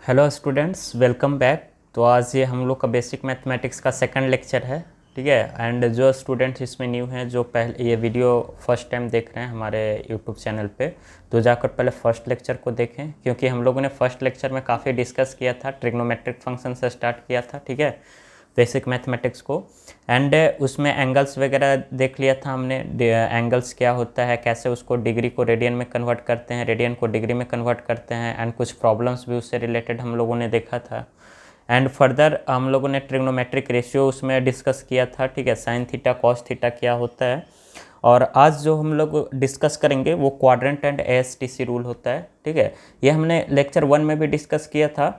Hello students, welcome back. तो आज ये हम लोग का बेसिक मैथमेटिक्स का सेकंड लेक्चर है, ठीक है। एंड जो स्टूडेंट्स इसमें न्यू हैं, जो पहले ये वीडियो फर्स्ट टाइम देख रहे हैं हमारे यूट्यूब चैनल पे, तो जाकर पहले फर्स्ट लेक्चर को देखें, क्योंकि हम लोगों ने फर्स्ट लेक्चर में काफ़ी डिस्कस किया था, ट्रिग्नोमेट्रिक फंक्शन से स्टार्ट किया था, ठीक है, बेसिक मैथमेटिक्स को। एंड उसमें एंगल्स वगैरह देख लिया था हमने, एंगल्स क्या होता है, कैसे उसको डिग्री को रेडियन में कन्वर्ट करते हैं, रेडियन को डिग्री में कन्वर्ट करते हैं, एंड कुछ प्रॉब्लम्स भी उससे रिलेटेड हम लोगों ने देखा था। एंड फर्दर हम लोगों ने ट्रिग्नोमेट्रिक रेशियो उसमें डिस्कस किया था, ठीक है, साइन थीटा कॉस थीटा क्या होता है। और आज जो हम लोग डिस्कस करेंगे वो क्वाड्रेंट एंड एएसटीसी रूल होता है, ठीक है। ये हमने लेक्चर 1 में भी डिस्कस किया था,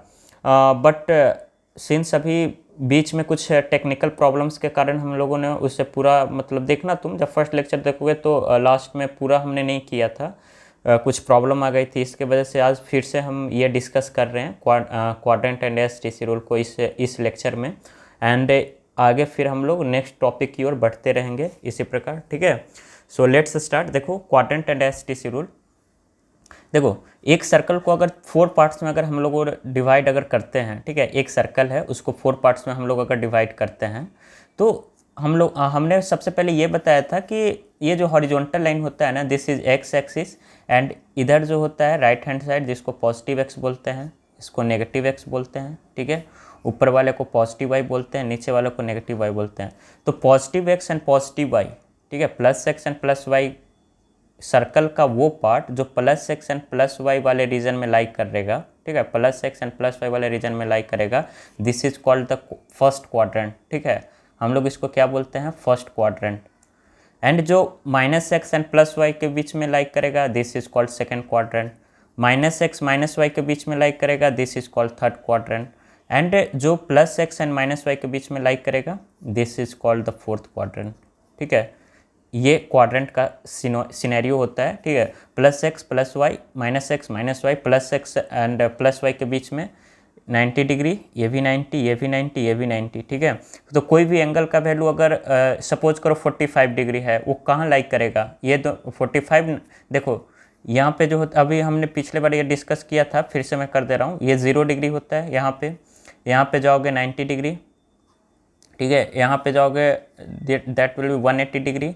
बट सिंस अभी बीच में कुछ टेक्निकल प्रॉब्लम्स के कारण हम लोगों ने उससे पूरा, मतलब देखना, तुम जब फर्स्ट लेक्चर देखोगे तो लास्ट में पूरा हमने नहीं किया था, कुछ प्रॉब्लम आ गई थी, इसके वजह से आज फिर से हम ये डिस्कस कर रहे हैं क्वाड्रेंट एंड एएसटीसी रूल को इस लेक्चर में। एंड आगे फिर हम लोग नेक्स्ट टॉपिक की ओर बढ़ते रहेंगे इसी प्रकार, ठीक है। So let's start. देखो क्वाड्रेंट एंड एएसटीसी रूल। देखो एक सर्कल को अगर 4 पार्ट्स में अगर हम लोग डिवाइड अगर करते हैं, ठीक है, एक सर्कल है उसको 4 पार्ट्स में हम लोग अगर डिवाइड करते हैं, तो हमने सबसे पहले ये बताया था कि ये जो हॉरिजॉन्टल लाइन होता है ना, this is x axis, and इधर जो होता है राइट हैंड साइड, जिसको पॉजिटिव एक्स बोलते हैं, इसको नेगेटिव एक्स बोलते हैं, ठीक है। ऊपर वाले को पॉजिटिव वाई बोलते हैं, नीचे वाले को नेगेटिव वाई बोलते हैं। तो positive X and positive Y, ठीक है, plus x and plus Y, circle का वो पार्ट जो plus x and plus Y वाले रीजन में लाइक करेगा, ठीक है, plus x and plus Y वाले रीजन में लाइक करेगा, this is called the first quadrant, ठीक है। हम लोग इसको क्या बोलते हैं, फर्स्ट क्वाड्रेंट। एंड जो minus X and plus Y के बीच में लाइक करेगा, this is called second quadrant. Minus x minus y के बीच में लाइक करेगा, this is called third quadrant. And जो plus x and minus y के बीच में लाइक करेगा, this is called the fourth quadrant, ठीक है। ये क्वाड्रेंट का सिनेरियो होता है, ठीक है। Plus X plus Y, minus x minus Y, plus x and plus Y के बीच में 90 डिग्री, ये भी 90, ये भी 90, ये भी 90, ठीक है। तो कोई भी एंगल का वैल्यू अगर सपोज करो 45 डिग्री है, वो कहाँ लाइक करेगा, ये 45। देखो यहाँ पे जो होता, अभी हमने पिछले बार ये डिस्कस किया था, फिर से मैं कर दे रहा हूँ, ये 0 डिग्री होता है यहाँ पे जाओगे 90 डिग्री, ठीक है, यहाँ पे जाओगे दैट विल बी 180 डिग्री,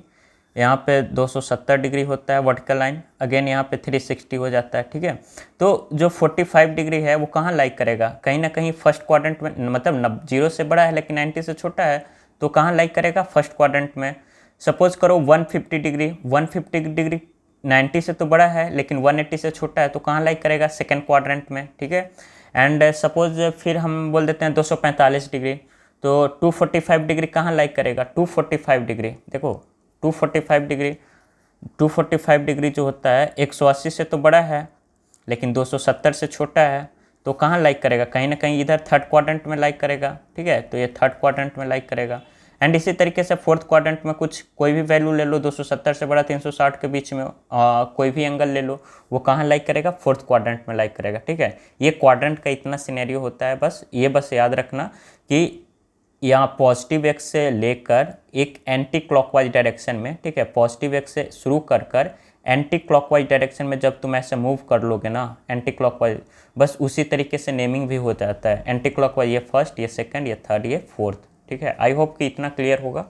यहाँ पे 270 डिग्री होता है वर्टिकल लाइन, अगेन यहाँ पे 360 हो जाता है, ठीक है। तो जो 45 डिग्री है वो कहाँ लाइक करेगा, कहीं ना कहीं फर्स्ट क्वाड्रेंट में, मतलब 0 से बड़ा है लेकिन 90 से छोटा है, तो कहाँ लाइक करेगा, फर्स्ट क्वाड्रेंट में। सपोज करो 150 डिग्री, 150 डिग्री 90 से तो बड़ा है लेकिन 180 से छोटा है, तो कहाँ लाइक करेगा, सेकेंड क्वाड्रेंट में, ठीक है। एंड सपोज फिर हम बोल देते हैं 245 डिग्री, तो 245 डिग्री कहाँ लाइक करेगा, 245 डिग्री। देखो 245 डिग्री जो होता है 180 से तो बड़ा है लेकिन 270 से छोटा है, तो कहाँ लाइक करेगा, कहीं ना कहीं इधर थर्ड क्वाड्रेंट में लाइक करेगा, ठीक है। तो ये थर्ड क्वाड्रेंट में लाइक करेगा। एंड इसी तरीके से फोर्थ क्वाड्रेंट में कुछ कोई भी वैल्यू ले लो, 270 से बड़ा 360 के बीच में कोई भी एंगल ले लो, वो कहाँ लाइक करेगा, फोर्थ क्वाड्रेंट में लाइक करेगा, ठीक है। ये क्वाड्रेंट का इतना सिनेरियो होता है, बस याद रखना कि यहाँ पॉजिटिव एक्स से लेकर एक एंटी क्लॉकवाइज डायरेक्शन में, ठीक है, पॉजिटिव एक्स से शुरू कर एंटी क्लॉकवाइज डायरेक्शन में जब तुम ऐसे मूव कर लोगे ना, एंटी क्लॉकवाइज, बस उसी तरीके से नेमिंग भी हो जाता है, एंटी क्लॉकवाइज ये फर्स्ट, ये सेकंड, ये थर्ड, ये फोर्थ, ठीक है। आई होप कि इतना क्लियर होगा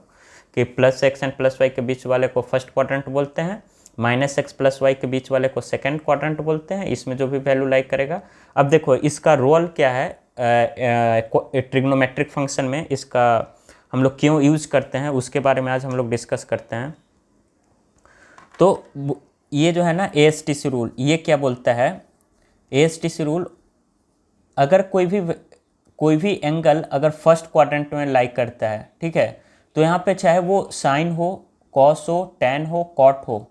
कि plus x and plus Y के बीच वाले को फर्स्ट क्वाड्रेंट बोलते हैं, माइनस एक्स प्लस वाई के बीच वाले को सेकेंड क्वाड्रेंट बोलते हैं, इसमें जो भी वैल्यू लाइक करेगा। अब देखो इसका रोल क्या है, ट्रिग्नोमेट्रिक फंक्शन में इसका हम लोग क्यों यूज करते हैं उसके बारे में आज हम लोग डिस्कस करते हैं। तो ये जो है ना एएसटीसी रूल, ये क्या बोलता है, एएसटीसी रूल, अगर कोई भी एंगल अगर फर्स्ट क्वाड्रेंट में लाइक करता है, ठीक है, तो यहाँ पे चाहे वो साइन हो, कॉस हो, टैन हो, कॉट हो,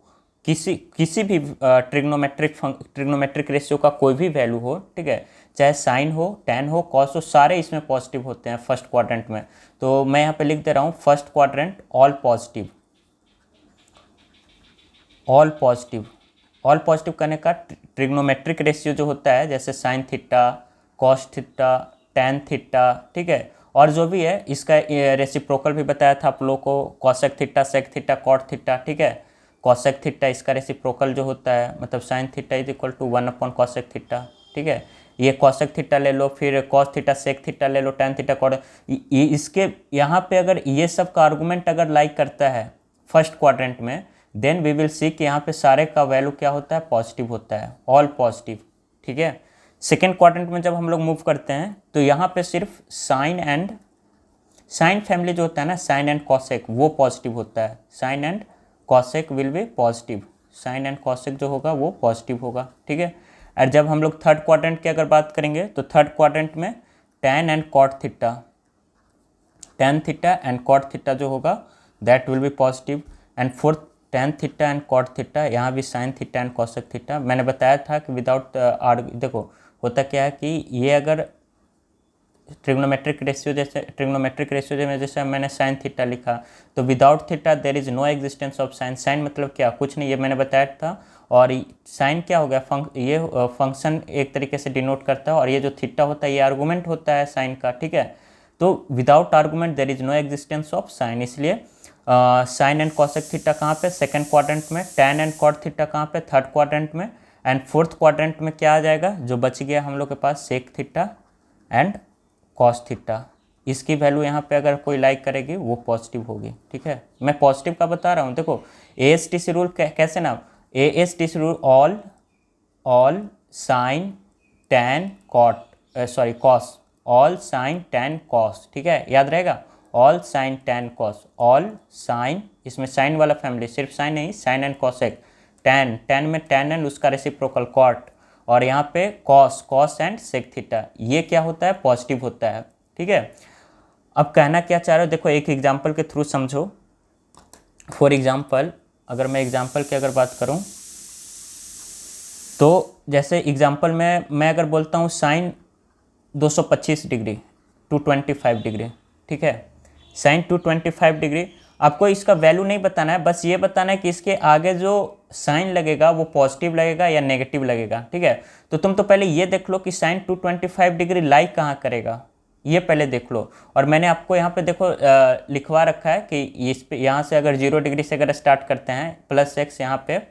किसी भी ट्रिग्नोमेट्रिक रेशियो का कोई भी वैल्यू हो, ठीक है, चाहे साइन हो, टैन हो, कॉस हो, सारे इसमें पॉजिटिव होते हैं फर्स्ट क्वाड्रेंट में। तो मैं यहाँ पे लिख दे रहा हूँ first quadrant all positive, all positive. All positive करने का ट्रिग्नोमेट्रिक रेशियो जो होता है, जैसे sine theta, cos theta, tan theta, ठीक है, और जो भी है इसका रेसिप्रोकल भी बताया था आप लोगों को, cosec theta, sec theta, cot theta, ठीक है। कॉसेक थीटा इसका रेसिप्रोकल जो होता है, मतलब sine theta is equal to 1 upon cosec theta, ठीक है। ये कॉसेक थीटा ले लो, फिर कॉस थीटा सेक थीटा ले लो, टैन थीटा कॉट, इसके यहाँ पे अगर ये सब का आर्गूमेंट अगर लाइक करता है फर्स्ट क्वाड्रेंट में, देन वी विल सी कि यहाँ पे सारे का वैल्यू क्या होता है, पॉजिटिव होता है, ऑल पॉजिटिव। ठीक है, सेकेंड क्वाड्रेंट में जब हम लोग मूव करते हैं तो यहाँ पे सिर्फ साइन फैमिली जो होता है ना, साइन एंड कॉसेक, वो पॉजिटिव होता है, sine and cosec will be positive, sine and cosec जो होगा वो पॉजिटिव होगा। ठीक है, और जब हम लोग थर्ड क्वाड्रेंट की अगर बात करेंगे तो थर्ड क्वाड्रेंट में tan and cot theta, tan theta and cot theta जो होगा that will be positive. And fourth tan theta and cot theta, यहाँ भी sine theta and cosec theta. मैंने बताया था कि विदाउट देखो होता क्या है कि ये अगर ट्रिग्नोमेट्रिक रेशियो में जैसे मैंने साइन थीटा लिखा, तो without theta there is no existence of sine. Sine मतलब क्या, कुछ नहीं, ये मैंने बताया था। और साइन क्या हो गया, ये फंक्शन एक तरीके से डिनोट करता है, और ये जो थीटा होता है ये आर्गूमेंट होता है साइन का। ठीक है, तो without argument there is no existence of sine, इसलिए साइन एंड कॉसेक थीटा कहाँ पे, सेकंड क्वाड्रेंट में, टैन एंड कॉट थीटा कहाँ पे, थर्ड क्वाड्रेंट में। एंड फोर्थ क्वाड्रेंट में क्या आ जाएगा, जो बच गया हम लोग के पास, sec theta and cos theta. इसकी वैल्यू यहाँ पे अगर कोई लाइक करेगी वो पॉजिटिव होगी। ठीक है, मैं पॉजिटिव का बता रहा हूँ। देखो ASTC रूल कैसे ना, ASTC rule all sine tan cos, all sine tan cos. ठीक है, याद रहेगा, all sine tan cos, all sine, इसमें साइन वाला फैमिली, सिर्फ साइन नहीं, साइन एंड कॉसेक, टैन में टैन एंड उसका रेसिप्रोकल कॉट, और यहाँ पे कॉस एंड सेक थीटा, ये क्या होता है, पॉजिटिव होता है। ठीक है, अब कहना क्या चाह रहे हो, देखो एक एग्जांपल के थ्रू समझो। फॉर एग्जांपल, अगर मैं एग्जांपल की अगर बात करूँ तो जैसे एग्जांपल में मैं अगर बोलता हूँ साइन 225 डिग्री 225 डिग्री, ठीक है, साइन 225 डिग्री, आपको इसका वैल्यू नहीं बताना है, बस ये बताना है कि इसके आगे जो साइन लगेगा वो पॉजिटिव लगेगा या नेगेटिव लगेगा। ठीक है, तो तुम तो पहले ये देख लो कि साइन 225 डिग्री लाइक कहाँ करेगा, ये पहले देख लो। और मैंने आपको यहाँ पे देखो लिखवा रखा है कि इस पे, यहाँ से अगर 0 डिग्री से अगर स्टार्ट करते हैं, प्लस एक्स यहाँ पे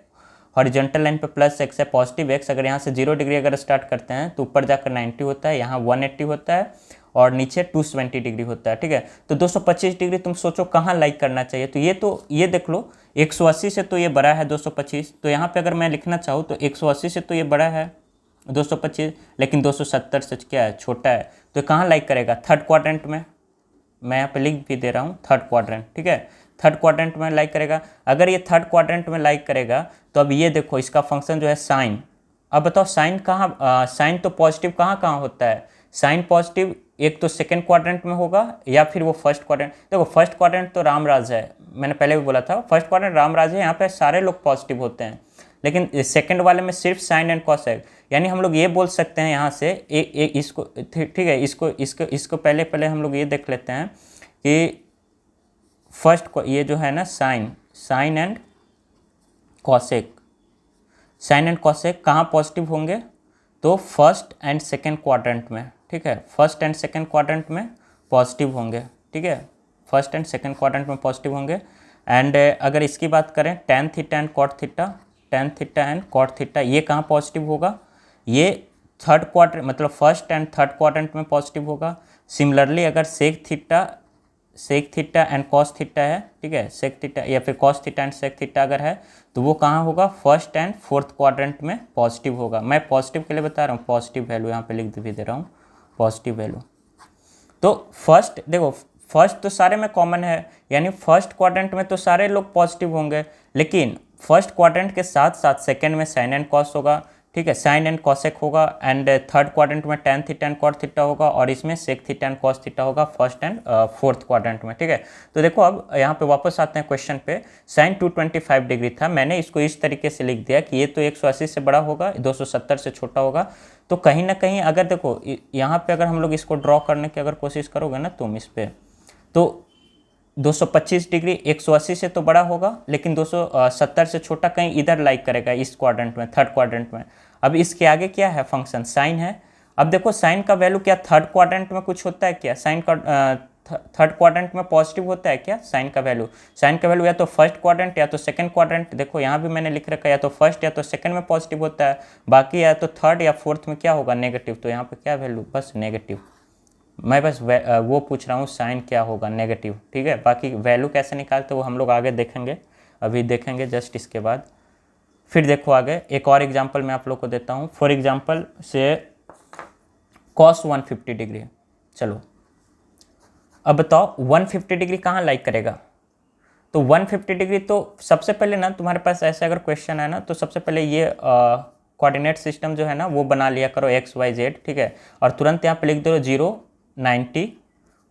हॉरिजॉन्टल लाइन पे प्लस एक्स है, पॉजिटिव एक्स, अगर यहाँ से 0 डिग्री अगर स्टार्ट करते हैं तो ऊपर जाकर 90 होता है, यहाँ 180 होता है, और नीचे 220 डिग्री होता है। ठीक है, तो 225 डिग्री तुम सोचो कहाँ लाइक करना चाहिए, तो ये देख लो 180 से तो ये बड़ा है 225, तो यहाँ पे अगर मैं लिखना चाहूँ तो 180 से तो ये बड़ा है 225, लेकिन 270 से क्या है, छोटा है, तो कहाँ लाइक करेगा, थर्ड क्वाड्रेंट में। मैं यहाँ पे लिख भी दे रहा हूँ थर्ड क्वाड्रेंट। ठीक है, थर्ड क्वाड्रेंट में लाइक करेगा। अगर ये थर्ड क्वाड्रेंट में लाइक करेगा तो अब ये देखो इसका फंक्शन जो है साइन, अब बताओ साइन कहाँ, साइन तो पॉजिटिव कहाँ कहाँ होता है, साइन पॉजिटिव एक तो सेकंड क्वाड्रेंट में होगा या फिर वो फर्स्ट क्वाड्रेंट। देखो फर्स्ट क्वाड्रेंट तो रामराज है, मैंने पहले भी बोला था फर्स्ट क्वाड्रेंट रामराज है, यहाँ पे सारे लोग पॉजिटिव होते हैं, लेकिन सेकंड वाले में सिर्फ साइन एंड कॉसेक। यानी हम लोग ये बोल सकते हैं यहाँ से इसको, ठीक है, इसको पहले हम लोग ये देख लेते हैं कि फर्स्ट ये जो है ना sine and cosec, sine and cosec कहाँ पॉजिटिव होंगे, तो फर्स्ट एंड सेकंड क्वाड्रेंट में। ठीक है, फर्स्ट एंड सेकंड क्वाड्रेंट में पॉजिटिव होंगे। ठीक है, फर्स्ट एंड सेकंड क्वाड्रेंट में पॉजिटिव होंगे। एंड अगर इसकी बात करें tan theta and cot theta, tan theta and cot theta, ये कहाँ पॉजिटिव होगा, ये थर्ड क्वाड्रेंट मतलब फर्स्ट एंड थर्ड क्वाड्रेंट में पॉजिटिव होगा। सिमिलरली अगर सेक थीटा एंड कॉस थीटा है, ठीक है, सेक थीटा या फिर cos theta and sec theta अगर है तो वो कहाँ होगा, फर्स्ट एंड फोर्थ क्वाड्रेंट में पॉजिटिव होगा। मैं पॉजिटिव के लिए बता रहा हूँ, पॉजिटिव वैल्यू यहाँ पे लिख भी दे रहा हूँ, पॉजिटिव वैल्यू। तो फर्स्ट देखो, फर्स्ट तो सारे में कॉमन है, यानी फर्स्ट क्वाड्रेंट में तो सारे लोग पॉजिटिव होंगे, लेकिन फर्स्ट क्वाड्रेंट के साथ साथ सेकंड में साइन एंड कॉस होगा। ठीक है, साइन एंड कॉसेक होगा, एंड थर्ड क्वाड्रेंट में tan theta and cot theta होगा, और इसमें sec theta and cos theta होगा फर्स्ट एंड फोर्थ क्वाड्रेंट में। ठीक है, तो देखो अब यहाँ पे वापस आते हैं क्वेश्चन पे। साइन 225 डिग्री था, मैंने इसको इस तरीके से लिख दिया कि ये तो 180 से बड़ा होगा, 270 से छोटा होगा। तो कहीं ना कहीं अगर देखो यहाँ पे अगर हम लोग इसको ड्रॉ करने की अगर कोशिश करोगे ना तुम इस पर, तो 225 डिग्री 180 से तो बड़ा होगा, लेकिन 270 से छोटा कहीं इधर लाइक करेगा, इस क्वाड्रेंट में, थर्ड क्वाड्रेंट में। अब इसके आगे क्या है, फंक्शन साइन है। अब देखो साइन का वैल्यू क्या थर्ड क्वाड्रेंट में कुछ होता है क्या, साइन का थर्ड क्वाड्रेंट में पॉजिटिव होता है क्या साइन का वैल्यू? साइन का वैल्यू या तो फर्स्ट क्वाड्रेंट या तो सेकंड क्वाड्रेंट, देखो यहाँ भी मैंने लिख रखा है या तो फर्स्ट या तो सेकंड में पॉजिटिव होता है, बाकी या तो थर्ड या फोर्थ में क्या होगा नेगेटिव। तो यहाँ पे क्या वैल्यू, बस नेगेटिव। मैं बस वो पूछ रहा हूँ साइन क्या होगा, नेगेटिव, ठीक है। बाकी वैल्यू कैसे निकालते वो हम लोग आगे देखेंगे, अभी देखेंगे जस्ट इसके बाद। फिर देखो आगे एक और एग्जाम्पल मैं आप लोग को देता हूँ। फॉर एग्जाम्पल से cos 150 डिग्री, चलो अब बताओ 150 डिग्री कहाँ लाइक करेगा। तो 150 डिग्री तो सबसे पहले ना तुम्हारे पास ऐसा अगर क्वेश्चन है ना, तो सबसे पहले ये कोऑर्डिनेट सिस्टम जो है ना वो बना लिया करो एक्स वाई जेड, ठीक है। और तुरंत यहाँ पे लिख दो 0, 90,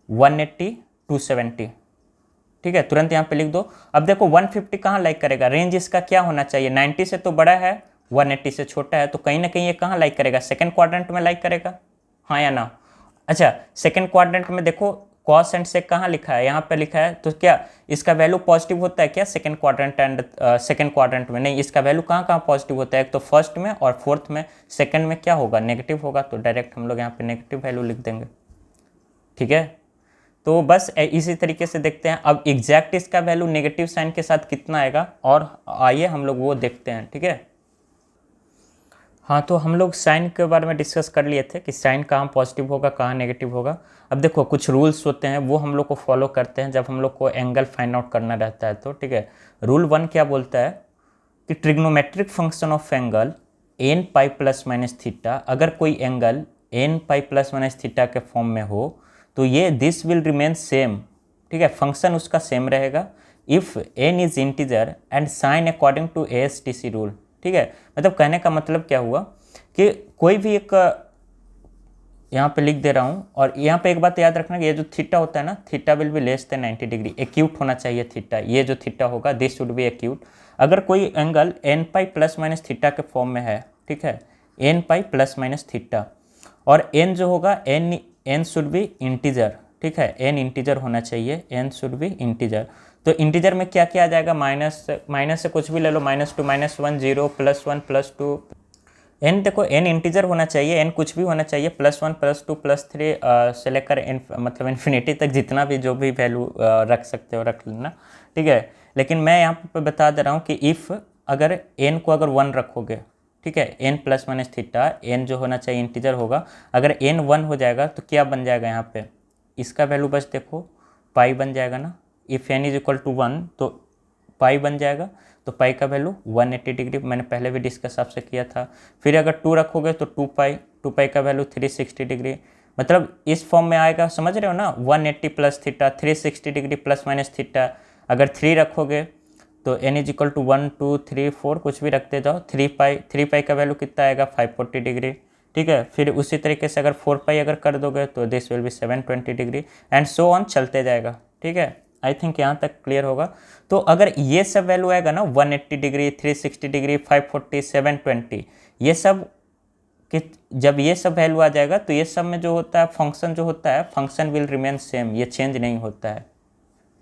180, 270, ठीक है, तुरंत यहाँ पे लिख दो। अब देखो 150 कहाँ लाइक करेगा, रेंज इसका क्या होना चाहिए, 90 से तो बड़ा है, 180 से छोटा है, तो कहीं ना कहीं ये कहाँ लाइक करेगा, सेकंड क्वाड्रेंट में लाइक करेगा, हाँ या ना। अच्छा सेकंड क्वाड्रेंट में देखो कॉस एंड सेक कहाँ लिखा है, यहाँ पे लिखा है, तो क्या इसका वैल्यू पॉजिटिव होता है क्या second quadrant and second quadrant में? नहीं, इसका वैल्यू कहाँ कहाँ पॉजिटिव होता है, एक तो फर्स्ट में और फोर्थ में, सेकंड में क्या होगा नेगेटिव होगा, तो डायरेक्ट हम लोग यहाँ पे नेगेटिव वैल्यू लिख देंगे, ठीक है। तो बस इसी तरीके से देखते हैं अब एग्जैक्ट इसका वैल्यू नेगेटिव साइन के साथ कितना आएगा, और आइए हम लोग वो देखते हैं, ठीक है। हाँ तो हम लोग साइन के बारे में डिस्कस कर लिए थे कि साइन कहाँ पॉजिटिव होगा कहाँ नेगेटिव होगा। अब देखो कुछ रूल्स होते हैं वो हम लोग को फॉलो करते हैं जब हम लोग को एंगल फाइंड आउट करना रहता है, तो ठीक है। रूल 1 क्या बोलता है कि trigonometric function of angle n pi plus minus theta, अगर कोई angle n pi plus minus theta के फॉर्म में हो तो ये दिस विल रिमेन सेम, ठीक है, फंक्शन उसका सेम रहेगा if n is integer and sine according to ASTC rule, ठीक है। मतलब कहने का मतलब क्या हुआ कि कोई भी एक, यहाँ पे लिख दे रहा हूँ, और यहाँ पे एक बात याद रखना कि ये जो थीटा होता है ना, theta will be less than 90 degree, acute होना चाहिए थीटा, ये जो थीटा होगा दिस शुड बी एक्यूट। अगर कोई angle n pi plus minus theta के फॉर्म में है, ठीक है, n pi plus minus theta, और एन जो होगा एन शुड बी इंटीजर, ठीक है, एन इंटीजर होना चाहिए, एन शुड बी इंटीजर। तो इंटीजर में क्या क्या आ जाएगा, माइनस से कुछ भी ले लो, -2, -1, 0, +1, +2, एन देखो एन इंटीजर होना चाहिए, एन कुछ भी होना चाहिए, +1, +2, +3 से लेकर मतलब इन्फिनिटी तक जितना भी जो भी वैल्यू रख सकते हो रख लेना, ठीक है। लेकिन मैं यहाँ पे बता दे रहा हूँ कि इफ़ अगर एन को अगर 1 रखोगे, ठीक है, n plus minus theta, n जो होना चाहिए इंटीजर होगा, अगर एन 1 हो जाएगा तो क्या बन जाएगा यहाँ पे, इसका वैल्यू बस देखो पाई बन जाएगा ना, if n is equal to 1 तो पाई बन जाएगा, तो पाई का वैल्यू 180 डिग्री, मैंने पहले भी डिस्कस आपसे किया था। फिर अगर 2 रखोगे तो 2 पाई का वैल्यू 360 डिग्री, मतलब इस फॉर्म में आएगा, समझ रहे हो ना, 180 plus theta, 360 degree plus minus theta. अगर 3 रखोगे तो एन इज इक्वल टू 1, 2, 3, 4 कुछ भी रखते जाओ, 3 पाई का वैल्यू कितना आएगा 540 डिग्री, ठीक है। फिर उसी तरीके से अगर 4 पाई अगर कर दोगे तो this will B 720 degree and so on चलते जाएगा, ठीक है। आई थिंक यहाँ तक क्लियर होगा। तो अगर ये सब वैल्यू आएगा ना 180 डिग्री, 360 डिग्री, 540, 720, ये सब कि जब ये सब वैल्यू आ जाएगा तो ये सब में जो होता है फंक्शन जो होता है, फंक्शन विल रिमेन सेम, ये चेंज नहीं होता है,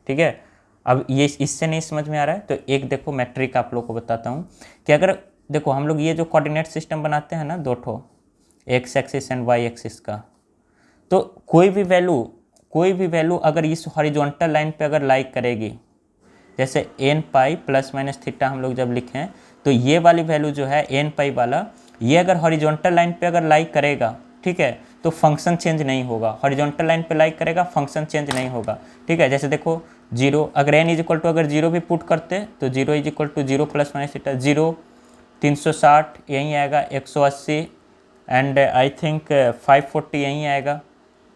ठीक है। अब ये इससे नहीं समझ में आ रहा है तो एक देखो मैं ट्रिक आप लोग को बताता हूँ कि अगर देखो हम लोग ये जो कोऑर्डिनेट सिस्टम बनाते हैं ना, दो ठो, x axis and y axis का, तो कोई भी वैल्यू अगर इस हॉरिजॉन्टल लाइन पे अगर लाइक करेगी, जैसे n pi plus minus theta हम लोग जब लिखें तो ये वाली वैल्यू जो है एन पाई वाला, ये अगर हॉरिजॉन्टल लाइन पे अगर लाइक करेगा, ठीक है, तो फंक्शन चेंज नहीं होगा, हॉरिजॉन्टल लाइन पे लाइक करेगा फंक्शन चेंज नहीं होगा, ठीक है। जैसे देखो 0, अगर एन इज इक्वल टू अगर 0 भी पुट करते तो 0 is equal to 0 plus minus theta 0, 360 यहीं आएगा, 180 एंड आई थिंक 540 यहीं आएगा,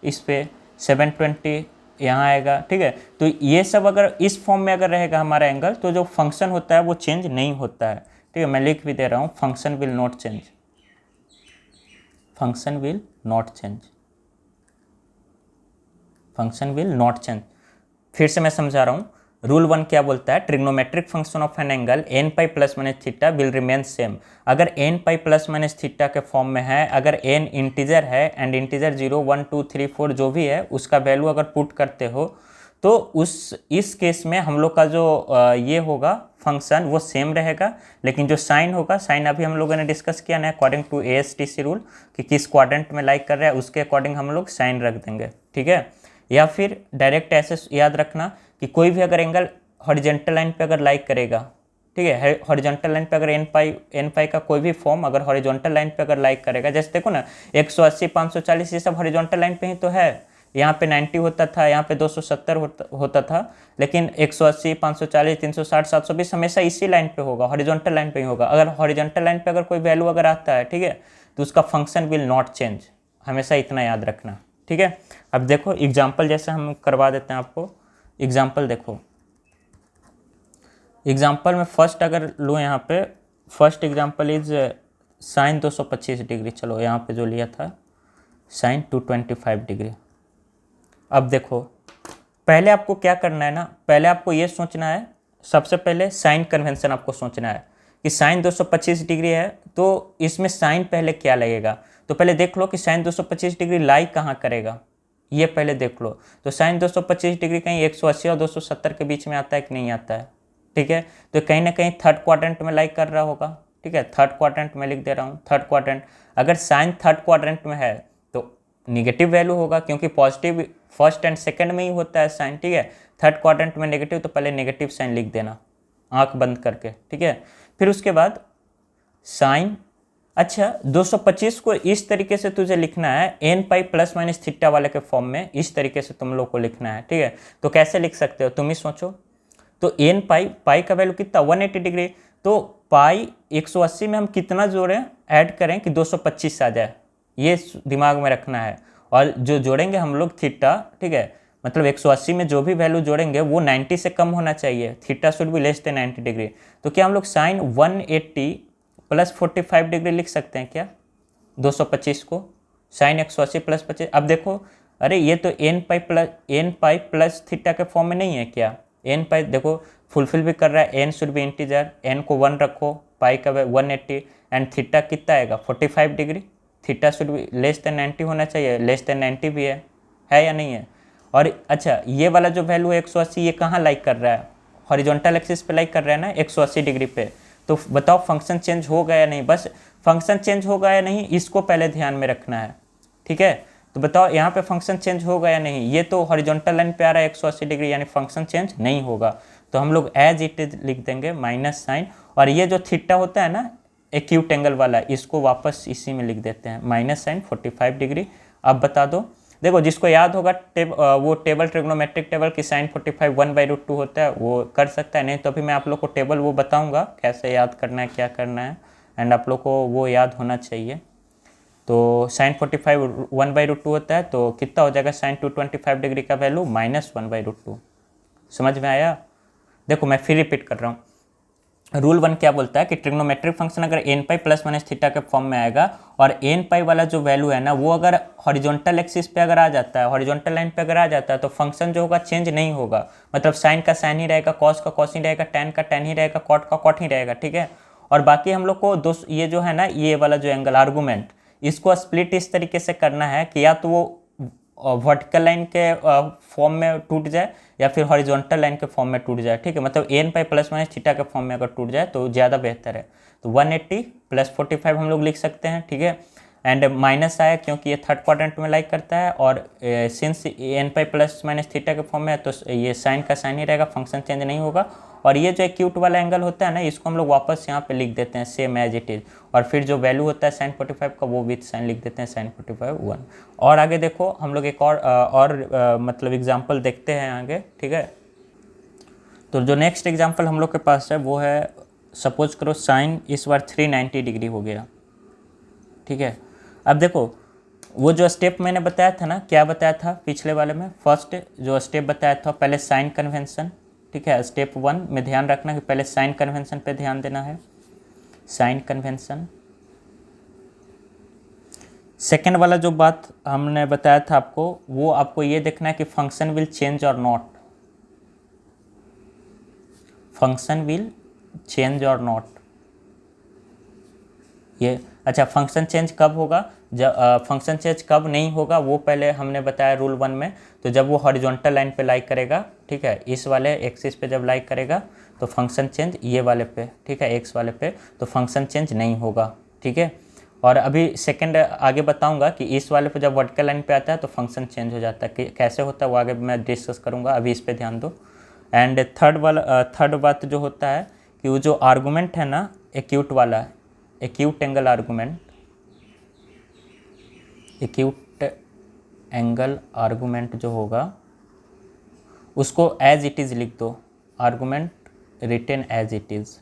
इस पे 720 यहाँ आएगा, ठीक है। तो ये सब अगर इस फॉर्म में अगर रहेगा हमारा एंगल तो जो फंक्शन होता है वो चेंज नहीं होता है, ठीक है। मैं लिख भी दे रहा हूँ, function will not change, function will not change, function will not change. फिर से मैं समझा रहा हूँ, रूल 1 क्या बोलता है, trigonometric function of an angle n pi plus minus theta will remain same. अगर n pi plus minus theta के फॉर्म में है, अगर एन इंटीजर है एंड इंटीजर 0, 1, 2, 3, 4 जो भी है उसका वैल्यू अगर पुट करते हो तो इस केस में हम लोग का जो ये होगा फंक्शन वो सेम रहेगा, लेकिन जो साइन होगा, साइन अभी हम लोगों ने डिस्कस किया ना अकॉर्डिंग टू ASTC रूल कि किस क्वाड्रेंट में लाइक कर रहा है उसके अकॉर्डिंग हम लोग साइन रख देंगे, ठीक है। या फिर डायरेक्ट ऐसे याद रखना कि कोई भी अगर एंगल हॉरिजॉन्टल लाइन पे अगर लाइक करेगा, ठीक है, हॉरिजॉन्टल लाइन पे अगर एन पाई का कोई भी फॉर्म अगर हॉरिजॉन्टल लाइन पे अगर लाइक करेगा, जैसे देखो ना 180 540 ये सब हॉरिजॉन्टल लाइन पे ही तो है। यहाँ पे 90 होता था, यहाँ पे 270 होता था, लेकिन 180 540 360 720 हमेशा इसी लाइन पे होगा, हॉरिजॉन्टल लाइन पे ही होगा। अगर हॉरिजॉन्टल लाइन पे अगर कोई वैल्यू अगर आता है, ठीक है, तो उसका फंक्शन विल नॉट चेंज, हमेशा इतना याद रखना, ठीक है। अब देखो एग्जाम्पल जैसे हम करवा देते हैं आपको। एग्जाम्पल देखो, एग्जाम्पल में फर्स्ट अगर लो, यहाँ पे first example is sine 225 degree. चलो यहाँ पे जो लिया था साइन 225 डिग्री। अब देखो पहले आपको क्या करना है ना, पहले आपको ये सोचना है, सबसे पहले साइन कन्वेंशन आपको सोचना है कि साइन 225 डिग्री है तो इसमें साइन पहले क्या लगेगा। तो पहले देख लो कि साइन 225 डिग्री लाई कहाँ करेगा, ये पहले देख लो। तो साइन 225 डिग्री कहीं 180 और 270 के बीच में आता है कि नहीं आता है, ठीक है। तो कहीं ना कहीं थर्ड क्वाड्रेंट में लाइक कर रहा होगा, ठीक है। थर्ड क्वाड्रेंट में लिख दे रहा हूँ, थर्ड क्वाड्रेंट। अगर साइन थर्ड क्वाड्रेंट में है तो निगेटिव वैल्यू होगा, क्योंकि पॉजिटिव फर्स्ट एंड सेकंड में ही होता है साइन, ठीक है। थर्ड क्वाड्रेंट में नेगेटिव, तो पहले नेगेटिव साइन लिख देना आंख बंद करके, ठीक है। फिर उसके बाद साइन, अच्छा 225 को इस तरीके से तुझे लिखना है n pi plus minus theta वाले के फॉर्म में, इस तरीके से तुम लोग को लिखना है, ठीक है। तो कैसे लिख सकते हो तुम ही सोचो। तो एन पाई का वैल्यू कितना 180 डिग्री, तो पाई 180 में हम कितना जोड़ें, ऐड करें कि 225 आ जाए, ये दिमाग में रखना है। और जो जोड़ेंगे हम लोग थीटा, ठीक है, मतलब 180 में जो भी वैल्यू जोड़ेंगे वो 90 से कम होना चाहिए, theta should be less than 90 degree. तो क्या हम लोग साइन 180 प्लस 45 डिग्री लिख सकते हैं क्या 225 को, साइन 180 प्लस 25। अब देखो अरे ये तो एन पाई प्लस थीटा के फॉर्म में नहीं है क्या, एन पाई देखो फुलफिल भी कर रहा है, n should be integer, n को 1 रखो, पाई का 180 एंड थीटा कितना आएगा 45 degree, theta should be less than 90 होना चाहिए, लेस देन 90 भी है या नहीं है। और अच्छा ये वाला जो वैल्यू है 180, ये कहाँ लाइक कर रहा है, हॉरिजॉन्टल एक्सिस पे लाइक कर रहा है ना 180 डिग्री पे। तो बताओ फंक्शन चेंज होगा या नहीं, बस फंक्शन चेंज होगा या नहीं इसको पहले ध्यान में रखना है, ठीक है। तो बताओ यहाँ पे फंक्शन चेंज होगा या नहीं, ये तो हॉरिजॉन्टल लाइन पे आ रहा है 180 डिग्री, यानी फंक्शन चेंज नहीं होगा। तो हम लोग एज इट इज लिख देंगे माइनस साइन, और ये जो थीटा होता है ना एक्यूट एंगल वाला, इसको वापस इसी में लिख देते हैं माइनस साइन 45 डिग्री। अब बता दो, देखो जिसको याद होगा वो टेबल ट्रिग्नोमेट्रिक टेबल की साइन 45 1/√2 होता है वो कर सकता है, नहीं तो अभी मैं आप लोग को टेबल वो बताऊंगा कैसे याद करना है, क्या करना है, एंड आप लोग को वो याद होना चाहिए। तो साइन 45 1/√2 होता है, तो कितना हो जाएगा साइन 225 डिग्री का वैल्यू माइनस 1/√2। समझ में आया। देखो मैं फिर रिपीट कर रहा हूँ, रूल 1 क्या बोलता है कि ट्रिग्नोमेट्रिक फंक्शन अगर n pi plus minus theta के फॉर्म में आएगा और एन पाई वाला जो वैल्यू है ना वो अगर हॉरिजॉन्टल एक्सिस पे अगर आ जाता है, हॉरिजॉन्टल लाइन पे अगर आ जाता है, तो फंक्शन जो होगा चेंज नहीं होगा, मतलब साइन का साइन ही रहेगा, कॉस का कॉस ही रहेगा, टैन का टैन ही रहेगा, कॉट का कॉट ही रहेगा, ठीक है। और बाकी हम लोग को ये जो है ना ये वाला जो एंगल आर्गूमेंट, इसको स्प्लिट इस तरीके से करना है कि या तो वो वर्टिकल लाइन के फॉर्म में टूट जाए या फिर हॉरिजॉन्टल लाइन के फॉर्म में टूट जाए, ठीक है। मतलब n pi plus minus theta के फॉर्म में अगर टूट जाए तो ज़्यादा बेहतर है। तो 180 प्लस 45 हम लोग लिख सकते हैं, ठीक है। एंड माइनस आया क्योंकि ये थर्ड क्वाड्रेंट में लाइक करता है, और since n pi plus minus theta के फॉर्म में है तो ये साइन का साइन ही रहेगा, फंक्शन चेंज नहीं होगा। और ये जो एक्यूट वाला एंगल होता है ना इसको हम लोग वापस यहाँ पे लिख देते हैं सेम एज इट इज़, और फिर जो वैल्यू होता है साइन 45 का वो विथ साइन लिख देते हैं साइन 45 1। और आगे देखो हम लोग एक और मतलब एग्जांपल देखते हैं आगे, ठीक है। तो जो नेक्स्ट एग्जांपल हम लोग के पास है वो है, सपोज करो साइन इस बार 390 डिग्री हो गया, ठीक है। अब देखो वो जो स्टेप मैंने बताया था ना, क्या बताया था पिछले वाले में, फर्स्ट जो स्टेप बताया था पहले साइन कन्वेंशन, ठीक है। स्टेप 1 में ध्यान रखना कि पहले साइन कन्वेंशन पे ध्यान देना है, साइन कन्वेंशन। सेकेंड वाला जो बात हमने बताया था आपको, वो आपको ये देखना है कि फंक्शन विल चेंज और नॉट, फंक्शन विल चेंज और नॉट। ये अच्छा फंक्शन चेंज कब होगा, जब फंक्शन चेंज कब नहीं होगा वो पहले हमने बताया रूल 1 में। तो जब वो हॉरिजॉन्टल लाइन पे लाइक करेगा, ठीक है, इस वाले एक्सिस पे जब लाइक करेगा तो फंक्शन चेंज ये वाले पे, ठीक है, एक्स वाले पे, तो फंक्शन चेंज नहीं होगा, ठीक है। और अभी सेकंड आगे बताऊंगा कि इस वाले पे जब वर्टिकल लाइन पे आता है तो फंक्शन चेंज हो जाता है, कि कैसे होता है वो आगे मैं डिस्कस करूंगा, अभी इस पे ध्यान दो। एंड थर्ड बात जो होता है कि वो जो आर्गूमेंट है ना एक्यूट वाला, acute angle argument, acute angle argument जो होगा उसको एज इट इज़ लिख दो, argument written as it is,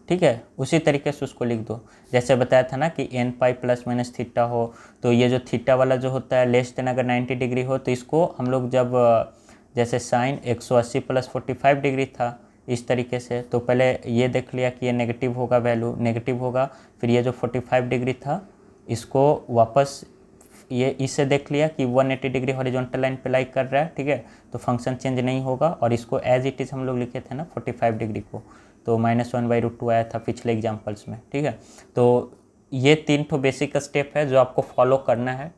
ठीक है, उसी तरीके से उसको लिख दो। जैसे बताया था ना कि n pi plus minus theta हो, तो ये जो थीटा वाला जो होता है लेस देन अगर 90 डिग्री हो तो इसको हम लोग जब जैसे साइन 180 प्लस 45 डिग्री था इस तरीके से, तो पहले ये देख लिया कि ये नेगेटिव होगा, वैल्यू नेगेटिव होगा, फिर ये जो 45 डिग्री था इसको वापस ये इससे देख लिया कि 180 डिग्री हॉरिजॉन्टल लाइन पे लाइक कर रहा है, ठीक है, तो फंक्शन चेंज नहीं होगा। और इसको एज इट इज़ हम लोग लिखे थे ना 45 डिग्री को, तो -1/√2 आया था पिछले एग्जाम्पल्स में, ठीक है। तो ये 3 ठो बेसिक स्टेप है जो आपको फॉलो करना है।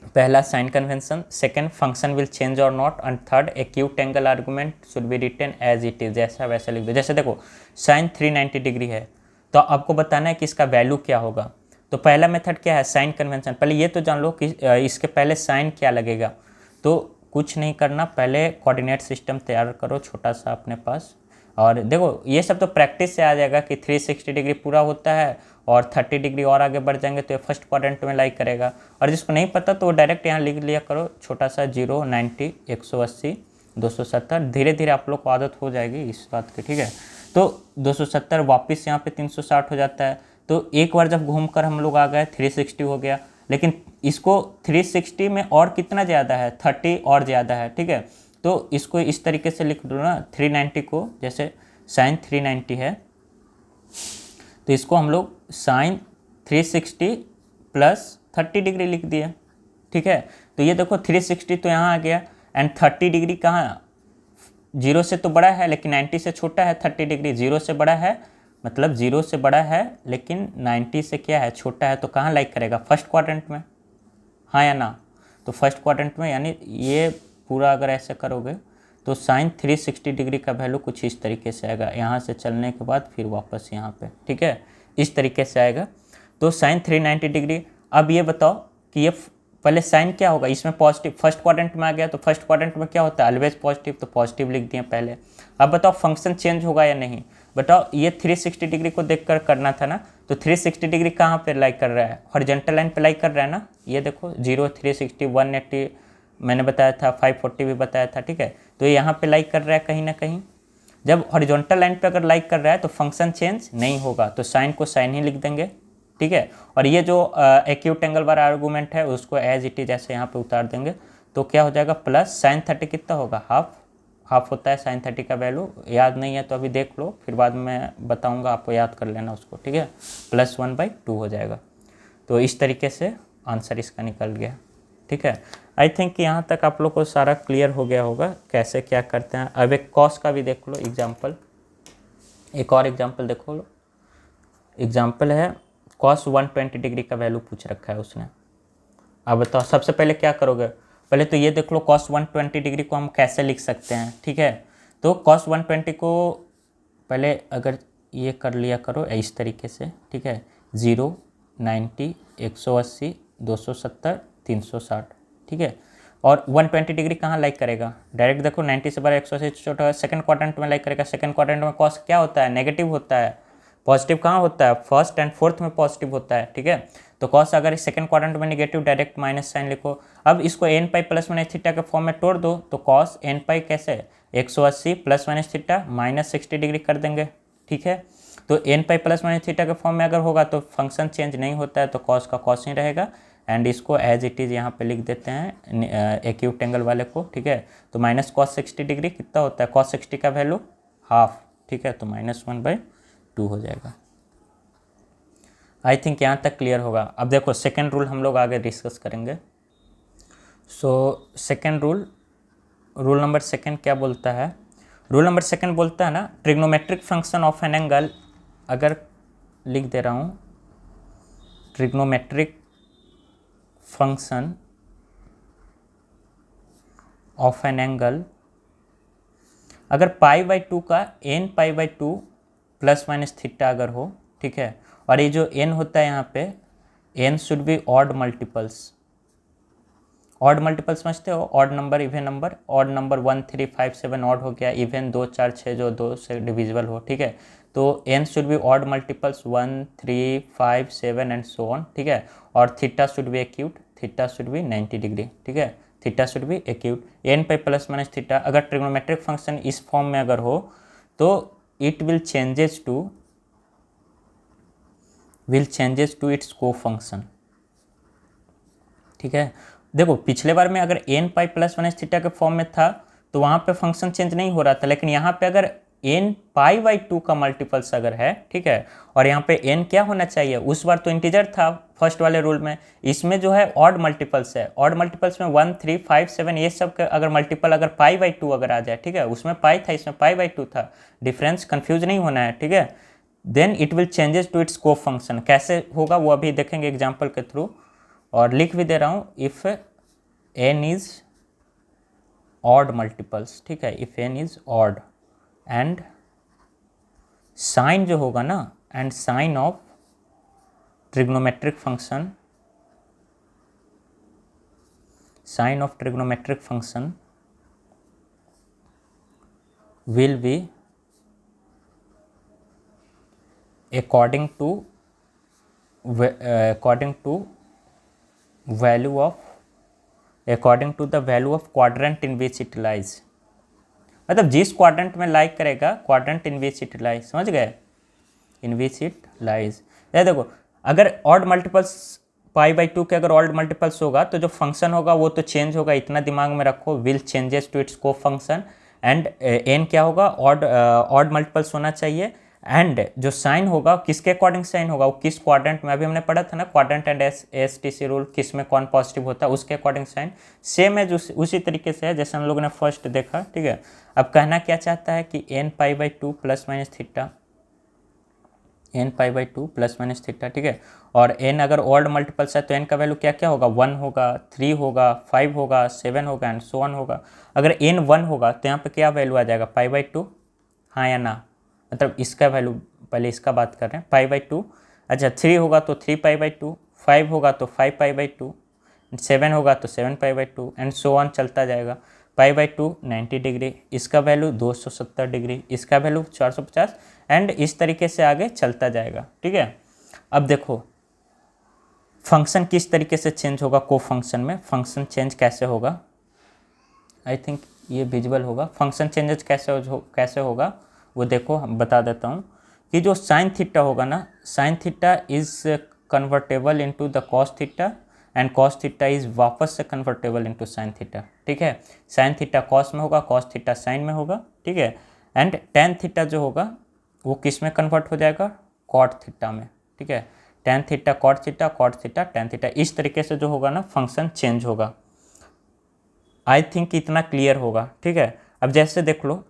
पहला sign convention, second function will change और not, and third acute angle argument should be written as it is, जैसा वैसा लिख दो। जैसे देखो साइन 390 डिग्री है तो आपको बताना है कि इसका वैल्यू क्या होगा। तो पहला मेथड क्या है, साइन कन्वेंशन। पहले ये तो जान लो कि इसके पहले साइन क्या लगेगा, तो कुछ नहीं करना, पहले कोऑर्डिनेट सिस्टम तैयार करो छोटा सा अपने पास। और देखो ये सब तो प्रैक्टिस से आ जाएगा कि 360 डिग्री पूरा होता है और 30 डिग्री और आगे बढ़ जाएंगे तो ये फर्स्ट क्वाड्रेंट में लाइक करेगा। और जिसको नहीं पता तो वो डायरेक्ट यहाँ लिख लिया करो छोटा सा 0, 90, 180, 270। धीरे धीरे आप लोग को आदत हो जाएगी इस बात की, ठीक है। तो 270 वापस यहाँ पे 360 हो जाता है। तो एक बार जब घूम कर हम लोग आ गए 360 हो गया, लेकिन इसको 360 में और कितना ज़्यादा है, 30 और ज़्यादा है, ठीक है। तो इसको इस तरीके से लिख दो ना, 390 को जैसे साइन 390 है तो इसको हम लोग साइन 360 प्लस 30 डिग्री लिख दिया, ठीक है। तो ये देखो 360 तो यहाँ आ गया, एंड 30 डिग्री कहाँ, 0 से तो बड़ा है लेकिन 90 से छोटा है। 30 डिग्री 0 से बड़ा है, मतलब 0 से बड़ा है लेकिन 90 से क्या है, छोटा है, तो कहाँ लाइक करेगा, फर्स्ट क्वाड्रेंट में, हाँ या ना। तो फर्स्ट क्वाड्रेंट में, यानी ये पूरा अगर ऐसे करोगे तो साइन 360 डिग्री का वैल्यू कुछ इस तरीके से आएगा, यहाँ से चलने के बाद फिर वापस यहाँ पे, ठीक है, इस तरीके से आएगा। तो साइन 390 डिग्री। अब ये बताओ कि ये पहले साइन क्या होगा, इसमें पॉजिटिव, फर्स्ट क्वाड्रेंट में आ गया तो फर्स्ट क्वाड्रेंट में क्या होता है, ऑलवेज पॉजिटिव, तो पॉजिटिव लिख दिए पहले। अब बताओ फंक्शन चेंज होगा या नहीं, बताओ। ये 360 डिग्री को देखकर करना था ना, तो 360 डिग्री कहाँ पे लाइक कर रहा है, हॉरिजॉन्टल लाइन पे लाइक कर रहा है ना। ये देखो 0, 360, 180 मैंने बताया था, 540 भी बताया था, ठीक है। तो ये यहाँ पे लाइक कर रहा है कहीं ना कहीं। जब हॉरिजॉन्टल लाइन पे अगर लाइक कर रहा है तो फंक्शन चेंज नहीं होगा, तो साइन को साइन ही लिख देंगे, ठीक है। और ये जो एक्यूट एंगल वाला आर्गूमेंट है उसको एज इट इज ऐसे यहाँ पे उतार देंगे, तो क्या हो जाएगा, प्लस साइन 30 कितना होगा, हाफ होता है साइन 30 का वैल्यू। याद नहीं है तो अभी देख लो, फिर बाद में बताऊंगा, आपको याद कर लेना उसको, ठीक है। +1/2 हो जाएगा। तो इस तरीके से आंसर इसका निकल गया, ठीक है। आई थिंक यहाँ तक आप लोग को सारा क्लियर हो गया होगा कैसे क्या करते हैं। अब एक कॉस का भी देख लो एग्जाम्पल, एक और एग्जाम्पल देखो लो। एग्जाम्पल है कॉस 120 डिग्री का वैल्यू पूछ रखा है उसने। अब बताओ सबसे पहले क्या करोगे, पहले तो ये देख लो कॉस 120 डिग्री को हम कैसे लिख सकते हैं, ठीक है। तो कॉस 120 को पहले अगर ये कर लिया करो इस तरीके से, ठीक है, 0, 90, 180, 270, 360, ठीक है। और 120 डिग्री कहाँ लाइक करेगा, डायरेक्ट देखो 90 से बड़ा 180 से छोटा है, सेकंड क्वाड्रेंट में लाइक करेगा। सेकंड क्वाड्रेंट में कॉस क्या होता है, नेगेटिव होता है। पॉजिटिव कहाँ होता है, फर्स्ट एंड फोर्थ में पॉजिटिव होता है, ठीक है। तो कॉस अगर सेकंड क्वाड्रेंट में नेगेटिव, डायरेक्ट माइनस साइन लिखो। अब इसको n pi plus minus theta के फॉर्म में तोड़ दो, तो कॉस एन पाई कैसे, 180 प्लस माइनस थीटा -60 डिग्री कर देंगे, ठीक है। तो n pi plus minus theta के फॉर्म में अगर होगा तो फंक्शन चेंज नहीं होता है, तो कॉस का कॉस ही रहेगा। एंड इसको एज इट इज़ यहाँ पे लिख देते हैं एक्यूट एंगल वाले को, ठीक है। तो -cos60 डिग्री कितना होता है, cos60 का वैल्यू हाफ, ठीक है, तो -1/2 हो जाएगा। आई थिंक यहाँ तक क्लियर होगा। अब देखो सेकेंड रूल हम लोग आगे डिस्कस करेंगे। So second rule number second क्या बोलता है, रूल नंबर सेकेंड बोलता है ना, trigonometric function of an angle, अगर लिख दे रहा हूँ trigonometric function of an angle, अगर π/2 का n π/2 ± थीटा अगर हो, ठीक है, और ये जो n होता है यहाँ पे n should be odd multiples. Odd multiple समझते हो, odd number even number, odd number 1 3 5 7 odd हो गया, इवन 2 4 6 जो 2 से डिविजिबल हो, ठीक है। तो n should be odd multiples 1 3 5 7 and so on, ठीक है। और theta should be acute, theta should be 90 degree, ठीक है, theta should be acute. n pi plus minus theta अगर ट्रिग्नोमेट्रिक फंक्शन इस फॉर्म में अगर हो तो it will changes to its co function, ठीक है। देखो पिछले बार में अगर n pi plus minus theta के फॉर्म में था तो वहाँ पे फंक्शन चेंज नहीं हो रहा था, लेकिन यहाँ पे अगर n पाई बाई 2 का मल्टीपल्स अगर है, ठीक है, और यहाँ पे n क्या होना चाहिए, उस बार तो इंटीजर था फर्स्ट वाले रूल में, इसमें जो है ऑड मल्टीपल्स है, ऑड मल्टीपल्स में 1 3 5 7 ये सब का अगर मल्टीपल अगर पाई बाई 2 अगर आ जाए, ठीक है, उसमें पाई था इसमें पाई बाई 2 था, डिफरेंस कंफ्यूज नहीं होना है, ठीक है। Then it will changes to its co function, कैसे होगा वो अभी देखेंगे एग्जाम्पल के थ्रू, और लिख भी दे रहा हूँ, if n is odd multiples, ठीक है, if n is odd and sine जो होगा ना, and sine of trigonometric function, sine of trigonometric function will be according to value of according to the value of quadrant in which it lies, मतलब जिस quadrant में like करेगा, quadrant in which it lies, समझ गए, इन which it lies. ये देखो अगर odd multiples pi by 2 के अगर ऑड मल्टीपल्स होगा तो जो फंक्शन होगा वो तो चेंज होगा, इतना दिमाग में रखो, will changes to its co function, and n क्या होगा, ऑड मल्टीपल्स होना चाहिए, एंड जो साइन होगा किसके अकॉर्डिंग साइन होगा, वो किस क्वाड्रेंट में, अभी हमने पढ़ा था ना क्वाड्रेंट एंड एसटीसी रूल, किस में कौन पॉजिटिव होता है उसके अकॉर्डिंग साइन, सेम है जो उसी तरीके से है जैसे हम लोगों ने फर्स्ट देखा, ठीक है। अब कहना क्या चाहता है कि n pi by 2 plus minus theta, n pi by 2 plus minus theta, ठीक है, और n अगर ऑड मल्टीपल्स है तो n का वैल्यू क्या क्या होगा, 1 होगा, 3 होगा, 5 होगा, 7 होगा एंड सो ऑन होगा। अगर n 1 होगा तो यहाँ पे क्या वैल्यू आ जाएगा, पाई बाई 2, हाँ या ना, मतलब इसका वैल्यू, पहले इसका बात कर रहे हैं, पाई बाई 2, अच्छा 3 होगा तो 3 पाई बाई 2, 5 होगा तो 5 पाई बाई 2, 7 होगा तो 7 pi by 2 and so on चलता जाएगा। पाई बाई 2 90 डिग्री, इसका वैल्यू 270 डिग्री, इसका वैल्यू 450 एंड इस तरीके से आगे चलता जाएगा, ठीक है। अब देखो फंक्शन किस तरीके से चेंज होगा, को फंक्शन में फंक्शन चेंज कैसे होगा, आई थिंक ये विजुअल होगा, फंक्शन चेंजेस कैसे होगा वो देखो, हम बता देता हूँ कि जो साइन थीटा होगा ना, sign theta is convertible into the cos theta and cos theta is वापस से कन्वर्टेबल इनटू साइन थीटा, ठीक है। साइन थीटा कॉस में होगा, कॉस थीटा साइन में होगा, ठीक है, एंड टेन थीटा जो होगा वो किस में कन्वर्ट हो जाएगा, कॉट थीटा में, ठीक है, tan theta cot theta, cot theta tan theta, इस तरीके से जो होगा ना फंक्शन चेंज होगा। आई थिंक इतना क्लियर होगा, ठीक है। अब जैसे देख लो,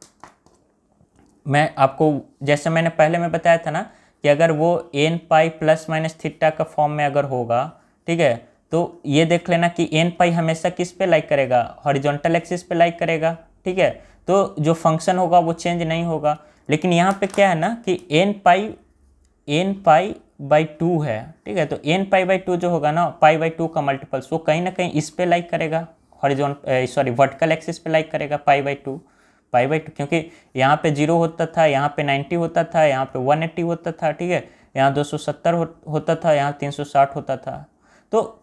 मैं आपको जैसे मैंने पहले में बताया था ना कि अगर वो n pi plus minus theta का फॉर्म में अगर होगा, ठीक है, तो ये देख लेना कि n पाई हमेशा किस पे लाइक करेगा, हॉरिजॉन्टल एक्सिस पे लाइक करेगा, ठीक है, तो जो फंक्शन होगा वो चेंज नहीं होगा। लेकिन यहाँ पे क्या है ना कि n पाई बाई 2 है, ठीक है, तो n पाई बाई 2 जो होगा ना, पाई बाई 2 का मल्टीपल्स वो कहीं ना कहीं इस पे लाइक करेगा, वर्टिकल एक्सिस पे लाइक करेगा पाई बाई 2, क्योंकि यहाँ पे 0 होता था, यहाँ पे 90 होता था, यहाँ पे 180 होता था, ठीक है, यहाँ 270 होता था, यहाँ 360 होता था, तो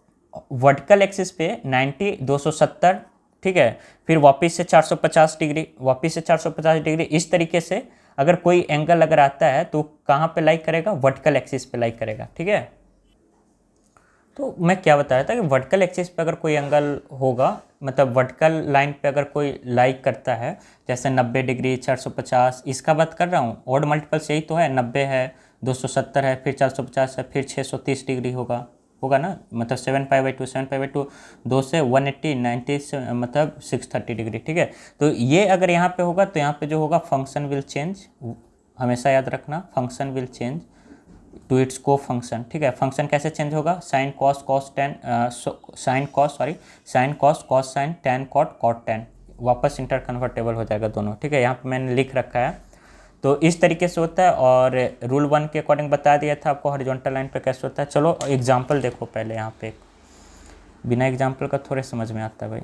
वर्टिकल एक्सिस पे 90 270, ठीक है, फिर वापस से 450 डिग्री, वापस से 450 डिग्री, इस तरीके से अगर कोई एंगल अगर आता है तो कहाँ पे लाइक करेगा, वर्टिकल एक्सिस पे लाइक करेगा, ठीक है। तो मैं क्या बता रहा था कि वर्टिकल एक्सिस पे अगर कोई एंगल होगा, मतलब वर्टिकल लाइन पे अगर कोई लाइक करता है, जैसे 90 डिग्री 450, इसका बात कर रहा हूँ, ऑड मल्टीपल्स यही तो है, 90 है, 270 है, फिर 450 है, फिर 630 डिग्री होगा ना, मतलब 7 पाई बाई 2, 7 पाई बाई 2, 2 से 180 90 से मतलब 630 डिग्री, ठीक है। तो ये अगर यहाँ पे होगा तो यहाँ पे जो होगा फंक्शन विल चेंज, हमेशा याद रखना, function will change to its co function, ठीक है। फंक्शन कैसे चेंज होगा, sine cos cos tan, sine cos cos sine, tan cot cot tan, वापस इंटर कन्वर्टेबल हो जाएगा दोनों, ठीक है। यहाँ पे मैंने लिख रखा है, तो इस तरीके से होता है, और रूल 1 के अकॉर्डिंग बता दिया था आपको हॉरिजॉन्टल लाइन पे कैसे होता है। चलो एग्जांपल देखो पहले यहाँ पे, बिना एग्जांपल का थोड़े समझ में आता है भाई।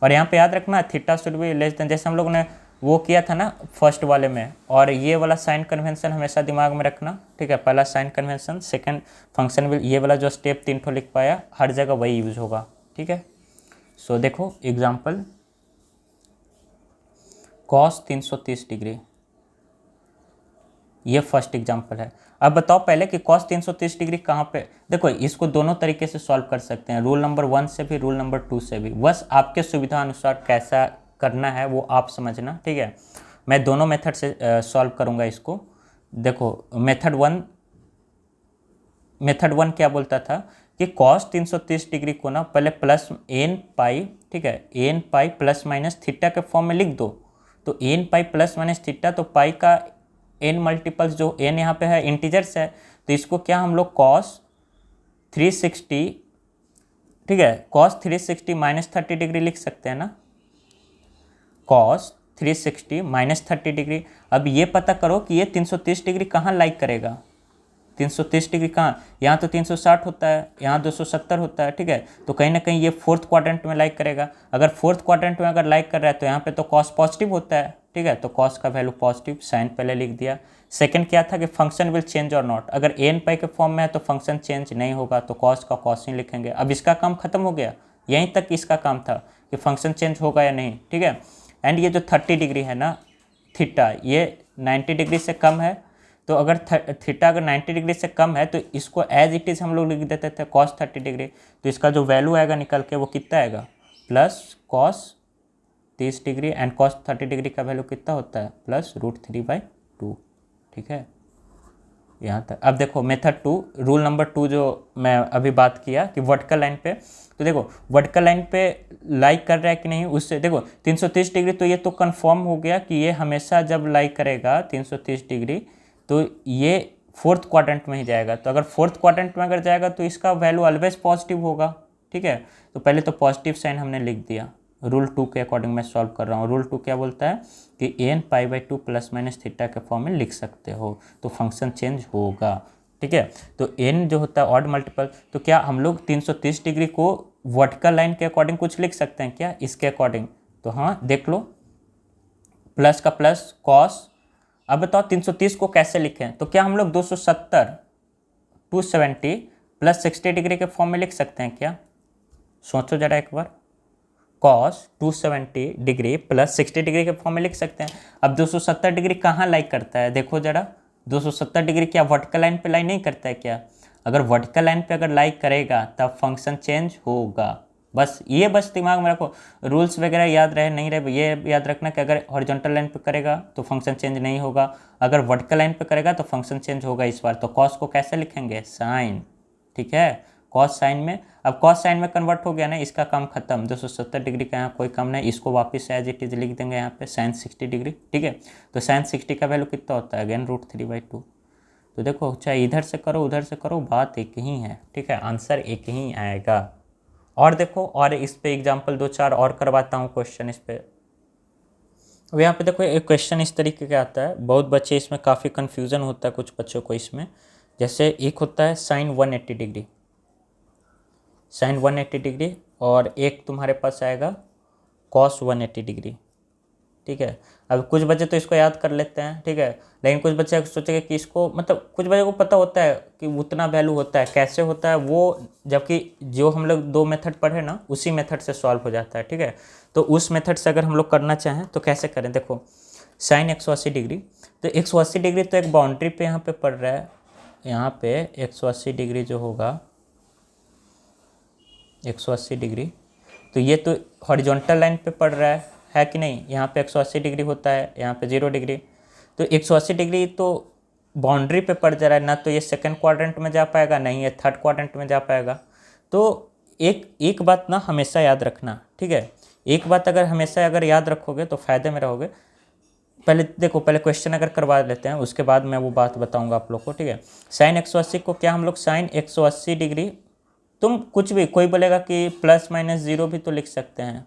और यहाँ पे याद रखना theta should be less than, जैसे हम लोग ने वो किया था ना फर्स्ट वाले में, और ये वाला साइन कन्वेंशन हमेशा दिमाग में रखना, ठीक है। पहला sign convention, second function will, ये वाला जो स्टेप 3 ठो लिख पाया हर जगह वही यूज होगा, ठीक है। सो देखो एग्जाम्पल, कॉस 330 डिग्री, ये फर्स्ट एग्जाम्पल है। अब बताओ पहले कि कॉस 330 डिग्री कहाँ पे, देखो इसको दोनों तरीके से सॉल्व कर सकते हैं, रूल नंबर 1 से भी, रूल नंबर 2 से भी, बस आपके सुविधा अनुसार कैसा करना है वो आप समझना, ठीक है। मैं दोनों मेथड से सॉल्व करूँगा इसको। देखो मेथड वन क्या बोलता था कि कॉस 330 डिग्री को ना पहले प्लस एन पाई, ठीक है, n pi plus minus theta के फॉर्म में लिख दो। तो n pi plus minus theta, तो पाई का एन मल्टीपल्स, जो एन यहाँ पे है इंटीजर्स है, तो इसको क्या हम लोग कॉस 360, ठीक है, कॉस 360 माइनस 30 डिग्री लिख सकते हैं ना, कॉस 360 माइनस 30 डिग्री। अब ये पता करो कि ये 330 डिग्री कहाँ लाइक करेगा, 330 डिग्री कहाँ, यहाँ तो 360 होता है, यहाँ 270 होता है, ठीक है। तो कहीं ना कहीं ये फोर्थ क्वाड्रेंट में लाइक करेगा। अगर फोर्थ क्वाड्रेंट में अगर लाइक कर रहा है तो यहाँ पे तो कॉस पॉजिटिव होता है, ठीक है, तो कॉस का वैल्यू पॉजिटिव, साइन पहले लिख दिया। सेकंड क्या था कि फंक्शन विल चेंज और नॉट, अगर एन पाई के फॉर्म में है तो फंक्शन चेंज नहीं होगा, तो कॉस का कॉस ही लिखेंगे। अब इसका काम खत्म हो गया, यहीं तक इसका काम था कि फंक्शन चेंज होगा या नहीं, ठीक है। एंड ये जो 30 डिग्री है ना थीटा, ये 90 डिग्री से कम है, तो अगर थीटा अगर 90 डिग्री से कम है तो इसको एज इट इज़ हम लोग लिख देते थे कॉस 30 डिग्री। तो इसका जो वैल्यू आएगा निकल के वो कितना आएगा, plus cos 30 degree, and cos 30 degree का वैल्यू कितना होता है, प्लस √3/2, ठीक है, यहाँ तक। अब देखो मेथड 2, रूल नंबर 2 जो मैं अभी बात किया कि वर्टिकल लाइन पे, तो देखो वर्टिकल लाइन पे लाइक कर रहा है कि नहीं, उससे देखो 330 डिग्री, तो ये तो कंफर्म हो गया कि ये हमेशा जब लाइक करेगा 330 डिग्री तो ये फोर्थ क्वाड्रेंट में ही जाएगा। तो अगर फोर्थ क्वाड्रेंट में अगर जाएगा तो इसका वैल्यू ऑलवेज पॉजिटिव होगा, ठीक है। तो पहले तो पॉजिटिव साइन हमने लिख दिया, रूल 2 के अकॉर्डिंग मैं सॉल्व कर रहा हूँ। रूल 2 क्या बोलता है कि एन π/2 प्लस माइनस थीटा के फॉर्म में लिख सकते हो, तो फंक्शन चेंज होगा, ठीक है। तो एन जो होता है ऑड मल्टीपल, तो क्या हम लोग 330 डिग्री को वर्टिकल लाइन के अकॉर्डिंग कुछ लिख सकते हैं क्या, इसके अकॉर्डिंग, तो हाँ देख लो, प्लस का प्लस कॉस। अब बताओ 330 को कैसे लिखें, तो क्या हम लोग 270 प्लस 60 डिग्री के फॉर्म में लिख सकते हैं क्या, सोचो जरा एक बार, कॉस 270 डिग्री प्लस 60 डिग्री के फॉर्म में लिख सकते हैं। अब 270 डिग्री कहाँ लाइक करता है, देखो जरा, 270 डिग्री क्या वर्टिकल लाइन पे लाइक नहीं करता है क्या, अगर वर्टिकल लाइन पे अगर लाइक करेगा तब फंक्शन चेंज होगा। बस ये बस दिमाग में रखो, रूल्स वगैरह याद रहे नहीं रहे, ये याद रखना कि अगर हॉरिजॉन्टल लाइन पे करेगा तो फंक्शन चेंज नहीं होगा, अगर वर्टिकल लाइन पे करेगा तो फंक्शन चेंज होगा इस बार। तो कॉस को कैसे लिखेंगे, साइन, ठीक है, कॉस साइन में। अब कॉस साइन में कन्वर्ट हो गया ना, इसका काम खत्म, 270 डिग्री का यहाँ कोई काम नहीं, इसको वापस एज इट इज लिख देंगे यहाँ पे साइन 60 डिग्री, ठीक है। तो साइन 60 का वैल्यू कितना होता है, अगेन √3/2। तो देखो चाहे इधर से करो उधर से करो, बात एक ही है, ठीक है, आंसर एक ही आएगा। और देखो, और इस पे एग्जाम्पल 2-4 और करवाता हूँ क्वेश्चन इस पे। अब यहाँ पे देखो एक क्वेश्चन इस तरीके का आता है, बहुत बच्चे इसमें काफ़ी कन्फ्यूज़न होता है कुछ बच्चों को इसमें। जैसे एक होता है साइन 180 डिग्री, साइन 180 डिग्री, और एक तुम्हारे पास आएगा कॉस 180 डिग्री, ठीक है। अब कुछ बच्चे तो इसको याद कर लेते हैं, ठीक है, लेकिन कुछ बच्चे सोचेंगे कि इसको, मतलब कुछ बच्चों को पता होता है कि उतना वैल्यू होता है, कैसे होता है वो, जबकि जो हम लोग 2 मेथड पढ़े ना उसी मेथड से सॉल्व हो जाता है, ठीक है। तो उस मेथड से अगर हम लोग करना चाहें तो कैसे करें, देखो साइन 180 डिग्री, तो 180 डिग्री तो एक बाउंड्री पे यहाँ पे पड़ रहा है, यहाँ पे 180 डिग्री जो होगा 180 डिग्री, तो ये तो हॉरिजॉन्टल लाइन पे पड़ रहा है कि नहीं, यहाँ पे 180 डिग्री होता है, यहाँ पे 0 डिग्री, तो 180 डिग्री तो बाउंड्री पे पड़ जा रहा है ना, तो ये सेकंड क्वाड्रेंट में जा पाएगा, नहीं ये थर्ड क्वाड्रेंट में जा पाएगा। तो एक बात ना हमेशा याद रखना, ठीक है, एक बात अगर हमेशा अगर याद रखोगे तो फ़ायदे में रहोगे। पहले देखो, पहले क्वेश्चन अगर करवा लेते हैं उसके बाद मैं वो बात बताऊँगा आप लोग को, ठीक है। साइन 180 को क्या हम लोग साइन 180 डिग्री, तुम कुछ भी, कोई बोलेगा कि प्लस माइनस 0 भी तो लिख सकते हैं,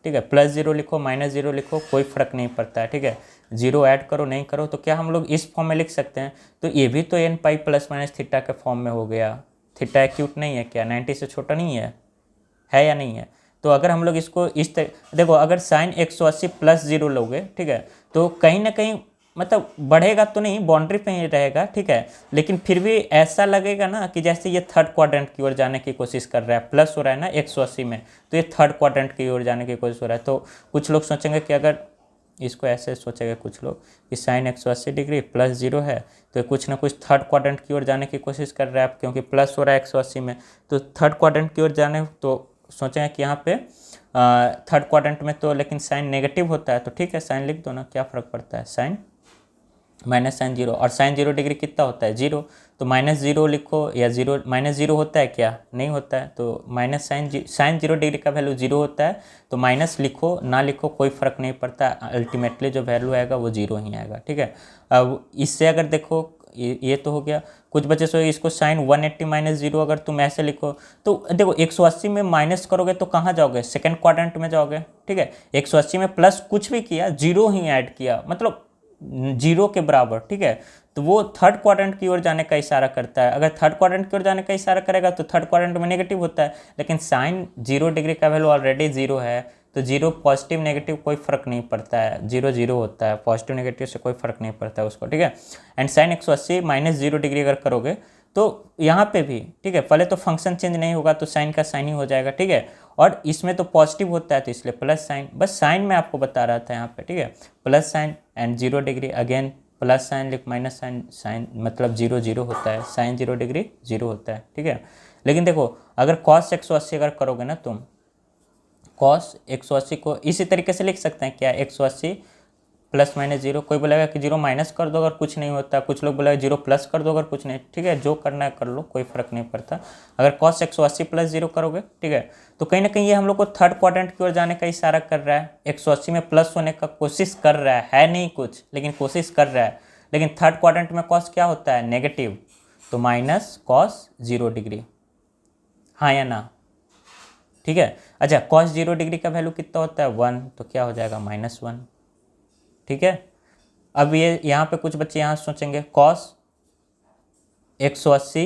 ठीक है। +0 लिखो -0 लिखो कोई फ़र्क नहीं पड़ता है, ठीक है। 0 ऐड करो नहीं करो, तो क्या हम लोग इस फॉर्म में लिख सकते हैं? तो ये भी तो n pi plus minus theta के फॉर्म में हो गया। थीटा एक्यूट नहीं है क्या? 90 से छोटा नहीं है या नहीं है? तो अगर हम लोग इसको इस देखो, अगर साइन 180 +0 लोगे, ठीक है, तो कहीं ना कहीं मतलब बढ़ेगा तो नहीं, बाउंड्री पे ही रहेगा, ठीक है, लेकिन फिर भी ऐसा लगेगा ना कि जैसे ये थर्ड क्वाड्रेंट की ओर जाने की कोशिश कर रहा है। प्लस हो रहा है ना 180 में, तो ये थर्ड क्वाड्रेंट की ओर जाने की कोशिश हो रहा है। तो कुछ लोग सोचेंगे कि अगर इसको ऐसे सोचेंगे कुछ लोग कि साइन 180 डिग्री +0 है, तो कुछ ना कुछ थर्ड क्वाड्रेंट की ओर जाने की कोशिश कर रहा है, क्योंकि प्लस हो रहा है 180 में, तो थर्ड क्वाड्रेंट की ओर जाने, तो सोचेंगे कि यहाँ पे थर्ड क्वाड्रेंट में तो लेकिन साइन नेगेटिव होता है, तो ठीक है साइन लिख दो ना, क्या फ़र्क पड़ता है, साइन माइनस साइन 0, और साइन 0 डिग्री कितना होता है 0, तो -0 लिखो, या 0 -0 होता है क्या? नहीं होता है, तो माइनस साइन 0 डिग्री का वैल्यू 0 होता है, तो माइनस लिखो ना लिखो कोई फ़र्क नहीं पड़ता, अल्टीमेटली जो वैल्यू आएगा वो 0 ही आएगा, ठीक है। अब इससे अगर देखो, ये तो हो गया। कुछ बच्चे सोचे इसको साइन 180 -0 अगर तुम ऐसे लिखो, तो देखो 180 में माइनस करोगे तो कहाँ जाओगे? सेकेंड क्वाड्रेंट में जाओगे, ठीक है। 180 में प्लस कुछ भी किया, 0 ही ऐड किया, मतलब 0 के बराबर, ठीक है, तो वो थर्ड क्वाड्रेंट की ओर जाने का इशारा करता है। अगर थर्ड क्वाड्रेंट की ओर जाने का इशारा करेगा तो थर्ड क्वाड्रेंट में नेगेटिव होता है, लेकिन साइन 0 डिग्री का वैल्यू ऑलरेडी 0 है, तो 0 पॉजिटिव नेगेटिव कोई फर्क नहीं पड़ता है, 0 0 होता है, पॉजिटिव नेगेटिव से कोई फर्क नहीं पड़ता है उसको, ठीक है। एंड साइन 180 -0 डिग्री अगर करोगे तो यहाँ पे भी, ठीक है, पहले तो फंक्शन चेंज नहीं होगा, तो साइन का साइन ही हो जाएगा, ठीक है। और इसमें तो पॉजिटिव होता है तो इसलिए प्लस साइन, बस साइन मैं आपको बता रहा था यहाँ पे, ठीक है। Plus sign and 0 degree, again plus sign लिख माइनस साइन, साइन मतलब 0 0 होता है, साइन 0 डिग्री 0 होता है, ठीक है। लेकिन देखो अगर कॉस 180 अगर करोगे ना तुम, कॉस 180 को इसी तरीके से लिख सकते हैं क्या, 180 +-0, कोई बोलेगा कि 0 माइनस कर दो अगर कुछ नहीं होता, कुछ लोग बोलेगा 0 प्लस कर दो अगर कुछ नहीं, ठीक है, जो करना है कर लो, कोई फर्क नहीं पड़ता। अगर cos 180 +0 करोगे, ठीक है, तो कहीं ना कहीं ये हम लोग को थर्ड क्वाड्रेंट की ओर जाने का इशारा कर रहा है। 180 में प्लस होने का कोशिश कर रहा है नहीं कुछ, लेकिन कोशिश कर रहा है, लेकिन थर्ड क्वाड्रेंट में कॉस क्या होता है, नेगेटिव, तो माइनस कॉस 0 डिग्री, हाँ या ना, ठीक है। अच्छा cos 0 डिग्री का वैल्यू कितना होता है 1, तो क्या हो जाएगा -1, ठीक है। अब ये यहाँ पे कुछ बच्चे यहाँ सोचेंगे cos 180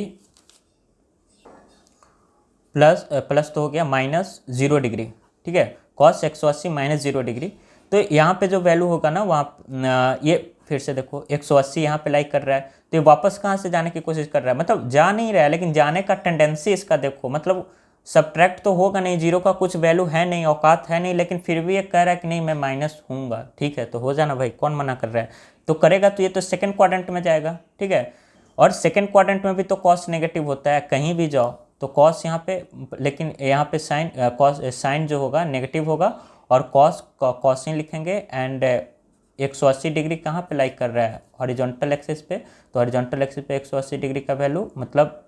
प्लस तो हो गया -0 डिग्री, ठीक है, cos 180 -0 डिग्री, तो यहाँ पे जो वैल्यू होगा ना वहाँ ये फिर से देखो 180 यहाँ पे लाइक कर रहा है, तो ये वापस कहाँ से जाने की कोशिश कर रहा है, मतलब जा नहीं रहा है, लेकिन जाने का टेंडेंसी इसका देखो, मतलब सब्ट्रैक्ट तो होगा नहीं, 0 का कुछ वैल्यू है नहीं, औकात है नहीं, लेकिन फिर भी ये कह रहा है कि नहीं मैं माइनस हूँगा, ठीक है, तो हो जाना भाई, कौन मना कर रहा है, तो करेगा तो ये तो सेकेंड क्वाड्रेंट में जाएगा, ठीक है। और सेकेंड क्वाड्रेंट में भी तो कॉस नेगेटिव होता है, कहीं भी जाओ तो कॉस यहाँ पे, लेकिन यहाँ पे साइन कॉस साइन जो होगा नेगेटिव होगा, और कॉसिन लिखेंगे, एंड 180 डिग्री कहाँ पे लाइक कर रहा है, हॉरिजॉन्टल एक्सिस पे, तो हॉरिजॉन्टल एक्सिस पे 180 डिग्री का वैल्यू, मतलब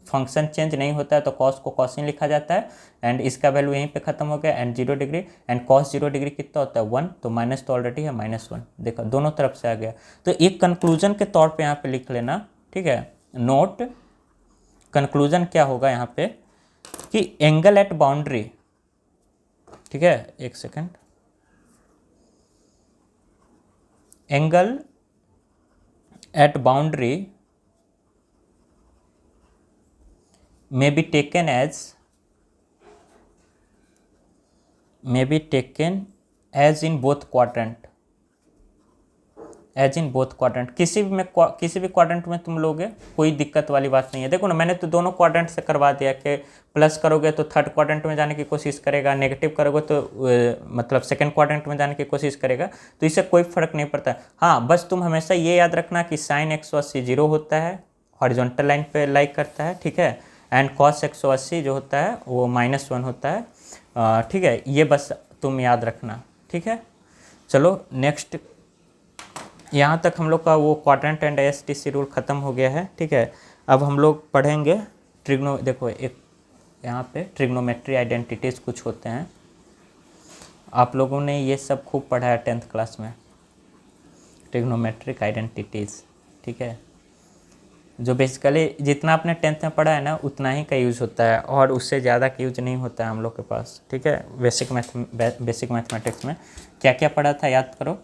फंक्शन चेंज नहीं होता है तो कॉस को कॉसिन लिखा जाता है, एंड इसका वैल्यू यहीं पे खत्म हो गया, and 0 degree, and cos 0 degree कितना होता है 1, तो माइनस तो ऑलरेडी है -1, देखो दोनों तरफ से आ गया। तो एक कंक्लूजन के तौर पे यहाँ पे लिख लेना, ठीक है, नोट कंक्लूजन क्या होगा यहाँ पे कि एंगल एट बाउंड्री, ठीक है, एक second, angle at boundary may be taken as in both quadrant, as in both quadrant, किसी भी क्वाड्रेंट में तुम लोगे कोई दिक्कत वाली बात नहीं है। देखो ना मैंने तो दोनों क्वाड्रेंट से करवा दिया कि प्लस करोगे तो थर्ड क्वाड्रेंट में जाने की कोशिश करेगा, नेगेटिव करोगे तो मतलब सेकंड क्वाड्रेंट में जाने की कोशिश करेगा, तो इससे कोई फर्क नहीं पड़ता। हाँ बस तुम हमेशा ये याद रखना कि साइन 180 0 होता है, हॉरिजॉन्टल लाइन पे लाइक करता है, ठीक है, एंड कॉस 180 जो होता है वो -1 होता है, ठीक है, ये बस तुम याद रखना, ठीक है। चलो नेक्स्ट, यहाँ तक हम लोग का वो क्वाड्रेंट एंड एसटीसी रूल ख़त्म हो गया है, ठीक है। अब हम लोग पढ़ेंगे देखो एक यहाँ पे ट्रिग्नोमेट्री आइडेंटिटीज़ कुछ होते हैं, आप लोगों ने ये सब खूब पढ़ा है 10th क्लास में, ट्रिग्नोमेट्रिक आइडेंटिटीज़, ठीक है। जो बेसिकली जितना आपने 10th में पढ़ा है ना उतना ही का यूज़ होता है और उससे ज़्यादा का यूज नहीं होता है हम लोग के पास, ठीक है। बेसिक मैथमेटिक्स में क्या क्या पढ़ा था याद करो।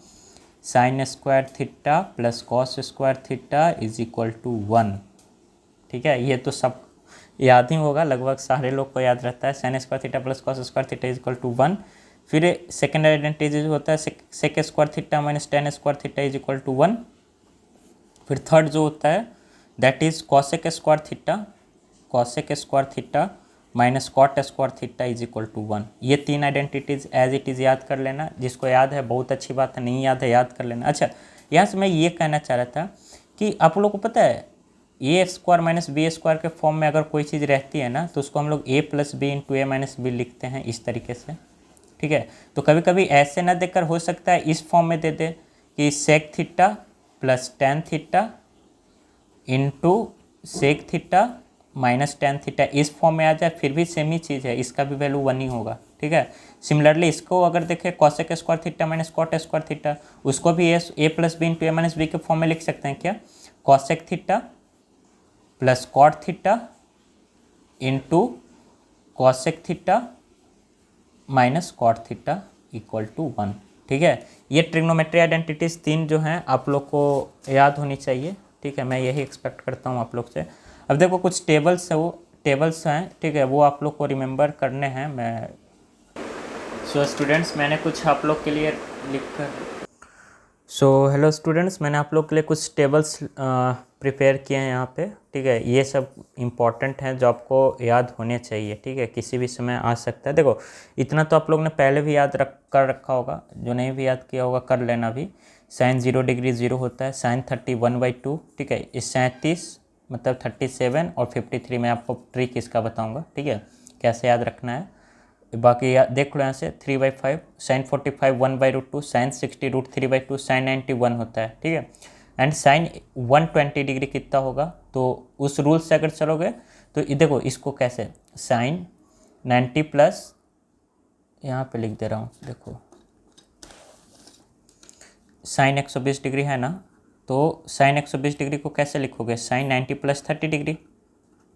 Sine square theta plus cos square theta is equal to 1, ठीक है। ये तो सब याद ही होगा, लगभग सारे लोग को याद रहता है। Sine square theta plus cos square theta is equal to 1। फिर सेकेंड आइडेंटिटी जो होता है sec square theta minus tan square theta is equal to 1। फिर थर्ड जो होता है that is cosec square theta minus cot square theta is equal to 1। ये तीन आइडेंटिटीज एज इट इज़ याद कर लेना। जिसको याद है बहुत अच्छी बात है, नहीं याद है याद कर लेना। अच्छा, यहाँ से मैं ये कहना चाह रहा था कि आप लोगों को पता है ए स्क्वायर माइनस बी स्क्वायर के फॉर्म में अगर कोई चीज़ रहती है ना तो उसको हम लोग ए plus b into a minus B लिखते हैं इस तरीके से, ठीक है। तो कभी कभी ऐसे ना देकर हो सकता है इस फॉर्म में दे दे कि sec theta plus tan theta into sec theta minus tan theta, इस फॉर्म में आ जाए फिर भी सेम ही चीज़ है, इसका भी वैल्यू 1 ही होगा, ठीक है। सिमिलरली इसको अगर देखें cosec square theta minus cot square theta, उसको भी a plus b into a minus b के फॉर्म में लिख सकते हैं क्या, cosec theta plus cot theta into cosec theta minus cot theta equal to 1, ठीक है। ये ट्रिग्नोमेट्री आइडेंटिटीज़ तीन जो हैं आप लोग को याद होनी चाहिए, ठीक है। मैं यही एक्सपेक्ट करता हूँ आप लोग से। अब देखो कुछ टेबल्स है, वो टेबल्स हैं, ठीक है, वो आप लोग को रिमेंबर करने हैं। मैं स्टूडेंट्स मैंने कुछ आप लोग के लिए लिख कर हेलो स्टूडेंट्स, मैंने आप लोग के लिए कुछ टेबल्स प्रिपेयर किए हैं यहाँ पे, ठीक है। ये सब इम्पॉर्टेंट हैं जो आपको याद होने चाहिए, ठीक है, किसी भी समय आ सकता है। देखो इतना तो आप लोग ने पहले भी याद कर रखा होगा, जो नहीं भी याद किया होगा कर लेना भी। साइन 0 डिग्री 0 होता है, साइन 31/2, ठीक है। इस 37 मतलब 37 और 53 में आपको ट्रिक इसका बताऊँगा, ठीक है, कैसे याद रखना है। बाकी देख लो यहाँ से 3/5, साइन 45 1/√2, साइन 60 √3/2, साइन 91 होता है, ठीक है। एंड साइन 120 डिग्री कितना होगा, तो उस रूल से अगर चलोगे तो देखो इसको कैसे, साइन 90 प्लस यहाँ पे लिख दे रहा हूँ, देखो साइन 120 डिग्री है ना, तो साइन 120 डिग्री को कैसे लिखोगे, साइन 90 प्लस 30 डिग्री,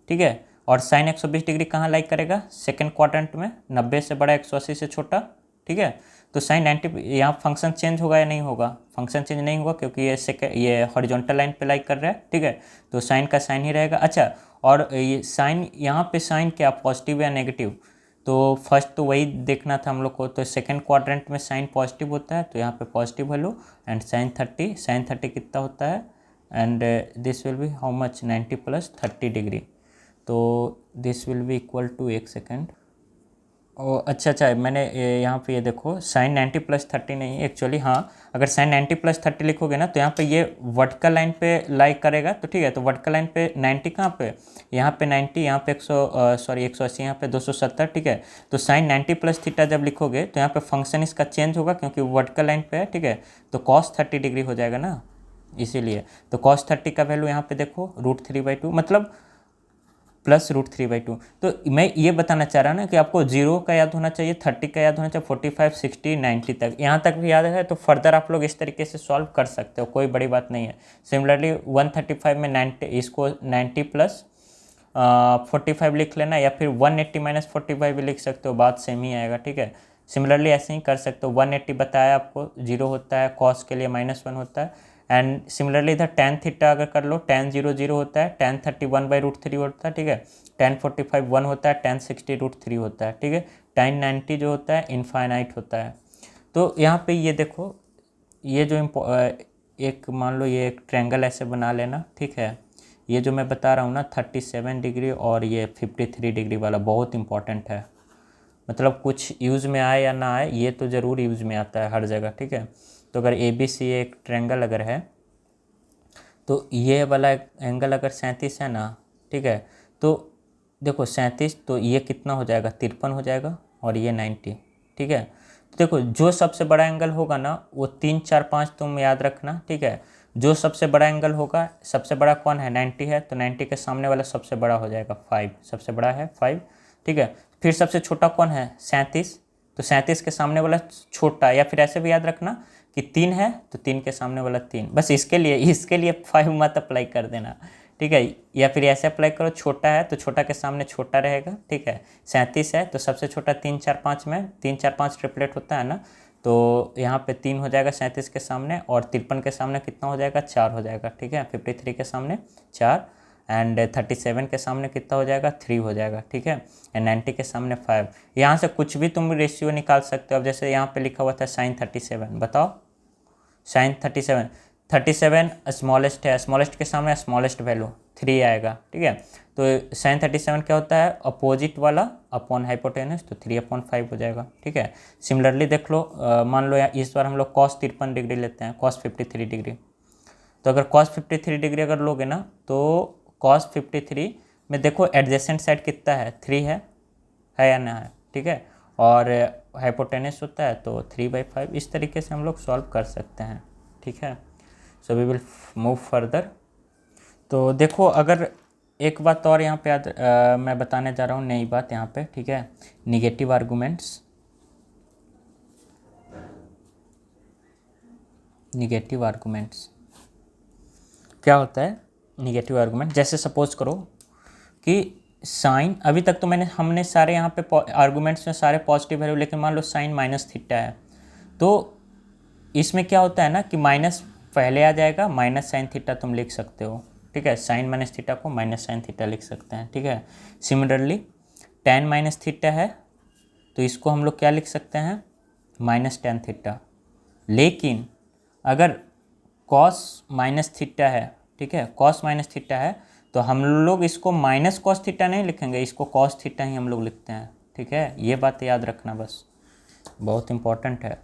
ठीक है। और साइन 120 डिग्री कहाँ लाइक करेगा, सेकंड क्वाड्रेंट में, 90 से बड़ा 180 से छोटा, ठीक है। तो साइन 90 यहाँ फंक्शन चेंज होगा या नहीं होगा, फंक्शन चेंज नहीं होगा क्योंकि ये हॉरिजॉन्टल लाइन पे लाइक कर रहा है, ठीक है। तो साइन का साइन ही रहेगा। अच्छा, और ये साइन यहाँ पे साइन क्या पॉजिटिव या नेगेटिव, तो फर्स्ट तो वही देखना था हम लोग को। तो सेकंड क्वाड्रेंट में साइन पॉजिटिव होता है तो यहाँ पे पॉजिटिव वैल्यू, एंड साइन 30 कितना होता है, and this will be how much 90 प्लस 30 डिग्री, तो this will be equal to, एक सेकेंड, ओ अच्छा मैंने यहाँ पे ये देखो साइन 90 प्लस 30 नहीं एक्चुअली, हाँ अगर साइन 90 प्लस 30 लिखोगे ना तो यहाँ पे ये वर्टिकल लाइन पे लाइक करेगा, तो ठीक है। तो वर्टिकल लाइन पे 90 कहाँ पे, यहाँ पे 90, यहाँ पे 180, यहाँ पे 270, ठीक है। तो साइन 90 प्लस थीटा जब लिखोगे तो यहाँ पे फंक्शन इसका चेंज होगा क्योंकि वर्टिकल लाइन पे है, ठीक है। तो कॉस 30 डिग्री हो जाएगा ना, इसीलिए। तो कॉस 30 का वैल्यू यहाँ पे देखो √3/2 मतलब प्लस √3/2। तो मैं ये बताना चाह रहा हूँ ना कि आपको 0 का याद होना चाहिए, 30 का याद होना चाहिए, 45 60 90 तक, यहाँ तक भी याद है तो फर्दर आप लोग इस तरीके से सॉल्व कर सकते हो, कोई बड़ी बात नहीं है। सिमिलरली 135 में 90 इसको 90 प्लस 45 लिख लेना, या फिर 180 माइनस 45 भी लिख सकते हो, बात सेम ही आएगा, ठीक है। सिमिलरली ऐसे ही कर सकते हो। 180 बताया आपको 0 होता है, कॉस के लिए -1 होता है। एंड सिमिलरली इधर tan थीटा अगर कर लो, tan 0 0 होता है, tan 30 1/√3 होता है, ठीक है। tan 45 1 होता है, tan 60 √3 होता है, ठीक है। tan 90 जो होता है इनफाइनाइट होता है। तो यहाँ पे ये देखो, ये जो एक मान लो ये एक ट्रायंगल ऐसे बना लेना, ठीक है। ये जो मैं बता रहा हूँ ना 37 डिग्री और ये 53 डिग्री वाला बहुत इंपॉर्टेंट है, मतलब कुछ यूज़ में आए या ना आए ये तो ज़रूर यूज़ में आता है हर जगह, ठीक है। तो अगर ABC एक ट्रायंगल अगर है तो ये वाला एंगल अगर 37 है ना, ठीक है, तो देखो 37 तो ये कितना हो जाएगा 53 हो जाएगा, और ये 90, ठीक है। तो देखो जो सबसे बड़ा एंगल होगा ना वो 3 4 5 तुम याद रखना, ठीक है। जो सबसे बड़ा एंगल होगा, सबसे बड़ा कौन है 90 है, तो 90 के सामने वाला सबसे बड़ा हो जाएगा 5, सबसे बड़ा है 5, ठीक है। फिर सबसे छोटा कौन है 37, तो 37 के सामने वाला छोटा, या फिर ऐसे भी याद रखना कि 3 है तो 3 के सामने वाला 3, बस इसके लिए 5 मत अप्लाई कर देना, ठीक है। या फिर ऐसे अप्लाई करो, छोटा है तो छोटा के सामने छोटा रहेगा, ठीक है। 37 है तो सबसे छोटा 3 4 5 में 3 4 5 ट्रिपलेट होता है ना, तो यहाँ पे 3 हो जाएगा 37 के सामने, और 53 के सामने कितना हो जाएगा, 4 हो जाएगा, ठीक है। 53 के सामने 4, एंड 37 के सामने कितना हो जाएगा, 3 हो जाएगा, ठीक है। एंड 90 के सामने 5। यहाँ से कुछ भी तुम रेशियो निकाल सकते हो। अब जैसे यहाँ पे लिखा हुआ था साइन 37, बताओ साइन 37 स्मॉलेस्ट है, स्मॉलेस्ट के सामने स्मॉलेस्ट वैल्यू 3 आएगा, ठीक है। तो साइन 37 क्या होता है, अपोजिट वाला अपॉन हाइपोटेनस, तो 3/5 हो जाएगा, ठीक है। सिमिलरली देख लो, मान लो इस बार हम लोग कॉस 53 डिग्री लेते हैं, कॉस 53 डिग्री। तो अगर कॉस 53 डिग्री अगर लोगे ना, तो कॉस 53 में देखो एडजेसेंट साइड कितना है, 3 है या ना है, ठीक है। और हाइपोटेनस होता है तो 3/5। इस तरीके से हम लोग सॉल्व कर सकते हैं, ठीक है। So we will move further. तो देखो, अगर एक बात और यहाँ पे मैं बताने जा रहा हूँ, नई बात यहाँ पे, ठीक है। निगेटिव आर्गूमेंट्स, निगेटिव आर्गूमेंट्स क्या होता है। निगेटिव आर्गूमेंट, जैसे सपोज करो कि साइन, अभी तक तो हमने सारे यहाँ पे आर्गूमेंट्स में सारे पॉजिटिव वैल्यू, लेकिन मान लो साइन माइनस थीटा है, तो इसमें क्या होता है ना कि माइनस पहले आ जाएगा, माइनस साइन थीटा तुम लिख सकते हो, ठीक है। साइन माइनस थीटा को माइनस साइन थीटा लिख सकते हैं, ठीक है। सिमिलरली टेन माइनस थीटा है तो इसको हम लोग क्या लिख सकते हैं, माइनस टेन थीटा। लेकिन अगर कॉस माइनस थीटा है, ठीक है, कॉस माइनस थीटा है, तो हम लोग इसको माइनस कॉस थीटा नहीं लिखेंगे, इसको कॉस थीटा ही हम लोग लिखते हैं, ठीक है। ये बात याद रखना, बस बहुत इंपॉर्टेंट है।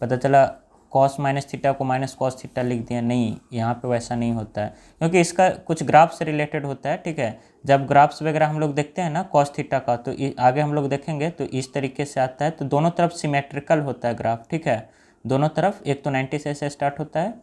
पता चला कॉस माइनस थीटा को माइनस कॉस थीटा लिख दिया, नहीं, यहाँ पे वैसा नहीं होता है, क्योंकि इसका कुछ ग्राफ से रिलेटेड होता है, ठीक है। जब ग्राफ्स वगैरह हम लोग देखते हैं ना कॉस थीटा का, तो आगे हम लोग देखेंगे तो इस तरीके से आता है, तो दोनों तरफ सिमेट्रिकल होता है ग्राफ, ठीक है। दोनों तरफ, एक तो 90 से ऐसे स्टार्ट होता है,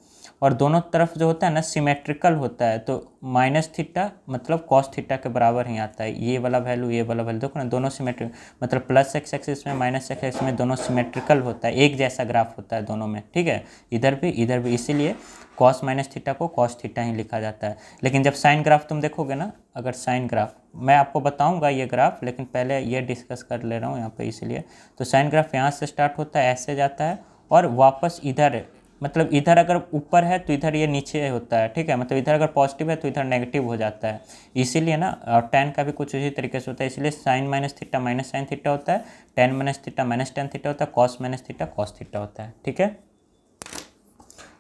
और दोनों तरफ जो होता है ना सिमेट्रिकल होता है, तो माइनस थीटा मतलब कॉस थीटा के बराबर ही आता है। ये वाला वैल्यू, ये वाला वैल्यू, देखो ना, दोनों सिमेट्रिक, मतलब प्लस एक्स एक्सिस में माइनस एक्स एक्सिस में दोनों सिमेट्रिकल होता है, एक जैसा ग्राफ होता है दोनों में, ठीक है। इधर भी इधर भी, इसीलिए कॉस माइनस थीटा को कॉस थीटा ही लिखा जाता है। लेकिन जब साइन ग्राफ तुम देखोगे ना, अगर साइन ग्राफ, मैं आपको बताऊंगा ये ग्राफ, लेकिन पहले ये डिस्कस कर ले रहा हूँ यहाँ पे, इसलिए। तो साइन ग्राफ यहाँ से स्टार्ट होता है, ऐसे जाता है, और वापस इधर, मतलब इधर अगर ऊपर है तो इधर ये नीचे होता है, ठीक है। मतलब इधर अगर पॉजिटिव है तो इधर नेगेटिव हो जाता है, इसीलिए ना। और टेन का भी कुछ इसी तरीके से होता है, इसलिए sine minus theta minus sine theta होता है, tan minus theta minus tan theta होता है, cos minus theta cos theta होता है, ठीक है।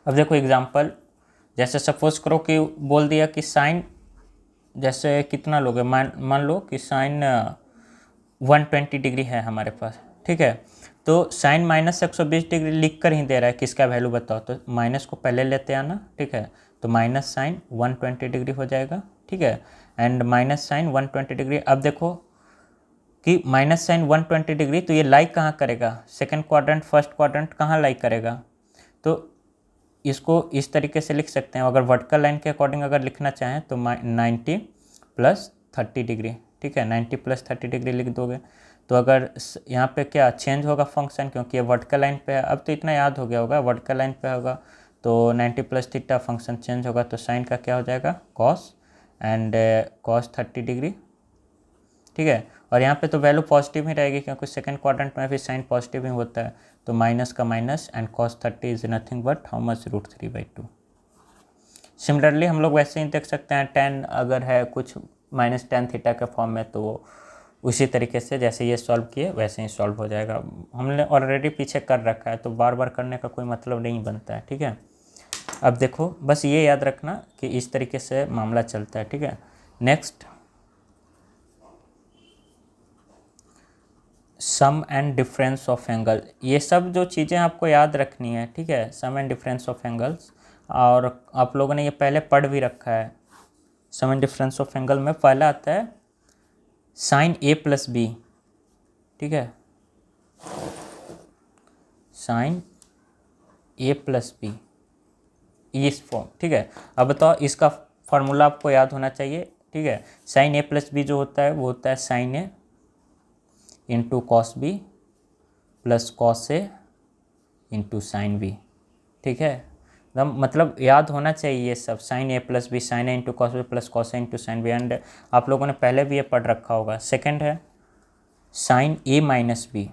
अब देखो एग्जाम्पल, जैसे सपोज करो कि बोल दिया कि साइन, जैसे कितना लोगे, मान लो कि साइन 120 डिग्री है हमारे पास, ठीक है। तो साइन माइनस 120 डिग्री लिख कर ही दे रहा है, किसका वैल्यू बताओ, तो माइनस को पहले लेते आना, ठीक है। तो माइनस साइन 120 डिग्री हो जाएगा, ठीक है। एंड माइनस साइन 120 डिग्री, अब देखो कि माइनस साइन 120 डिग्री, तो ये लाइक कहाँ करेगा, सेकंड क्वाड्रेंट फर्स्ट क्वाड्रेंट, कहाँ लाइक करेगा। तो इसको इस तरीके से लिख सकते हैं, अगर वर्टिकल लाइन के अकॉर्डिंग अगर लिखना चाहें तो 90 प्लस 30 डिग्री, ठीक है। 90 प्लस 30 डिग्री लिख दोगे, तो अगर यहाँ पे क्या चेंज होगा फंक्शन, क्योंकि ये वर्टिकल लाइन पे है, अब तो इतना याद हो गया होगा, वर्टिकल लाइन पे होगा तो 90 प्लस थीटा फंक्शन चेंज होगा, तो साइन का क्या हो जाएगा, कॉस, एंड कॉस 30 डिग्री, ठीक है। और यहाँ पे तो वैल्यू पॉजिटिव ही रहेगी, क्योंकि सेकंड क्वाड्रेंट में भी साइन पॉजिटिव ही होता है, तो माइनस का minus, and cos 30 is nothing but how much, √3/2। Similarly हम लोग वैसे ही देख सकते हैं, टेन अगर है कुछ माइनस टेन थीटा के फॉर्म में, तो उसी तरीके से जैसे ये सॉल्व किए वैसे ही सॉल्व हो जाएगा। हमने ऑलरेडी पीछे कर रखा है, तो बार बार करने का कोई मतलब नहीं बनता है, ठीक है। अब देखो, बस ये याद रखना कि इस तरीके से मामला चलता है, ठीक है। Next, sum and difference of angle, ये सब जो चीज़ें आपको याद रखनी है, ठीक है। Sum and difference of angles, और आप लोगों ने ये पहले पढ़ भी रखा है। Sum and difference of angle में पहला आता है साइन A प्लस बी, ठीक है, साइन A प्लस बी, इस फॉर्म, ठीक है। अब बताओ, इसका फार्मूला आपको याद होना चाहिए, ठीक है। साइन A प्लस बी जो होता है वो होता है sine A into cos B plus cos A into sine B, ठीक है। मतलब याद होना चाहिए ये सब, sine A plus B, sine A into cos B plus cos A into sine b. And आप लोगों ने पहले भी ये पढ़ रखा होगा। सेकंड है साइन ए माइनस बी,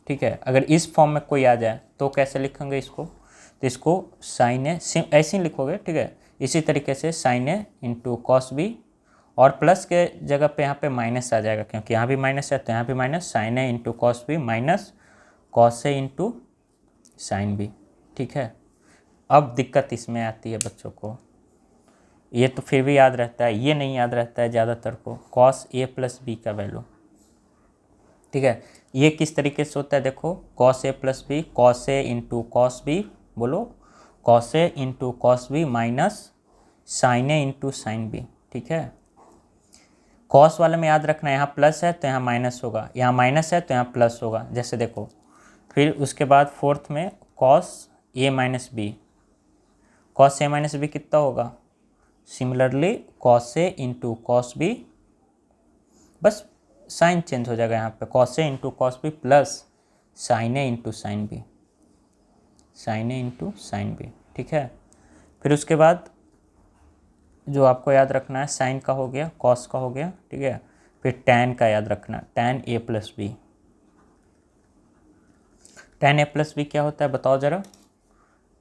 ठीक है। अगर इस फॉर्म में कोई आ जाए तो कैसे लिखेंगे इसको, तो इसको साइन ए ऐसे ही लिखोगे, ठीक है। इसी तरीके से साइन ए इंटू कॉस बी, और प्लस के जगह पे यहाँ पे माइनस आ जाएगा, क्योंकि यहाँ भी माइनस है तो यहाँ भी माइनस, साइन ए into cos B minus cos ए इंटू साइन बी, ठीक है। अब दिक्कत इसमें आती है बच्चों को, ये तो फिर भी याद रहता है, ये नहीं याद रहता है ज़्यादातर को, कॉस ए प्लस बी का वैल्यू, ठीक है। ये किस तरीके से होता है देखो, cos A plus B, cos A into cos B, बोलो कॉस ए into cos B minus sine ए इंटू साइन बी, ठीक है। कॉस वाले में याद रखना, यहाँ प्लस है तो यहाँ माइनस होगा, यहाँ माइनस है तो यहाँ प्लस होगा, जैसे देखो। फिर उसके बाद फोर्थ में cos A minus B, cos A minus B कितना होगा, सिमिलरली कॉस ए इंटू कॉस बी, बस साइन चेंज हो जाएगा यहाँ पे, कॉस ए into cos B plus sine ए इंटू साइन बी, साइन ए इंटू साइन बी, ठीक है। फिर उसके बाद जो आपको याद रखना है, साइन का हो गया, कॉस का हो गया, ठीक है। फिर टैन का याद रखना, tan A plus B, tan A plus B क्या होता है बताओ ज़रा,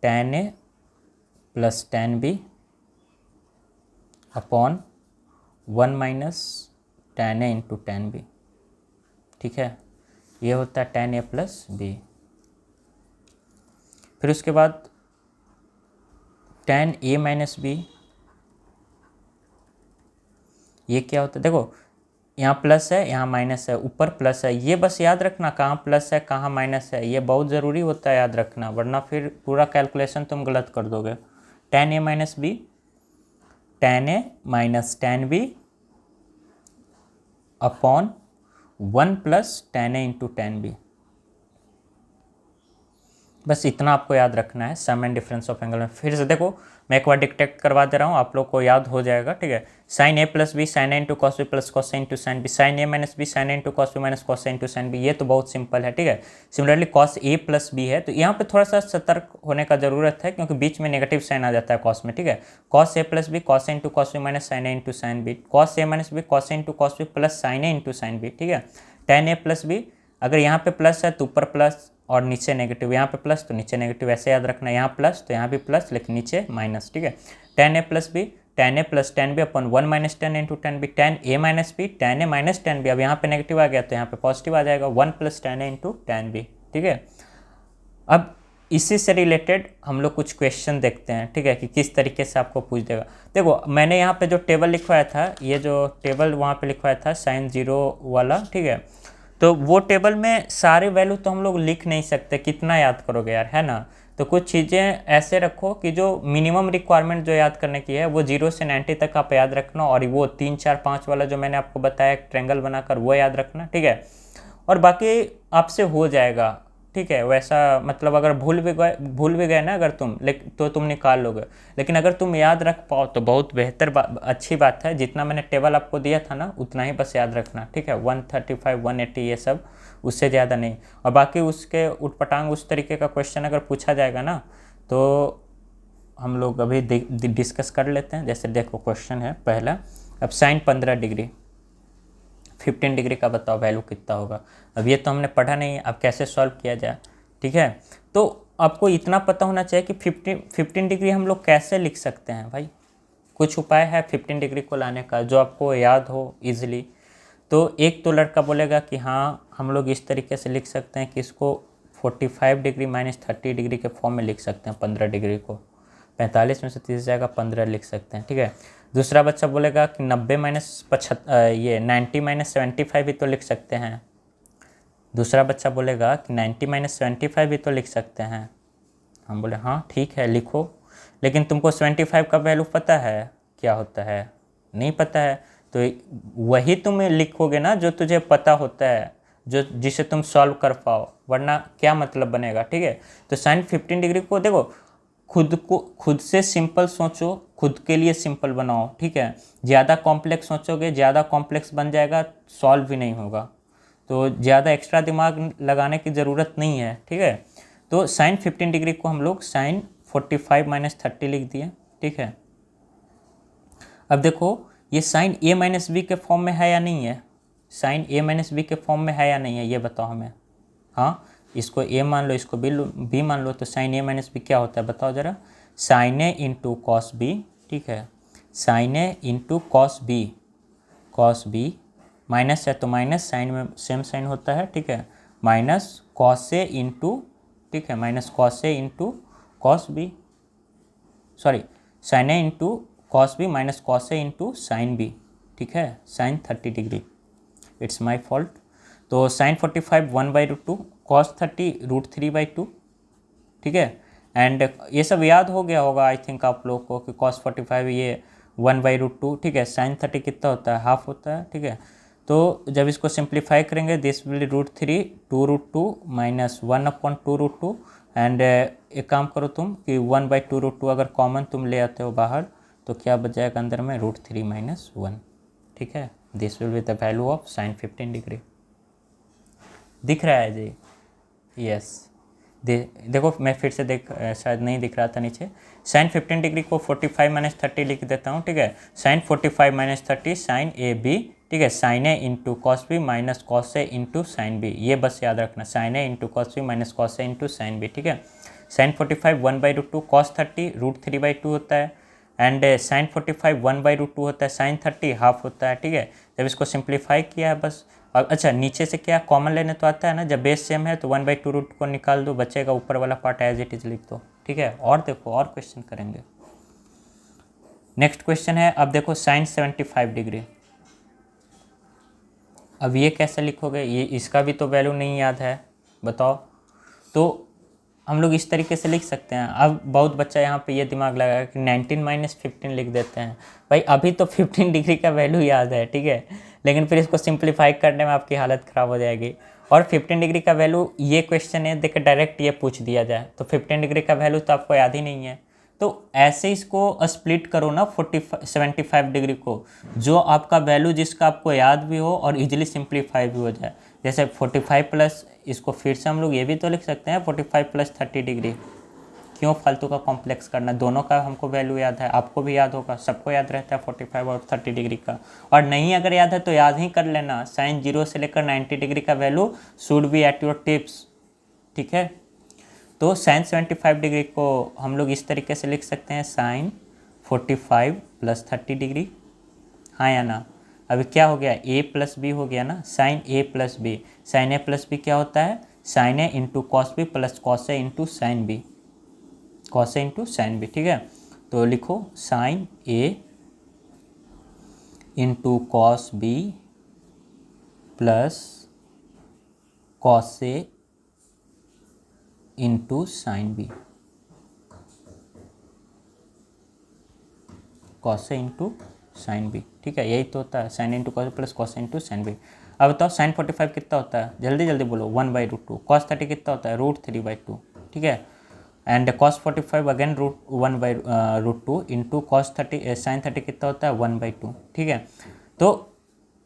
tan A plus tan B upon 1 minus tan A into tan B, ठीक है। ये होता है टैन ए प्लस बी। फिर उसके बाद टैन ए माइनस बी, ये क्या होता है देखो, यहाँ प्लस है यहाँ माइनस है, ऊपर प्लस है, ये बस याद रखना कहाँ प्लस है कहाँ माइनस है, ये बहुत ज़रूरी होता है याद रखना, वरना फिर पूरा कैलकुलेशन तुम गलत कर दोगे। Tan A minus B, tan A minus tan B upon 1 plus tan A into tan B, बस इतना आपको याद रखना है sum and difference of angle में। फिर से देखो मैं एक बार डिक्टेट करवा दे रहा हूँ, आप लोग को याद हो जाएगा, ठीक है। Sine A plus B, sine A into cos B plus cos A into sine B, sine A minus B, sine A into cos B minus cos A into sine B, ये तो बहुत सिंपल है, ठीक है। Similarly cos A plus B है, तो यहाँ पे थोड़ा सा सतर्क होने का जरूरत है, क्योंकि बीच में नेगेटिव साइन आ जाता है कॉस में, ठीक है। Cos A plus B, cos A into cos B minus sine A into sine B, cos A minus B, cos A into cos B plus sine A into sine B, ठीक है। Tan A plus B, अगर यहाँ पे plus है तो ऊपर plus और नीचे नेगेटिव, यहाँ पे प्लस तो नीचे नेगेटिव, ऐसे याद रखना, यहाँ प्लस तो यहाँ भी प्लस लेकिन नीचे माइनस, ठीक है। Tan A plus B, tan A plus tan B upon 1 minus tan into tan B, tan A minus B, tan A minus tan B, अब यहाँ पे नेगेटिव आ गया तो यहाँ पे पॉजिटिव आ जाएगा, 1 plus tan A into tan B, ठीक है। अब इसी से रिलेटेड हम लोग कुछ क्वेश्चन देखते हैं, ठीक है, कि किस तरीके से आपको पूछ देगा। देखो मैंने यहाँ पे जो टेबल लिखवाया था, ये जो टेबल वहाँ पे लिखवाया था साइन 0 वाला, ठीक है, तो वो टेबल में सारे वैल्यू तो हम लोग लिख नहीं सकते, कितना याद करोगे यार, है ना। तो कुछ चीज़ें ऐसे रखो कि जो मिनिमम रिक्वायरमेंट जो याद करने की है वो 0 से 90 तक आप याद रखना, और वो 3 4 5 वाला जो मैंने आपको बताया ट्रायंगल बनाकर वो याद रखना, ठीक है। और बाकी आपसे हो जाएगा, ठीक है। वैसा मतलब अगर भूल भी गए ना अगर तुम तो तुम निकाल लोगे, लेकिन अगर तुम याद रख पाओ तो बहुत बेहतर अच्छी बात है। जितना मैंने टेबल आपको दिया था ना उतना ही बस याद रखना, ठीक है। 135 180 ये सब, उससे ज़्यादा नहीं। और बाकी उसके उटपटांग उस तरीके का क्वेश्चन अगर पूछा जाएगा ना तो हम लोग अभी डिस्कस कर लेते हैं। जैसे देखो क्वेश्चन है पहला, अब साइन 15 डिग्री 15 डिग्री का बताओ वैल्यू कितना होगा। अब ये तो हमने पढ़ा नहीं है, अब कैसे सॉल्व किया जाए, ठीक है। तो आपको इतना पता होना चाहिए कि 15 डिग्री हम लोग कैसे लिख सकते हैं भाई। कुछ उपाय है 15 डिग्री को लाने का जो आपको याद हो इजीली। तो एक तो लड़का बोलेगा कि हाँ हम लोग इस तरीके से लिख सकते हैं कि इसको 45 डिग्री माइनस 30 डिग्री के फॉर्म में लिख सकते हैं। 15 डिग्री को 45 में से 30 जाएगा 15 लिख सकते हैं, ठीक है। दूसरा बच्चा बोलेगा कि 90 माइनस 90 माइनस 75 भी तो लिख सकते हैं। दूसरा बच्चा बोलेगा कि 90 माइनस 75 भी तो लिख सकते हैं। हम बोले हाँ ठीक है लिखो, लेकिन तुमको 75 का वैल्यू पता है क्या होता है? नहीं पता है, तो वही तुम लिखोगे ना जो तुझे पता होता है, जो जिसे तुम सॉल्व कर पाओ, वरना क्या मतलब बनेगा, ठीक है। तो साइन 15 डिग्री को देखो खुद से सिंपल सोचो, खुद के लिए सिंपल बनाओ, ठीक है। ज़्यादा कॉम्प्लेक्स सोचोगे ज़्यादा कॉम्प्लेक्स बन जाएगा, सॉल्व भी नहीं होगा। तो ज़्यादा एक्स्ट्रा दिमाग लगाने की ज़रूरत नहीं है, ठीक है। तो साइन 15 डिग्री को हम लोग साइन 45 माइनस 30 लिख दिए, ठीक है। अब देखो ये साइन ए माइनस बी के फॉर्म में है या नहीं है, साइन ए माइनस बी के फॉर्म में है या नहीं है, ये बताओ हमें। हाँ, इसको ए मान लो, इसको बी मान लो, तो साइन ए माइनस बी क्या होता है बताओ ज़रा। साइन ए इंटू कॉस बी, ठीक है, साइन ए into cos B, cos B minus है तो माइनस, साइन में सेम साइन होता है, ठीक है, माइनस कॉस ए इंटू, ठीक है, माइनस कॉस ए into cos B, sorry sine ए into cos B minus cos ए इंटू साइन बी, ठीक है, sine 30 degree, it's my fault. तो साइन 45 1/√2, कॉस 30 √3/2, ठीक है। एंड ये सब याद हो गया होगा आई थिंक आप लोग को कि cos 45 ये 1/√2, ठीक है, साइन 30 कितना होता है, हाफ होता है, ठीक है। तो जब इसको सिंप्लीफाई करेंगे दिस विल √3 2√2 माइनस 1/2√2 एंड एक काम करो तुम कि 1/2√2 अगर कॉमन तुम ले आते हो बाहर तो क्या बच जाएगा अंदर में, √3 - 1, ठीक है। This will be the value of sine 15 degree. दिख रहा है जी, यस। देखो मैं फिर से शायद नहीं दिख रहा था नीचे। साइन 15 डिग्री को 45 माइनस 30 लिख देता हूँ, ठीक है। Sine 45 minus 30 sine A B, ठीक है, साइन ए into cos B minus cos ए इंटू साइन बी, ये बस याद रखना, साइन ए into cos B minus cos ए इंटू साइन बी, ठीक है। साइन 45 1/√2, कॉस 30 √3/2 होता है एंड साइन 45 1/√2 होता है, साइन 30 हाफ होता है, ठीक है। जब इसको सिंप्लीफाई किया है बस, अब अच्छा नीचे से क्या कॉमन लेने तो आता है ना, जब बेस सेम है तो 1/2 को निकाल दो, बचेगा ऊपर वाला पार्ट एज इट इज लिख दो, ठीक है। और देखो और क्वेश्चन करेंगे। नेक्स्ट क्वेश्चन है, अब देखो साइन 75 डिग्री, अब ये कैसे लिखोगे, ये इसका भी तो वैल्यू नहीं याद है, बताओ। तो हम लोग इस तरीके से लिख सकते हैं। अब बहुत बच्चा यहाँ पे ये दिमाग लगाया कि 19 - 15 लिख देते हैं, भाई अभी तो 15 डिग्री का वैल्यू याद है, ठीक है, लेकिन फिर इसको सिंप्लीफाई करने में आपकी हालत ख़राब हो जाएगी। और 15 डिग्री का वैल्यू, ये क्वेश्चन है देखिए डायरेक्ट ये पूछ दिया जाए तो 15 डिग्री का वैल्यू तो आपको याद ही नहीं है, तो ऐसे इसको स्प्लिट करो ना 75 डिग्री को, जो आपका वैल्यू जिसका आपको याद भी हो और इजीली सिंप्लीफाई भी हो जाए। जैसे 45 प्लस, इसको फिर से हम लोग ये भी तो लिख सकते हैं 45 + 30 डिग्री, क्यों फालतू का कॉम्प्लेक्स करना, दोनों का हमको वैल्यू याद है, आपको भी याद होगा, सबको याद रहता है 45 और 30 डिग्री का। और नहीं अगर याद है तो याद ही कर लेना, साइन 0 से लेकर 90 डिग्री का value should be at your tips, ठीक है। तो साइन 75 डिग्री को हम लोग इस तरीके से लिख सकते हैं, साइन 45 + 30 डिग्री, हाँ या ना। अभी क्या हो गया, a + b हो गया ना, sine a + b, sine a + b क्या होता है, sine a into cos B plus cos A into sine B, cos A into sine B, ठीक है। तो लिखो sine a into cos B plus cos A into sine B, cos A into sine B, ठीक है, यही तो होता है, sine into cos plus cos into sine b. अब बताओ साइन 45 कितना होता है, जल्दी जल्दी बोलो, 1/√2, कॉस 30 कितना होता है, √3/2, ठीक है, and cos 45 again √1/√2 into cos 30 sine 30 कितना होता है 1/2, ठीक है। तो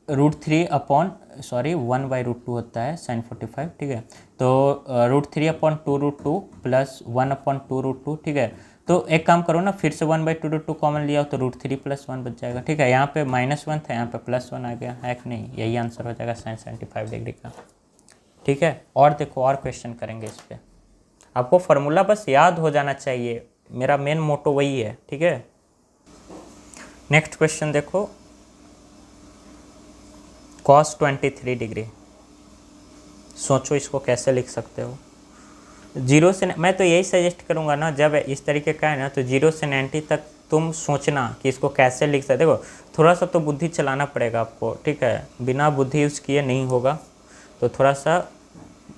√1/2 होता है साइन 45, ठीक है। तो √3/2√2 प्लस 1/2√2, ठीक है। तो एक काम करो ना, फिर से 1/2√2 कॉमन लिया हो तो √3 + 1 बच जाएगा, ठीक है। यहाँ पे -1 था, यहाँ पे +1 आ गया है कि नहीं, यही आंसर हो जाएगा साइन 75 डिग्री का, ठीक है। और देखो और क्वेश्चन करेंगे इस पर, आपको फार्मूला बस याद हो जाना चाहिए, मेरा मेन मोटो वही है, ठीक है। नेक्स्ट क्वेश्चन देखो, cos 23 डिग्री, सोचो इसको कैसे लिख सकते हो। 0 से, मैं तो यही सजेस्ट करूँगा ना, जब इस तरीके का है ना तो 0 से 90 तक तुम सोचना कि इसको कैसे लिख सकते। देखो थोड़ा सा तो बुद्धि चलाना पड़ेगा आपको, ठीक है, बिना बुद्धि यूज़ किए नहीं होगा, तो थोड़ा सा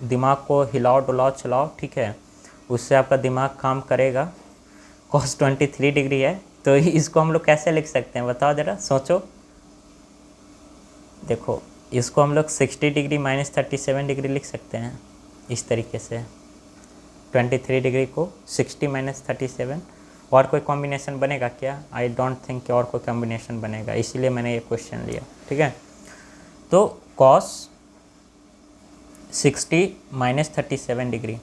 दिमाग को हिलाओ डुलाओ चलाओ, ठीक है, उससे आपका दिमाग काम करेगा। cos 23 डिग्री है तो इसको हम लोग कैसे लिख सकते हैं बताओ ज़रा, सोचो। देखो इसको हम लोग 60 डिग्री -37 डिग्री लिख सकते हैं इस तरीके से, 23 डिग्री को 60 - 37। और कोई कॉम्बिनेशन बनेगा क्या, आई डोंट थिंक कि और कोई कॉम्बिनेशन बनेगा, इसीलिए मैंने ये क्वेश्चन लिया, ठीक है। तो cos 60 - 37 डिग्री,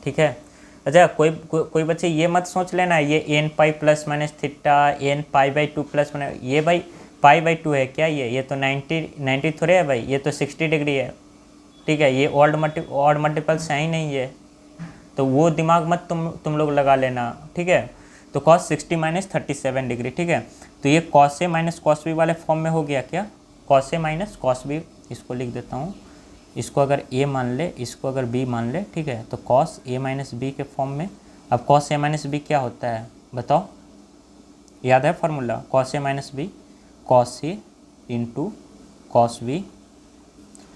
ठीक है। अच्छा कोई बच्चे ये मत सोच लेना ये n pi plus minus theta n pi by two plus minus, ये भाई पाई बाई टू है क्या, ये तो 90 थोड़े है भाई, ये तो 60 डिग्री है, ठीक है। ये ऑड मल्टीपल्स है ही नहीं है, तो वो दिमाग मत तुम लोग लगा लेना, ठीक है। तो कॉस 60 माइनस 37 डिग्री, ठीक है। तो ये cos A minus cos B वाले फॉर्म में हो गया क्या, cos A minus cos B, इसको लिख देता हूँ, इसको अगर ए मान ले, इसको अगर बी मान ले, ठीक है। तो कॉस ए माइनस बी के फॉर्म में, अब कॉस ए माइनस बी क्या होता है बताओ, याद है formula, cos A minus B cos A into cos B,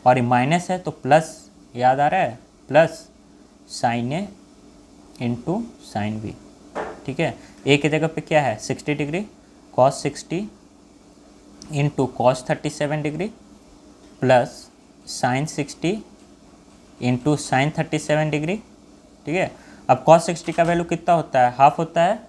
और ये माइनस है तो प्लस, याद आ रहा है, प्लस साइन ए इंटू साइन बी, ठीक है। ए की जगह पे क्या है 60 degree, cos 60 into cos 37 degree plus sign 60 into sine 37 degree, ठीक है। अब कॉस 60 का वैल्यू कितना होता है, हाफ होता है,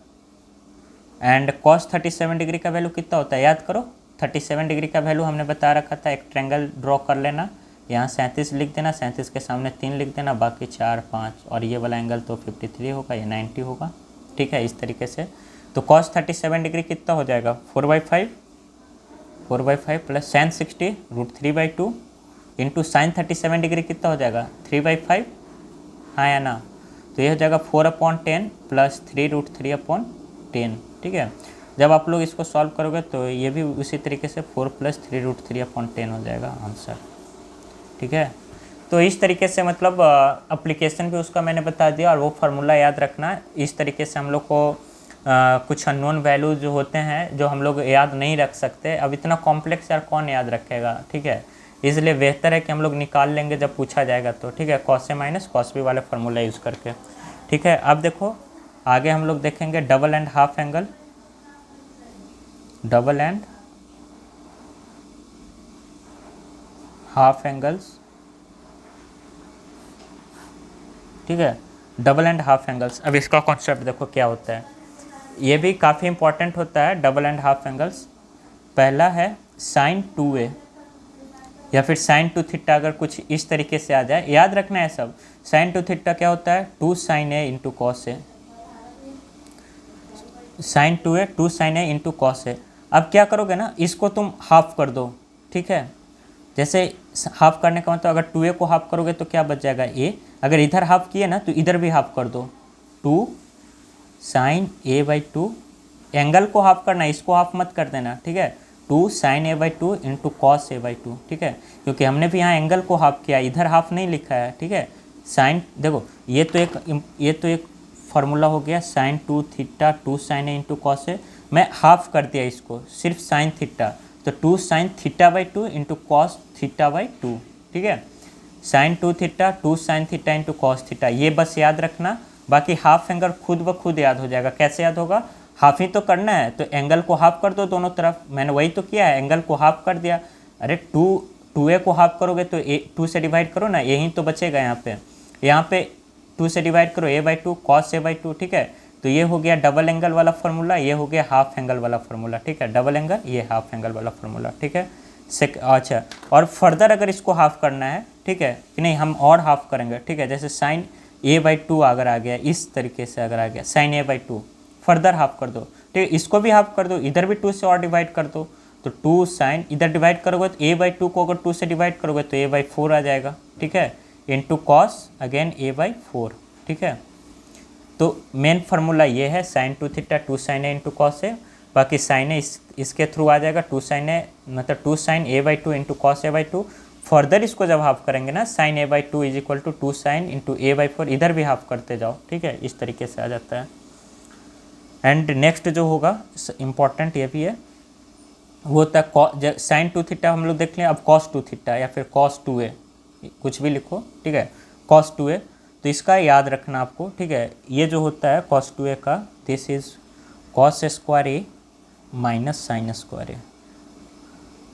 एंड कॉस 37 डिग्री का वैल्यू कितना होता है, याद करो 37 डिग्री का वैल्यू हमने बता रखा था, एक ट्रायंगल ड्रॉ कर लेना, यहाँ 37 लिख देना, 37 के सामने 3 लिख देना, बाकी 4 5, और ये वाला एंगल तो 53 होगा, ये 90 होगा, ठीक है। इस तरीके से तो कॉस 37 डिग्री कितना हो जाएगा 4/5 plus sign 60 √3/2 into sine 37 degree कितना हो जाएगा 3/5, हाँ या ना, तो ये हो जाएगा 4/10 प्लस 3√3/10, ठीक है। जब आप लोग इसको सॉल्व करोगे तो ये भी उसी तरीके से 4 प्लस 3√3/10 हो जाएगा आंसर, ठीक है। तो इस तरीके से मतलब एप्लीकेशन भी उसका मैंने बता दिया, और वो फार्मूला याद रखना। इस तरीके से हम लोग को कुछ अननोन वैल्यू जो होते हैं जो हम लोग याद नहीं रख सकते, अब इतना कॉम्प्लेक्स यार कौन याद रखेगा, ठीक है। इसलिए बेहतर है कि हम लोग निकाल लेंगे जब पूछा जाएगा तो, ठीक है, cos A minus cos B वाले फार्मूला यूज़ करके, ठीक है। अब देखो आगे हम लोग देखेंगे double and half angle, double and half angles, ठीक है, डबल एंड हाफ एंगल्स। अब इसका कॉन्सेप्ट देखो क्या होता है, ये भी काफ़ी इंपॉर्टेंट होता है डबल एंड हाफ एंगल्स। पहला है साइन 2a या फिर साइन 2 थीटा, अगर कुछ इस तरीके से आ जाए, याद रखना है सब। साइन 2 थीटा क्या होता है 2 sign A into cos A, sign 2a 2 sign A into cos A. अब क्या करोगे ना, इसको तुम हाफ कर दो, ठीक है। जैसे हाफ करने का मतलब अगर 2a को हाफ करोगे तो क्या बच जाएगा a, अगर इधर हाफ किए ना तो इधर भी हाफ कर दो, 2 साइन a/2, एंगल को हाफ करना, इसको हाफ मत कर देना, ठीक है। 2 sign a/2 into cos a/2, ठीक है, क्योंकि हमने भी यहाँ एंगल को हाफ किया, इधर हाफ नहीं लिखा है, ठीक है। साइन देखो ये तो एक फार्मूला हो गया sign 2 theta 2 sign A into cos A, मैं हाफ कर दिया इसको सिर्फ साइन थीटा, तो 2 साइन थीटा/2 इंटू कॉस थीटा/2, ठीक है। Sine 2 theta 2 sine theta into cos theta, ये बस याद रखना, बाकी हाफ एंगल खुद ब खुद याद हो जाएगा। कैसे याद होगा, हाफ ही तो करना है, तो एंगल को हाफ कर दो दोनों तरफ, मैंने वही तो किया है, एंगल को हाफ कर दिया। अरे 2a को हाफ करोगे तो 2 से डिवाइड करो ना, यही तो बचेगा यहाँ पे 2 से डिवाइड करो a/2 कॉस a/2, ठीक है। तो ये हो गया डबल एंगल वाला फार्मूला, ये हो गया हाफ एंगल वाला फार्मूला, ठीक है। डबल एंगल, ये हाफ एंगल वाला फार्मूला, ठीक है। अच्छा, और फर्दर अगर इसको हाफ करना है, ठीक है कि नहीं, हम और हाफ करेंगे, ठीक है। जैसे साइन a/2 अगर आ गया, इस तरीके से अगर आ गया साइन a/2, फर्दर हाफ कर दो, ठीक है। इसको भी हाफ कर दो, इधर भी 2 से और डिवाइड कर दो, तो 2 साइन, इधर डिवाइड करोगे तो a/2 को अगर 2 से डिवाइड करोगे तो a/4 आ जाएगा, ठीक है, इंटू कॉस अगेन a/4, ठीक है। तो मेन फार्मूला ये है sine 2 theta 2 sign A into cos A, बाकी साइन ए इसके थ्रू आ जाएगा, 2 साइन ए मतलब 2 sign a/2 into cos a/2। Further इसको जब हाफ करेंगे ना, sine a/2 is equal to 2 sine into a/4, इधर भी हाफ करते जाओ, ठीक है, इस तरीके से आ जाता है। एंड नेक्स्ट जो होगा इम्पॉर्टेंट ये भी है, वो होता है साइन 2 थीटा हम लोग देख लें, अब कॉस 2 थीटा या फिर कॉस 2a, कुछ भी लिखो, ठीक है, कॉस 2a। तो इसका याद रखना आपको, ठीक है। ये जो होता है कॉस 2a का, this is cos square A minus sine square A,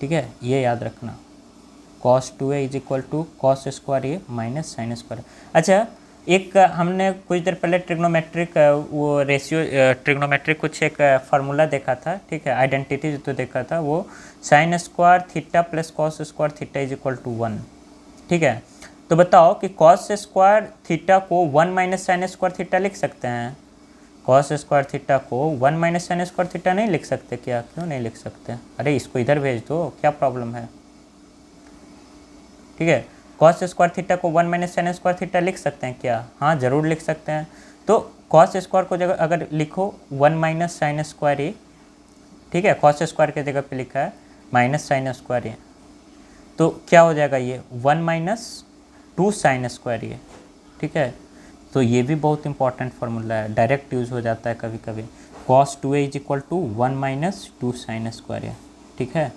ठीक है, ये याद रखना, cos 2a is equal to cos square A minus sine square. अच्छा, एक हमने कुछ देर पहले ट्रिग्नोमेट्रिक वो रेशियो ट्रिग्नोमेट्रिक कुछ एक फार्मूला देखा था, ठीक है, आइडेंटिटी जो देखा था, वो sine square theta plus cos square theta is equal to 1, ठीक है। तो बताओ कि कॉस स्क्वायर थीटा को 1 माइनस साइन स्क्वायर थीटा लिख सकते हैं? कॉस स्क्वायर थीटा को 1 माइनस साइन स्क्वायर थीटा नहीं लिख सकते क्या? क्यों नहीं लिख सकते? अरे इसको इधर भेज दो, क्या प्रॉब्लम है? ठीक है, कॉस स्क्वायर थीटा को 1 माइनस साइन स्क्वायर थीटा लिख सकते हैं क्या? हाँ ज़रूर लिख सकते हैं। तो कॉस स्क्वायर को जगह अगर लिखो 1 माइनस साइन स्क्वायर ए, ठीक है, कॉस स्क्वायर की जगह पे लिखा है माइनस साइन स्क्वायर ए, तो क्या हो जाएगा ये 1 माइनस 2 साइन स्क्वायर ए, ठीक है। तो ये भी बहुत इंपॉर्टेंट फार्मूला है, डायरेक्ट यूज़ हो जाता है कभी कभी। Cos 2a is equal to 1 minus 2 sine square A, ठीक है।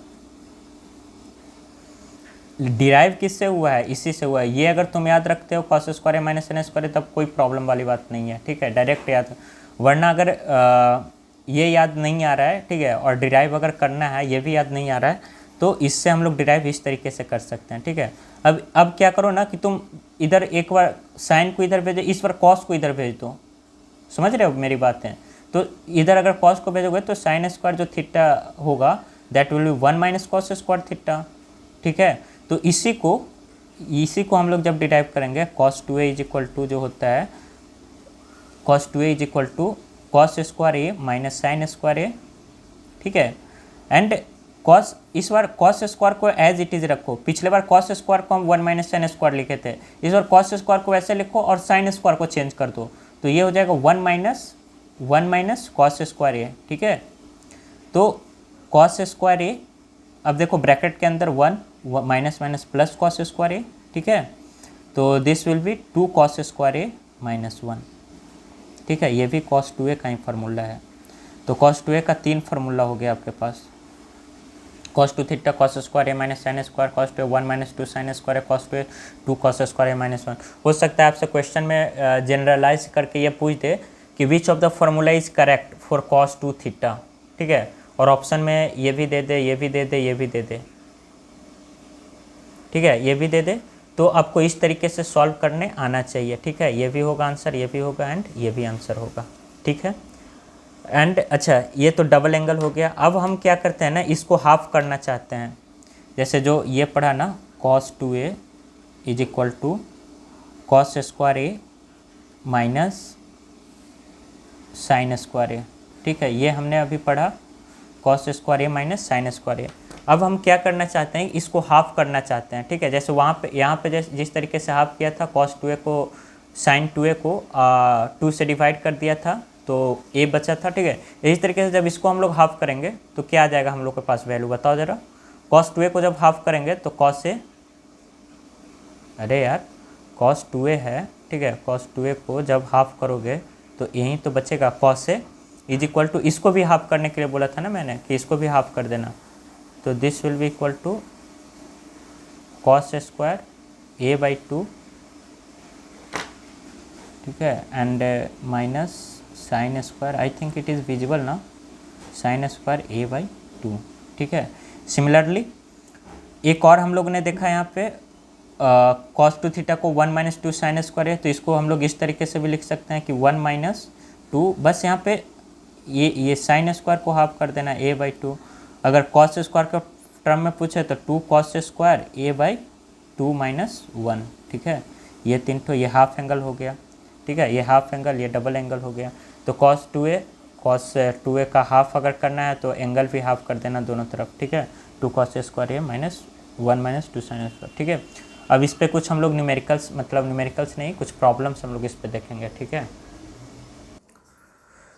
डिराइव किससे हुआ है? इसी से हुआ है। ये अगर तुम याद रखते हो cos square A minus sine square ए, तब कोई प्रॉब्लम वाली बात नहीं है, ठीक है, डायरेक्ट याद। वरना अगर ये याद नहीं आ रहा है, ठीक है, और डिराइव अगर करना है ये भी याद नहीं आ रहा है, तो इससे हम लोग डिराइव इस तरीके से कर सकते हैं, ठीक है। अब क्या करो ना कि तुम इधर एक बार साइन को इधर भेजो, इस बार कॉस को इधर भेज दो, समझ रहे हो मेरी बातें? तो इधर अगर कॉस को भेजोगे तो साइन स्क्वायर जो थीटा होगा that will B 1 minus cos square theta, ठीक है। तो इसी को हम लोग जब डिराइव करेंगे cos 2a is equal to जो होता है cos 2a is equal to cos square A minus sine square A, ठीक है। एंड कॉस, इस बार कॉस स्क्वायर को एज इट इज रखो। पिछले बार कॉस स्क्वायर को हम 1 माइनस साइन स्क्वायर लिखे थे, इस बार कॉस स्क्वायर को वैसे लिखो और साइन स्क्वायर को चेंज कर दो, तो ये हो जाएगा 1 माइनस कॉस स्क्वायर ए, ठीक है। तो कॉस स्क्वायर ए, अब देखो ब्रैकेट के अंदर 1 minus minus plus cos square A, ठीक है। तो this will be 2 cos square A minus 1, ठीक है। ये भी कॉस 2a का ही फार्मूला है। तो कॉस 2a का 3 फार्मूला हो गया आपके पास। Cos 2 theta cos square A minus sine square, cos 2 1 minus 2 sine square है, cos 2 2 cos square A minus 1। हो सकता है आपसे क्वेश्चन में जनरलाइज करके ये पूछ दे कि which of the formula is correct for cos 2 theta, ठीक है, और ऑप्शन में ये भी दे दे, ये भी दे दे, ये भी दे दे, ठीक है, ये भी दे दे। तो आपको इस तरीके से सॉल्व करने आना चाहिए, ठीक है। ये भी होगा आंसर, ये भी होगा एंड ये भी आंसर होगा, ठीक है। एंड अच्छा, ये तो डबल एंगल हो गया। अब हम क्या करते हैं ना, इसको हाफ करना चाहते हैं। जैसे जो ये पढ़ा ना cos 2a is equal to cos square A minus sine square A, ठीक है, ये हमने अभी पढ़ा cos square A minus sine square A. अब हम क्या करना चाहते हैं, इसको हाफ करना चाहते हैं, ठीक है। जैसे वहाँ पे यहाँ पे जिस तरीके से हाफ किया था, cos 2a को साइन 2a को 2 से डिवाइड कर दिया था तो a बचा था, ठीक है। इस तरीके से जब इसको हम लोग हाफ करेंगे तो क्या आ जाएगा हम लोग के पास वैल्यू, बताओ ज़रा। cos 2a को जब हाफ करेंगे तो cos a, अरे यार cos 2a है, ठीक है, cos 2a को जब हाफ करोगे तो यहीं तो बचेगा cos a is equal to, इसको भी हाफ करने के लिए बोला था ना मैंने कि इसको भी हाफ कर देना, तो this will be equal to cos square a by 2, ठीक है, and minus sine square, I think it is visible ना, साइन स्क्वायर ए बाई 2, ठीक है। सिमिलरली एक और हम लोग ने देखा यहाँ पे कॉस 2 थीटा को 1 माइनस 2 साइन स्क्वायर है, तो इसको हम लोग इस तरीके से भी लिख सकते हैं कि 1 माइनस 2, बस यहाँ पे ये साइन स्क्वायर को हाफ कर देना ए बाई 2। अगर कॉस स्क्वायर के टर्म में पूछे तो 2 cos square a by 2 minus 1, ठीक है। ये 3 तो ये हाफ एंगल हो गया, ठीक है, ये हाफ एंगल, ये डबल एंगल हो गया। तो कॉस 2a का हाफ अगर करना है तो एंगल भी हाफ कर देना दोनों तरफ, ठीक है। 2 cos square A minus 1 minus 2 sine square, ठीक है। अब इस पर कुछ हम लोग न्यूमेरिकल्स, मतलब न्यूमेरिकल्स नहीं, कुछ प्रॉब्लम्स हम लोग इस पर देखेंगे, ठीक है।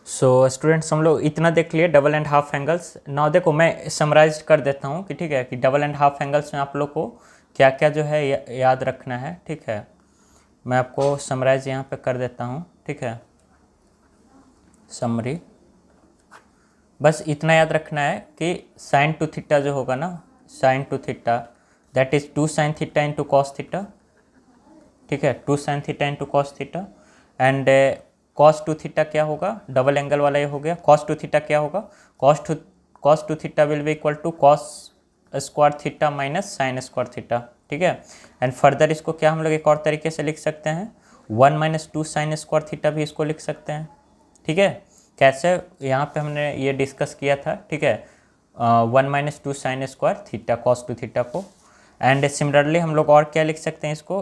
सो स्टूडेंट्स हम लोग इतना देख लिए double and half angles. Now देखो मैं समराइज कर देता हूँ कि ठीक है, कि डबल एंड हाफ एंगल्स में आप लोग को क्या क्या जो है याद रखना है, ठीक है। मैं आपको समराइज यहाँ पे कर देता हूँ, ठीक है, समरी। बस इतना याद रखना है कि साइन 2 थीटा जो होगा ना, sine 2 theta that is 2 sine theta into cos theta, ठीक है, 2 sine theta into cos theta. And cos 2 theta क्या होगा, डबल एंगल वाला ये हो गया। कॉस 2 थीटा क्या होगा, cos 2 theta will be equal to cos square theta minus sine square theta, ठीक है। एंड फर्दर इसको क्या हम लोग एक और तरीके से लिख सकते हैं, 1 माइनस 2 साइन स्क्वायर थीटा भी इसको लिख सकते हैं, ठीक है। कैसे, यहाँ पे हमने ये डिस्कस किया था, ठीक है, 1 minus 2 sine square theta cos 2 theta को। एंड सिमिलरली हम लोग और क्या लिख सकते हैं इसको,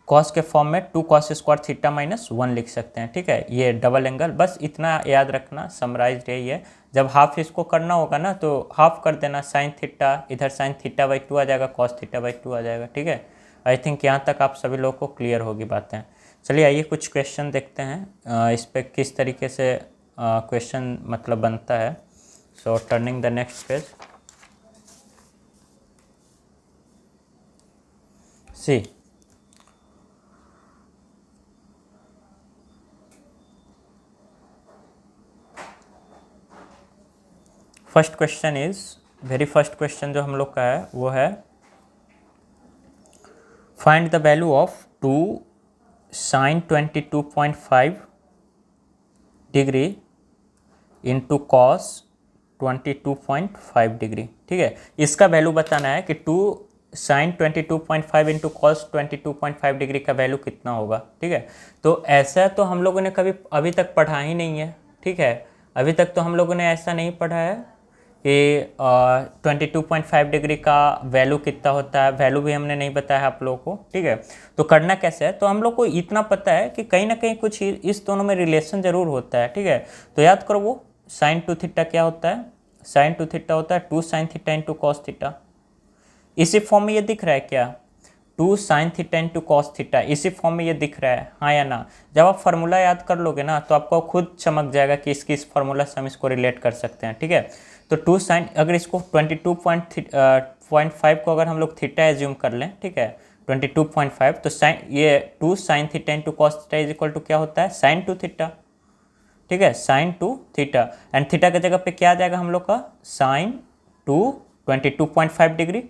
कॉस के फॉर्म में 2 cos स्क्वायर थीटा माइनस 1 लिख सकते हैं, ठीक है। ये डबल एंगल, बस इतना याद रखना, समराइज यही है। जब हाफ इसको करना होगा ना तो हाफ कर देना, साइन थीटा इधर साइन थीटा बाई 2 आ जाएगा, कॉस थीटा बाई 2 आ जाएगा, ठीक है। आई थिंक यहाँ तक आप सभी लोगों को क्लियर होगी बातें। चलिए आइए कुछ क्वेश्चन देखते हैं इस पर किस तरीके से क्वेश्चन मतलब बनता है। So turning the next page, see first question is, very first question जो हम लोग का है वो है find the value of 2 sin 22.5 degree into cos 22.5 degree, ठीक है। इसका वैल्यू बताना है कि 2 sin 22.5 इंटू कॉस 22.5 डिग्री का वैल्यू कितना होगा, ठीक है। तो ऐसा तो हम लोगों ने कभी अभी तक पढ़ा ही नहीं है, ठीक है। अभी तक तो हम लोगों ने ऐसा नहीं पढ़ा है कि 22.5 डिग्री का वैल्यू कितना होता है, वैल्यू भी हमने नहीं बताया आप लोगों को, ठीक है। तो करना कैसे है, तो हम लोग को इतना पता है कि कहीं ना कहीं कुछ इस दोनों में रिलेशन जरूर होता है, ठीक है। तो याद करो वो साइन 2 थीटा क्या होता है, साइन 2 थीटा होता है 2 sin theta into cos theta. इसी फॉर्म में ये दिख रहा है क्या, 2 sin theta into cos theta, इसी फॉर्म में ये दिख रहा है, हाँ या ना। जब आप फार्मूला याद कर लोगे ना तो आपको खुद चमक जाएगा कि इसकी इस फार्मूला से हम इसको रिलेट कर सकते हैं, ठीक है। तो 2 sin, अगर इसको 22.5 को अगर हम लोग थीटा एज्यूम कर लें, ठीक है, 22.5, तो साइन ये 2 sin theta into cos theta is equal to क्या होता है, साइन 2 थीटा, ठीक है, साइन 2 थीटा। एंड थीटा की जगह पे क्या आ जाएगा हम लोग का, साइन 2 22.5 डिग्री,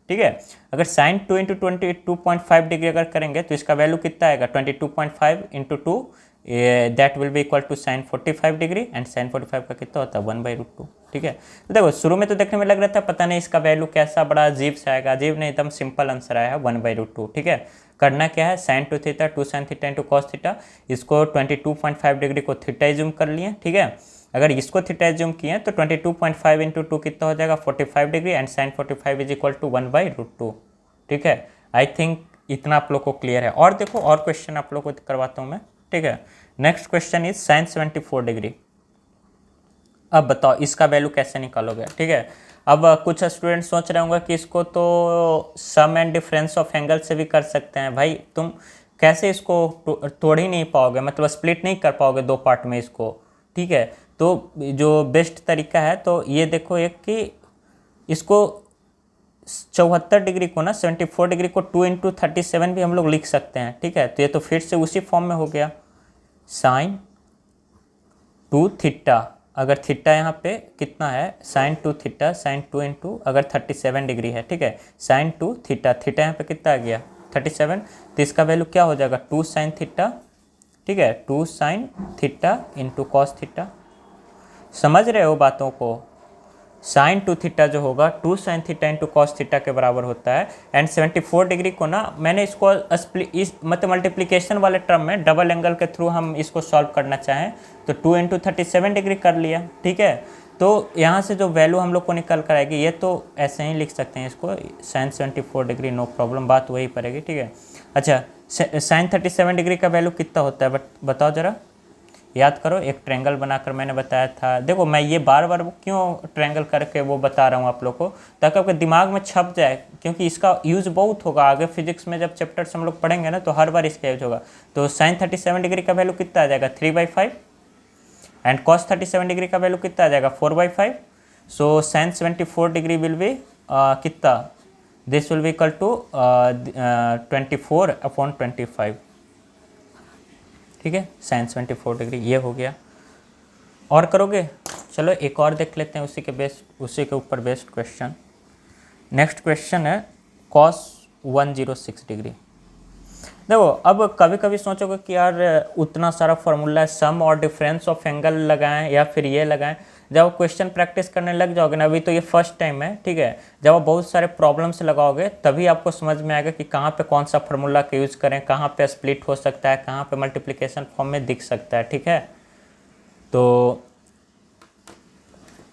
ठीक है। अगर साइन 2 इंटू 22.5 डिग्री अगर करेंगे तो इसका वैल्यू कितना आएगा, 22.5 into 2, that will be equal to sine 45 degree, and sine 45 का कितना होता है 1/√2, ठीक है। तो देखो शुरू में तो देखने में लग रहा था पता नहीं इसका वैल्यू कैसा बड़ा अजीब से आएगा, अजीब नहीं, एकदम सिंपल आंसर आया है 1/√2, ठीक है। करना क्या है, sine 2 theta 2 sin theta into cos theta, इसको 22.5 डिग्री को थीटा एज्यूम कर लिए, ठीक है। अगर इसको थीटा एज्यूम किए तो 22.5 इंटू 2 कितना हो जाएगा 45 degree, and sine 45 is equal to 1/√2, ठीक है। आई थिंक इतना आप लोग को क्लियर है। और देखो और क्वेश्चन आप लोग को करवाता हूँ मैं, ठीक है। Next question is sine 74 degree. अब बताओ इसका वैल्यू कैसे निकालोगे, ठीक है। अब कुछ स्टूडेंट सोच रहे होंगे कि इसको तो सम एंड डिफरेंस ऑफ एंगल से भी कर सकते हैं। भाई तुम कैसे इसको तोड़ ही नहीं पाओगे, मतलब स्प्लिट नहीं कर पाओगे दो पार्ट में इसको, ठीक है। तो जो बेस्ट तरीका है तो ये देखो एक कि इसको 74 डिग्री को ना 74 डिग्री को 2 इंटू 37 भी हम लोग लिख सकते हैं, ठीक है। तो ये तो फिर से उसी फॉर्म में हो गया, साइन 2 थीटा, अगर थीटा यहाँ पे कितना है साइन 2 थीटा, साइन 2 इंटू अगर 37 डिग्री है, ठीक है, साइन 2 थीटा, थीटा यहाँ पे कितना आ गया 37, तो इसका वैल्यू क्या हो जाएगा 2 sin थीटा, ठीक है, 2 sin theta into cos theta. समझ रहे हो बातों को, साइन 2 थीटा जो होगा 2 sin theta into cos theta के बराबर होता है। एंड 74 डिग्री को ना मैंने इसको इस मतलब मल्टीप्लिकेशन वाले टर्म में डबल एंगल के थ्रू हम इसको सॉल्व करना चाहें तो 2 इंटू 37 डिग्री कर लिया, ठीक है। तो यहाँ से जो वैल्यू हम लोग को निकल कर आएगी, ये तो ऐसे ही लिख सकते हैं इसको साइन 74 डिग्री, नो प्रॉब्लम, बात वही पड़ेगी, ठीक है। अच्छा साइन 37 डिग्री का वैल्यू कितना होता है बताओ ज़रा, याद करो। एक ट्रायंगल बनाकर मैंने बताया था, देखो मैं ये बार बार क्यों ट्रायंगल करके वो बता रहा हूँ आप लोग को, ताकि आपके दिमाग में छप जाए, क्योंकि इसका यूज़ बहुत होगा आगे फिजिक्स में जब चैप्टर्स हम लोग पढ़ेंगे ना तो हर बार इसका यूज होगा। तो साइन 37 डिग्री का वैल्यू कितना आ जाएगा 3/5, एंड कॉस 37 डिग्री का वैल्यू कितना आ जाएगा 4/5। So sine 74 degree will be कितना, this will be equal to 24/25, ठीक है, साइन 74 डिग्री ये हो गया। और करोगे, चलो एक और देख लेते हैं उसी के ऊपर बेस्ड क्वेश्चन। नेक्स्ट क्वेश्चन है कॉस 106 डिग्री। देखो अब कभी कभी सोचोगे कि यार उतना सारा फार्मूला सम और डिफरेंस ऑफ एंगल लगाएं या फिर ये लगाएं। जब क्वेश्चन प्रैक्टिस करने लग जाओगे ना, अभी तो ये फर्स्ट टाइम है, ठीक है, जब आप बहुत सारे प्रॉब्लम्स लगाओगे तभी आपको समझ में आएगा कि कहाँ पे कौन सा फार्मूला का यूज़ करें, कहाँ पे स्प्लिट हो सकता है, कहाँ पे मल्टीप्लिकेशन फॉर्म में दिख सकता है, ठीक है। तो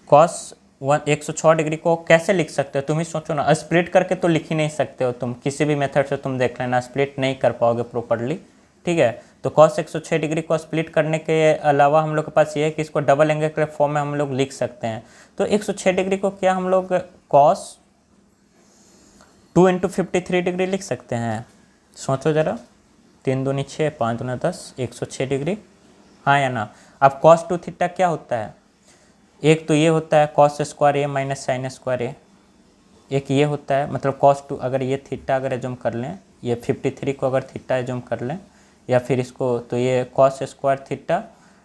कॉस 106 डिग्री को कैसे लिख सकते हो, तुम ही सोचो ना। स्प्लिट करके तो लिख ही नहीं सकते हो तुम, किसी भी मेथड से तुम देख लेना, स्प्लिट नहीं कर पाओगे प्रॉपरली, ठीक है। तो कॉस 106 डिग्री को स्प्लिट करने के अलावा हम लोग के पास ये है कि इसको डबल एंगल के फॉर्म में हम लोग लिख सकते हैं। तो 106 डिग्री को क्या हम लोग कॉस 2 इंटू 53 डिग्री लिख सकते हैं। सोचो ज़रा, 3 दूनी 6, 5 दूना 10, 106 डिग्री, हाँ या ना। अब कॉस 2 थीटा क्या होता है, एक तो ये होता है cos square A minus sine square ए, एक ये होता है, मतलब कॉस 2, अगर ये थीटा अगर एज्यूम कर लें, ये 53 को अगर थीटा एज्यूम कर लें, या फिर इसको, तो ये cos square theta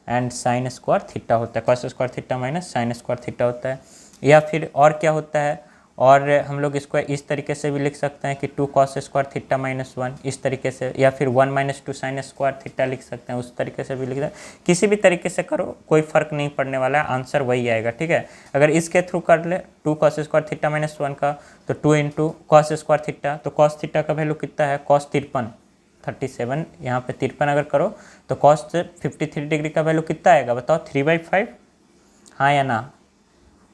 and sign square theta होता है, cos square theta minus sine square theta होता है। या फिर और क्या होता है, और हम लोग इसको इस तरीके से भी लिख सकते हैं कि 2 कॉस स्क्वायर थीटा माइनस 1, इस तरीके से, या फिर 1 माइनस 2 साइन स्क्वायर थीटा लिख सकते हैं, उस तरीके से भी लिख सकते हैं। किसी भी तरीके से करो, कोई फ़र्क नहीं पड़ने वाला है, आंसर वही आएगा, ठीक है। अगर इसके थ्रू कर ले 2 कॉस स्क्वायर थीटा माइनस 1 का, तो 2 इंटू कॉस स्क्वायर थीटा, तो कॉस थीटा का वैल्यू कितना है, कॉस 53, 37, यहाँ पे 53 अगर करो तो कॉस 53 डिग्री का वैल्यू कितना आएगा बताओ, 3/5, हाँ या ना।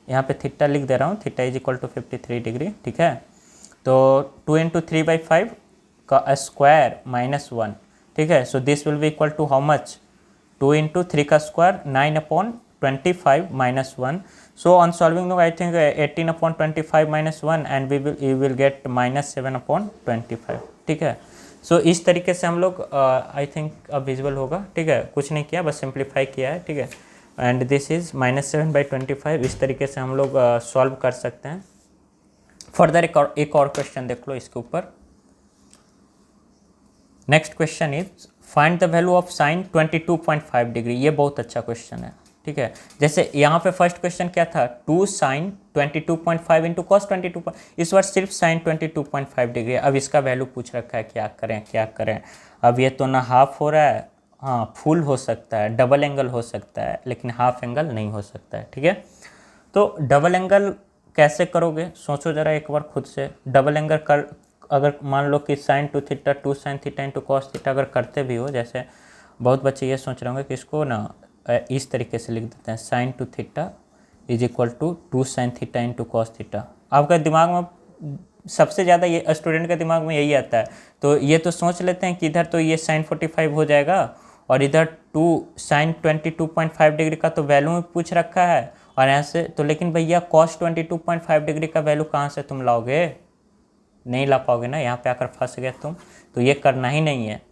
यहाँ पे थीटा लिख दे रहा हूँ, theta is equal to 53 degree, ठीक है। तो 2 इंटू 3/5 का स्क्वायर माइनस 1, ठीक है। So this will be equal to how much, 2 into 3 का square 9/25 minus 1। So on solving no I think 18/25 minus 1 and you will get -7/25, ठीक है। सो इस तरीके से हम लोग आई थिंक अब विजुअल होगा, ठीक है। कुछ नहीं किया, बस सिंप्लीफाई किया है, ठीक है। एंड दिस इज -7/25, इस तरीके से हम लोग सॉल्व कर सकते हैं। फर्दर एक और क्वेश्चन देख लो इसके ऊपर। Next question is find the value of sine 22.5 degree. ये बहुत अच्छा क्वेश्चन है, ठीक है। जैसे यहाँ पे फर्स्ट क्वेश्चन क्या था, 2 साइन 22.5 इंटू कॉस 22, इस बार सिर्फ साइन 22.5 डिग्री। अब इसका वैल्यू पूछ रखा है, क्या करें क्या करें। अब ये तो ना हाफ हो रहा है, हाँ फुल हो सकता है, डबल एंगल हो सकता है, लेकिन हाफ एंगल नहीं हो सकता है, ठीक है। तो डबल एंगल कैसे करोगे, सोचो ज़रा एक बार खुद से। डबल एंगल कर, अगर मान लो कि sine 2 theta 2 sine theta into cos theta अगर करते भी हो, जैसे बहुत बच्चे ये सोच रहे होंगे कि इसको ना इस तरीके से लिख देते हैं, sine 2 theta is equal to 2 sine theta into cos theta. आपका दिमाग में सबसे ज़्यादा, ये स्टूडेंट के दिमाग में यही आता है। तो ये तो सोच लेते हैं कि इधर तो ये साइन 45 हो जाएगा, और इधर 2 साइन 22.5 डिग्री का तो वैल्यू में पूछ रखा है, और यहाँ से तो, लेकिन भैया कॉस 22.5 डिग्री का वैल्यू कहाँ से तुम लाओगे, नहीं ला पाओगे ना, यहाँ पे आकर फंस गए तुम। तो ये करना ही नहीं है।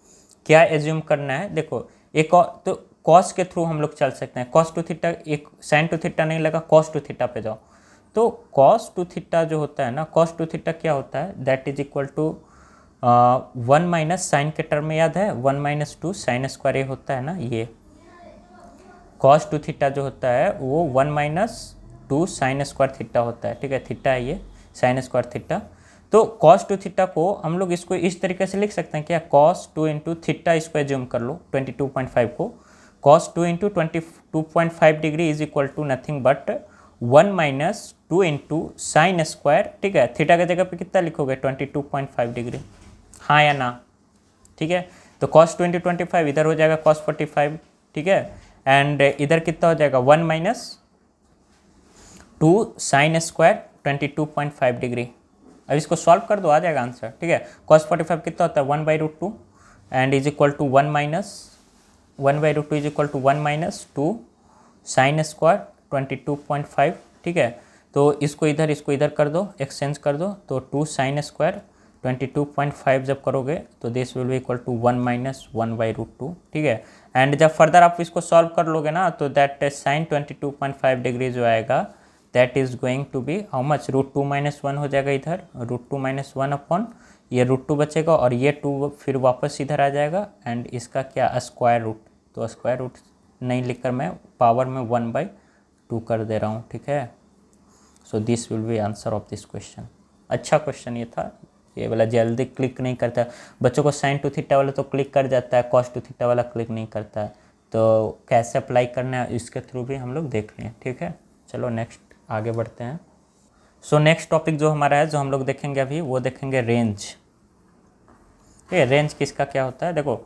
क्या एज्यूम करना है, देखो एक और, तो कॉस के थ्रू हम लोग चल सकते हैं। कॉस 2 थीटा, एक साइन 2 थीटा नहीं लगा, कॉस 2 थीटा पे जाओ। तो कॉस 2 थीटा जो होता है ना, कॉस 2 थीटा क्या होता है, that is equal to 1 minus sine के टर्म में याद है, 1 माइनस 2 साइन स्क्वायर ए होता है ना, ये कॉस 2 थीटा जो होता है वो 1 माइनस 2 साइन स्क्वायर थीटा होता है, ठीक है। थीटा है ये साइन स्क्वायर थीटा। तो कॉस 2 थीटा को हम लोग इसको इस तरीके से लिख सकते हैं क्या, कॉस 2 इंटू थीटा, इसको एज्यूम कर लो 22.5 को, cos 2 into 22.5 degree is equal to nothing but 1 minus 2 into sine square, ठीक है। थीटा के जगह पे कितना लिखोगे, 22.5 डिग्री, हाँ या ना, ठीक है। तो कॉस 20/25 इधर हो जाएगा कॉस 45, ठीक है। एंड इधर कितना हो जाएगा, 1 माइनस 2 साइन स्क्वायर 22.5 डिग्री। अब इसको सॉल्व कर दो, आ जाएगा आंसर, ठीक है। कॉस 45 कितना होता है, 1/√2 and is equal to 1/√2 is equal to 1 minus 2 sine square 22.5, ठीक है। तो इसको इधर कर दो, एक्सचेंज कर दो, तो 2 साइन स्क्वायर 22.5 जब करोगे तो this will be equal to 1 minus 1/√2, ठीक है। एंड जब फर्दर आप इसको सॉल्व कर लोगे ना, तो दैट साइन 22.5 डिग्री जो आएगा that is going to be how much, √2 minus 1 हो जाएगा इधर, √2 माइनस 1 अपॉन ये √2 बचेगा, और ये 2 फिर वापस इधर आ जाएगा, एंड इसका क्या स्क्वायर रूट, तो स्क्वायर रूट नहीं लिखकर मैं पावर में 1/2 कर दे रहा हूँ, ठीक है। So this will B answer of this question. अच्छा क्वेश्चन ये था, ये वाला जल्दी क्लिक नहीं करता बच्चों को, साइन 2 थीटा वाला तो क्लिक कर जाता है, कॉस 2 थीटा वाला क्लिक नहीं करता है। तो कैसे अप्लाई करना है इसके थ्रू भी हम लोग देख लें, ठीक है। चलो नेक्स्ट आगे बढ़ते हैं। सो नेक्स्ट टॉपिक जो हमारा है, जो हम लोग देखेंगे अभी, वो देखेंगे रेंज। ठीक है, रेंज किसका क्या होता है, देखो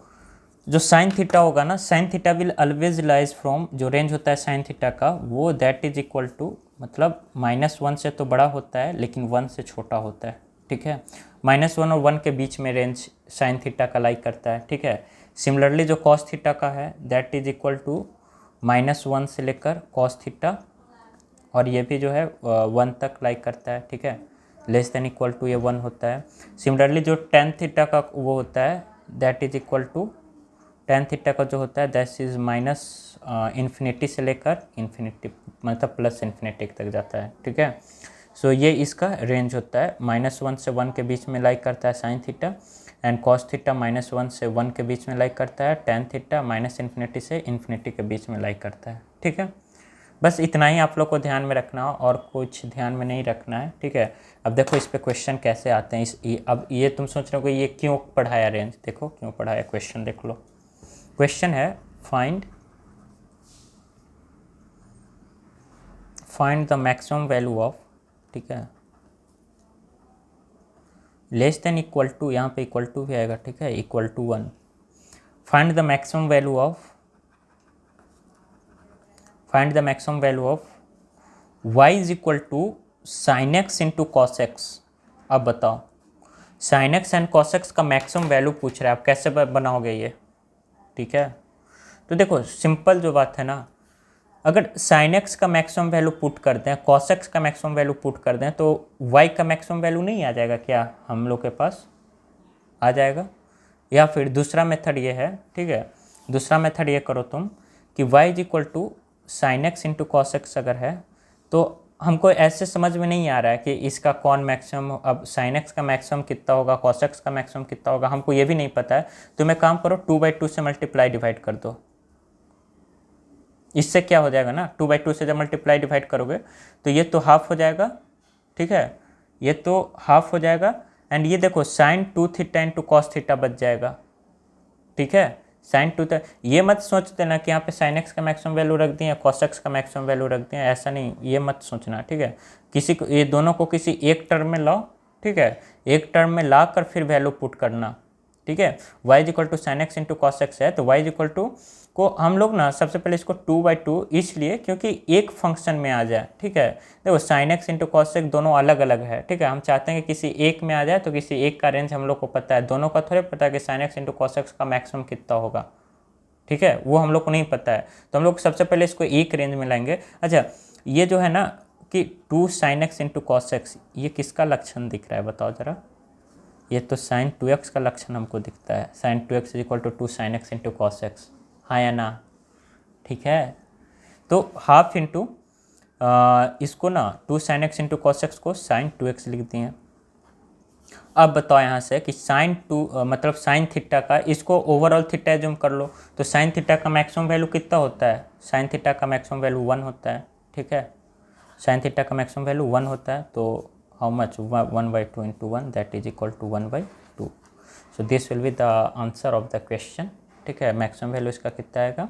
जो साइन थीटा होगा ना, sine theta will always lies from, जो रेंज होता है साइन थीटा का वो दैट इज इक्वल टू मतलब -1 से तो बड़ा होता है लेकिन 1 से छोटा होता है, ठीक है। -1 और 1 के बीच में रेंज साइन थीटा का लाइक करता है, ठीक है। सिमिलरली जो कॉस थीटा का है दैट इज इक्वल टू -1 से लेकर कॉस थीटा, और ये भी जो है 1 तक लाइक करता है, ठीक है। लेस देन इक्वल टू ये 1 होता है। सिमिलरली जो टेन थीटा का वो होता है that is equal to tan theta का जो होता है दैट इज माइनस इन्फिनिटी से लेकर इन्फिनिटी मतलब प्लस इन्फिनिटी तक जाता है, ठीक है। सो ये इसका रेंज होता है। -1 से 1 के बीच में लाइक करता है sign theta, and cos theta -1 से 1 के बीच में लाइक करता है, टेन थीटा -इन्फिनिटी से इन्फिनिटी के बीच में लाइक करता है, ठीक है। बस इतना ही आप लोग को ध्यान में रखना हो और कुछ ध्यान में नहीं रखना है, ठीक है। अब देखो इस पे क्वेश्चन कैसे आते हैं। अब ये तुम सोच रहे हो कि ये क्यों पढ़ाया रेंज, देखो क्यों पढ़ाया। क्वेश्चन देख लो। क्वेश्चन है find the maximum value of, ठीक है, लेस देन इक्वल टू, यहाँ पे इक्वल टू भी आएगा, ठीक है, equal to 1। Find the maximum value of y is equal to sine x into cos x. अब बताओ sine x and cos x का मैक्सिमम वैल्यू पूछ रहा है, आप कैसे बनाओगे ये, ठीक है। तो देखो सिंपल जो बात है ना, अगर साइन एक्स का मैक्सिमम वैल्यू पुट करते हैं, कॉस एक्स का मैक्सिमम वैल्यू पुट करते हैं, तो y का मैक्सिमम वैल्यू नहीं आ जाएगा क्या हम लोग के पास? आ जाएगा। या फिर दूसरा मेथड ये है, ठीक है, दूसरा मेथड ये करो तुम कि y is equal to sine x into cos x अगर है, तो हमको ऐसे समझ में नहीं आ रहा है कि इसका कौन मैक्सिमम, अब साइन एक्स का मैक्सिमम कितना होगा, कॉस एक्स का मैक्सिमम कितना होगा, हमको ये भी नहीं पता है। तो मैं काम करो 2/2 से मल्टीप्लाई डिवाइड कर दो। इससे क्या हो जाएगा ना, 2/2 से जब मल्टीप्लाई डिवाइड करोगे तो ये तो हाफ हो जाएगा, ठीक है, ये तो हाफ हो जाएगा। एंड ये देखो sine 2 theta into cos theta बच जाएगा, ठीक है। साइन 2 थीटा, ये मत सोच देना कि यहाँ पे साइन एक्स का मैक्सिमम वैल्यू रख दिए, कॉस एक्स का मैक्सिमम वैल्यू रख दिए, ऐसा नहीं, ये मत सोचना, ठीक है। किसी को ये दोनों को किसी एक टर्म में लाओ, ठीक है, एक टर्म में ला कर फिर वैल्यू पुट करना, ठीक है। y is equal to sine x into cos x है, तो y इज इक्वल टू को हम लोग ना सबसे पहले इसको 2/2 इसलिए क्योंकि एक फंक्शन में आ जाए, ठीक है। देखो sign x into cos x दोनों अलग अलग है, ठीक है। हम चाहते हैं कि किसी एक में आ जाए, तो किसी एक का रेंज हम लोग को पता है, दोनों का थोड़े पता है कि sign x into cos x का मैक्सिमम कितना होगा, ठीक है, वो हम लोग को नहीं पता है। तो हम लोग सबसे पहले इसको एक रेंज में लाएंगे। अच्छा ये जो है ना कि 2 sine x into cos x, ये किसका लक्षण दिख रहा है बताओ ज़रा? ये तो साइन 2x का लक्षण हमको दिखता है। Sine 2x is equal to 2 sine x into cos x, हाँ या ना, ठीक है। तो हाफ इंटू इसको ना 2 sine x into cos x को साइन 2x लिख दिए। अब बताओ यहाँ से कि साइन 2 मतलब साइन थीटा का, इसको ओवरऑल थीटा एज्यूम कर लो, तो साइन थीटा का मैक्सिमम वैल्यू कितना होता है? साइन थीटा का मैक्सिमम वैल्यू 1 होता है, ठीक है। साइन थीटा का मैक्सिमम वैल्यू 1 होता है, तो how much 1/2 into 1 that is equal to 1/2। so this will be the answer of the question, ठीक है। मैक्सिमम वैल्यू इसका कितना आएगा?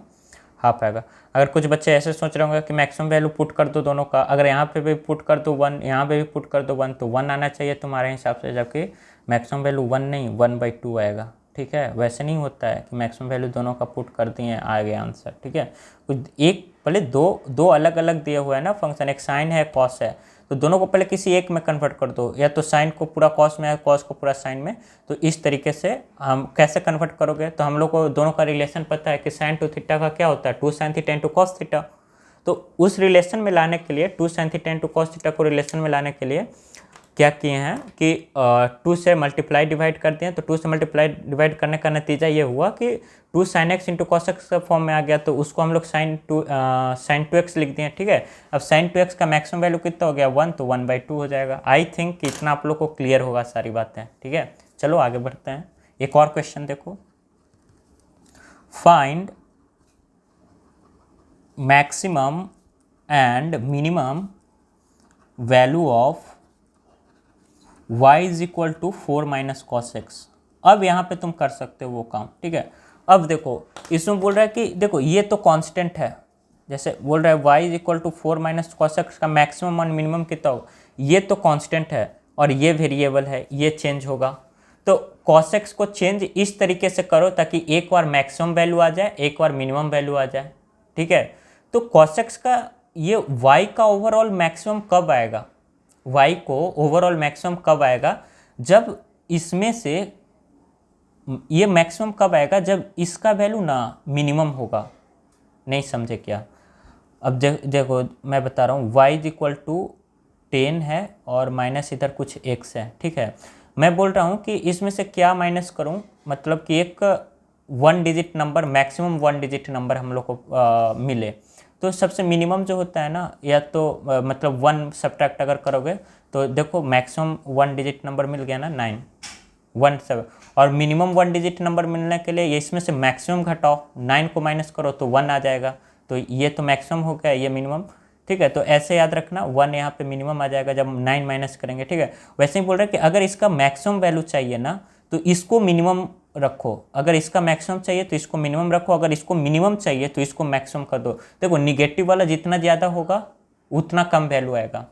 हाफ आएगा। अगर कुछ बच्चे ऐसे सोच रहे होंगे कि मैक्सिमम वैल्यू पुट कर दो दोनों का, अगर यहाँ पे भी पुट कर दो 1, यहाँ पे भी पुट कर दो 1, तो 1 आना चाहिए तुम्हारे हिसाब से, जबकि मैक्सिमम वैल्यू 1 नहीं 1/2 आएगा, ठीक है। वैसे नहीं होता है कि मैक्सिमम वैल्यू दोनों का पुट कर दिए आ गया आंसर, ठीक है। कुछ एक पहले दो अलग अलग दिए हुए हैं ना फंक्शन, एक साइन है कॉस है, तो दोनों को पहले किसी एक में कन्वर्ट कर दो, या तो साइन को पूरा कॉस में है, कॉस को पूरा साइन में। तो इस तरीके से हम कैसे कन्वर्ट करोगे? तो हम लोग को दोनों का रिलेशन पता है कि साइन 2 थीटा का क्या होता है, 2 sine theta into cos theta. तो उस रिलेशन में लाने के लिए 2 sine theta into cos theta को रिलेशन में लाने के लिए क्या किए हैं कि 2 से मल्टीप्लाई डिवाइड कर दिए। तो 2 से मल्टीप्लाई डिवाइड करने का नतीजा ये हुआ कि 2 sine x into cos x का फॉर्म में आ गया, तो उसको हम लोग साइन 2x लिख दिए, ठीक है। अब साइन 2x का मैक्सिमम वैल्यू कितना हो गया? 1, तो 1/2 हो जाएगा। आई थिंक कि इतना आप लोग को क्लियर होगा सारी बातें, ठीक है। चलो आगे बढ़ते हैं। एक और क्वेश्चन देखो, find maximum and minimum value of y is equal to 4 minus cos x. अब यहाँ पे तुम कर सकते हो वो काम, ठीक है। अब देखो इसमें बोल रहा है कि देखो ये तो कांस्टेंट है, जैसे बोल रहा है y is equal to 4 minus cos x का मैक्सिमम और मिनिमम कितना होगा, ये तो कांस्टेंट है और ये वेरिएबल है, ये चेंज होगा। तो कॉस एक्स को चेंज इस तरीके से करो ताकि एक बार मैक्सिमम वैल्यू आ जाए, एक बार मिनिमम वैल्यू आ जाए, ठीक है। तो कॉस एक्स का ये y का ओवरऑल मैक्सिमम कब आएगा, y को ओवरऑल मैक्सिमम कब आएगा, जब इसमें से ये मैक्सिमम कब आएगा, जब इसका वैल्यू ना मिनिमम होगा। नहीं समझे क्या? अब देखो मैं बता रहा हूँ, y इज इक्वल टू 10 है और माइनस इधर कुछ x है, ठीक है। मैं बोल रहा हूँ कि इसमें से क्या माइनस करूँ, मतलब कि एक 1 digit number, maximum 1 digit number हम लोग को मिले। तो सबसे मिनिमम जो होता है ना, या तो मतलब 1 सब्ट्रैक्ट अगर करोगे तो देखो मैक्सिमम 1 डिजिट नंबर मिल गया ना 9, 1 7, और मिनिमम 1 डिजिट नंबर मिलने के लिए ये इसमें से मैक्सिमम घटाओ, 9 को माइनस करो तो 1 आ जाएगा। तो ये तो मैक्सिमम हो गया, ये मिनिमम, ठीक है। तो ऐसे याद रखना, 1 यहाँ पे मिनिमम आ जाएगा जब 9 माइनस करेंगे, ठीक है। वैसे ही बोल रहे हैं कि अगर इसका मैक्सिमम वैल्यू चाहिए ना तो इसको मिनिमम रखो, अगर इसका मैक्सिमम चाहिए तो इसको मिनिमम रखो, अगर इसको मिनिमम चाहिए तो इसको मैक्सिमम कर दो। देखो निगेटिव वाला जितना ज़्यादा होगा उतना कम वैल्यू आएगा,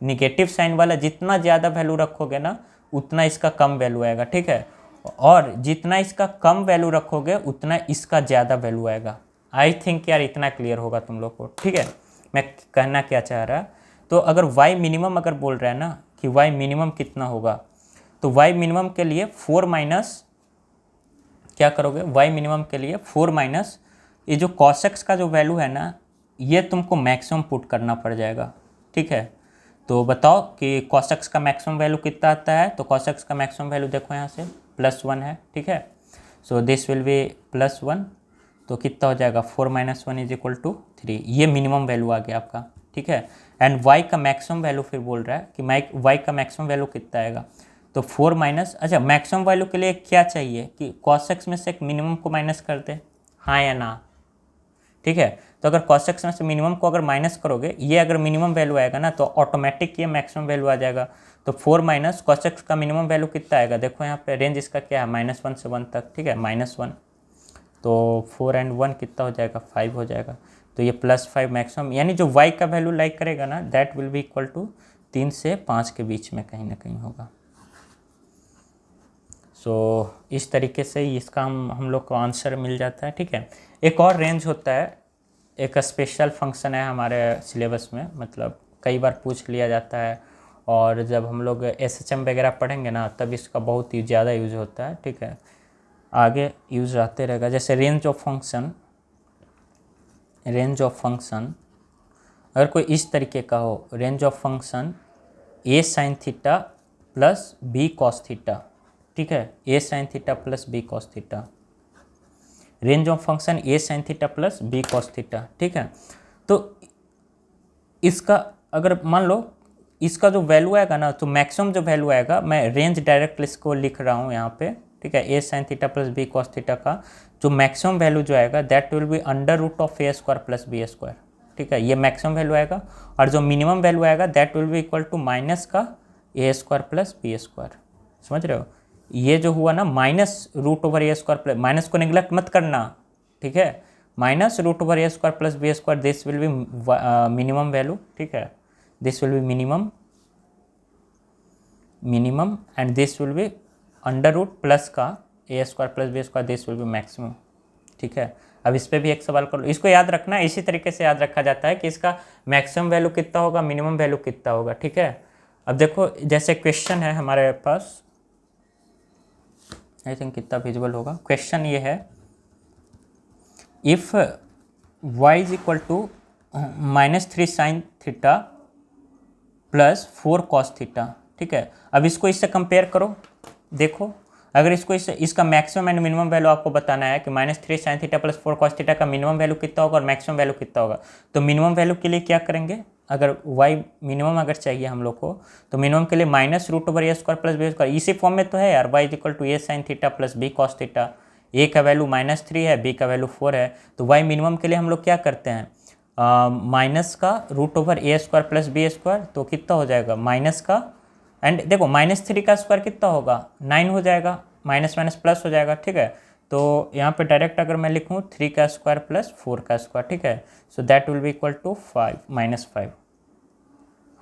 निगेटिव साइन वाला जितना ज़्यादा वैल्यू रखोगे ना उतना इसका कम वैल्यू आएगा, ठीक है। और जितना इसका कम वैल्यू रखोगे उतना इसका ज़्यादा वैल्यू आएगा। आई थिंक यार इतना क्लियर होगा तुम लोग को, ठीक है मैं कहना क्या चाह रहा। तो अगर y मिनिमम अगर बोल रहा है ना कि y मिनिमम कितना होगा, तो y मिनिमम के लिए 4 माइनस क्या करोगे, y मिनिमम के लिए 4 माइनस ये जो cos x का जो वैल्यू है ना, ये तुमको मैक्सिमम पुट करना पड़ जाएगा, ठीक है। तो बताओ कि cos x का मैक्सिमम वैल्यू कितना आता है, तो cos x का मैक्सिमम वैल्यू देखो यहाँ से +1 है, ठीक है। सो दिस विल बी +1, तो कितना हो जाएगा 4 माइनस 1 इज इक्वल टू 3, ये मिनिमम वैल्यू आ गया आपका, ठीक है। एंड y का मैक्सिमम वैल्यू फिर बोल रहा है कि y का मैक्सिमम वैल्यू कितना आएगा, तो 4 माइनस, अच्छा मैक्सिमम वैल्यू के लिए क्या चाहिए कि cos x में से एक मिनिमम को माइनस कर दे, हाँ या ना, ठीक है। तो अगर cos x में से मिनिमम को अगर माइनस करोगे, ये अगर मिनिमम वैल्यू आएगा ना तो ऑटोमेटिक ये मैक्सिमम वैल्यू आ जाएगा। तो 4 माइनस cos x का मिनिमम वैल्यू कितना आएगा, देखो यहाँ पे रेंज इसका क्या है, -1 से 1 तक, ठीक है, -1, तो 4 एंड 1 कितना हो जाएगा 5 हो जाएगा। तो ये +5 मैक्सिमम, यानी जो y का वैल्यू लाइक करेगा ना that will be equal to 3 से 5 के बीच में कहीं ना कहीं होगा। सो इस तरीके से इसका हम लोग को आंसर मिल जाता है, ठीक है। एक और रेंज होता है, एक स्पेशल फंक्शन है हमारे सिलेबस में, मतलब कई बार पूछ लिया जाता है, और जब हम लोग SHM वगैरह पढ़ेंगे ना तब इसका बहुत ही ज़्यादा यूज होता है, ठीक है, आगे यूज आते रहेगा। जैसे रेंज ऑफ फंक्शन अगर कोई इस तरीके का हो, range of function a sin theta plus b cos theta, ठीक है, a sin theta plus b cos theta, range of function a sin theta plus b cos theta, ठीक है। तो इसका अगर मान लो इसका जो वैल्यू आएगा ना, तो मैक्सिमम जो वैल्यू आएगा, मैं रेंज डायरेक्ट इसको लिख रहा हूँ यहाँ पे, ठीक है, a sin theta plus b cos theta का जो मैक्सिमम वैल्यू जो आएगा that will B √a² plus b², ठीक है, ये मैक्सिमम वैल्यू आएगा। और जो मिनिमम वैल्यू आएगा that will be equal to minus का a² प्लस b², समझ रहे हो। ये जो हुआ ना -√a² प्लस, माइनस को निगलेक्ट मत करना, ठीक है, -√a² plus b², this will B minimum value, ठीक है, this will B minimum and this will B √ plus का a² plus b², this will B maximum, ठीक है। अब इस पर भी एक सवाल कर लो, इसको याद रखना, इसी तरीके से याद रखा जाता है कि इसका मैक्सिमम वैल्यू कितना होगा, मिनिमम वैल्यू कितना होगा, ठीक है। अब देखो जैसे क्वेश्चन है हमारे पास, आई थिंक कितना विजुअल होगा, क्वेश्चन ये है, if y is equal to -3 sin theta plus 4 cos theta, ठीक है। अब इसको इससे कंपेयर करो, देखो अगर इसको इसका मैक्सिमम एंड मिनिमम वैल्यू आपको बताना है कि -3 sin theta plus 4 cos theta का मिनिमम वैल्यू कितना होगा और मैक्सिमम वैल्यू कितना होगा, तो मिनिमम वैल्यू के लिए क्या करेंगे, अगर y मिनिमम अगर चाहिए हम लोग को, तो मिनिमम के लिए -√a² प्लस b², इसी फॉर्म में तो है यार, y equal to a sin theta plus b cos theta, a का वैल्यू -3 है, b का वैल्यू 4 है, तो y मिनिमम के लिए हम लोग क्या करते हैं, माइनस का √a² प्लस b², तो कितना हो जाएगा माइनस का, एंड देखो -3 का स्क्वायर कितना होगा 9 हो जाएगा, माइनस माइनस प्लस हो जाएगा, ठीक है। तो यहाँ पे डायरेक्ट अगर मैं लिखूँ 3 का स्क्वायर प्लस 4 का स्क्वायर, ठीक है, so that will be equal to 5,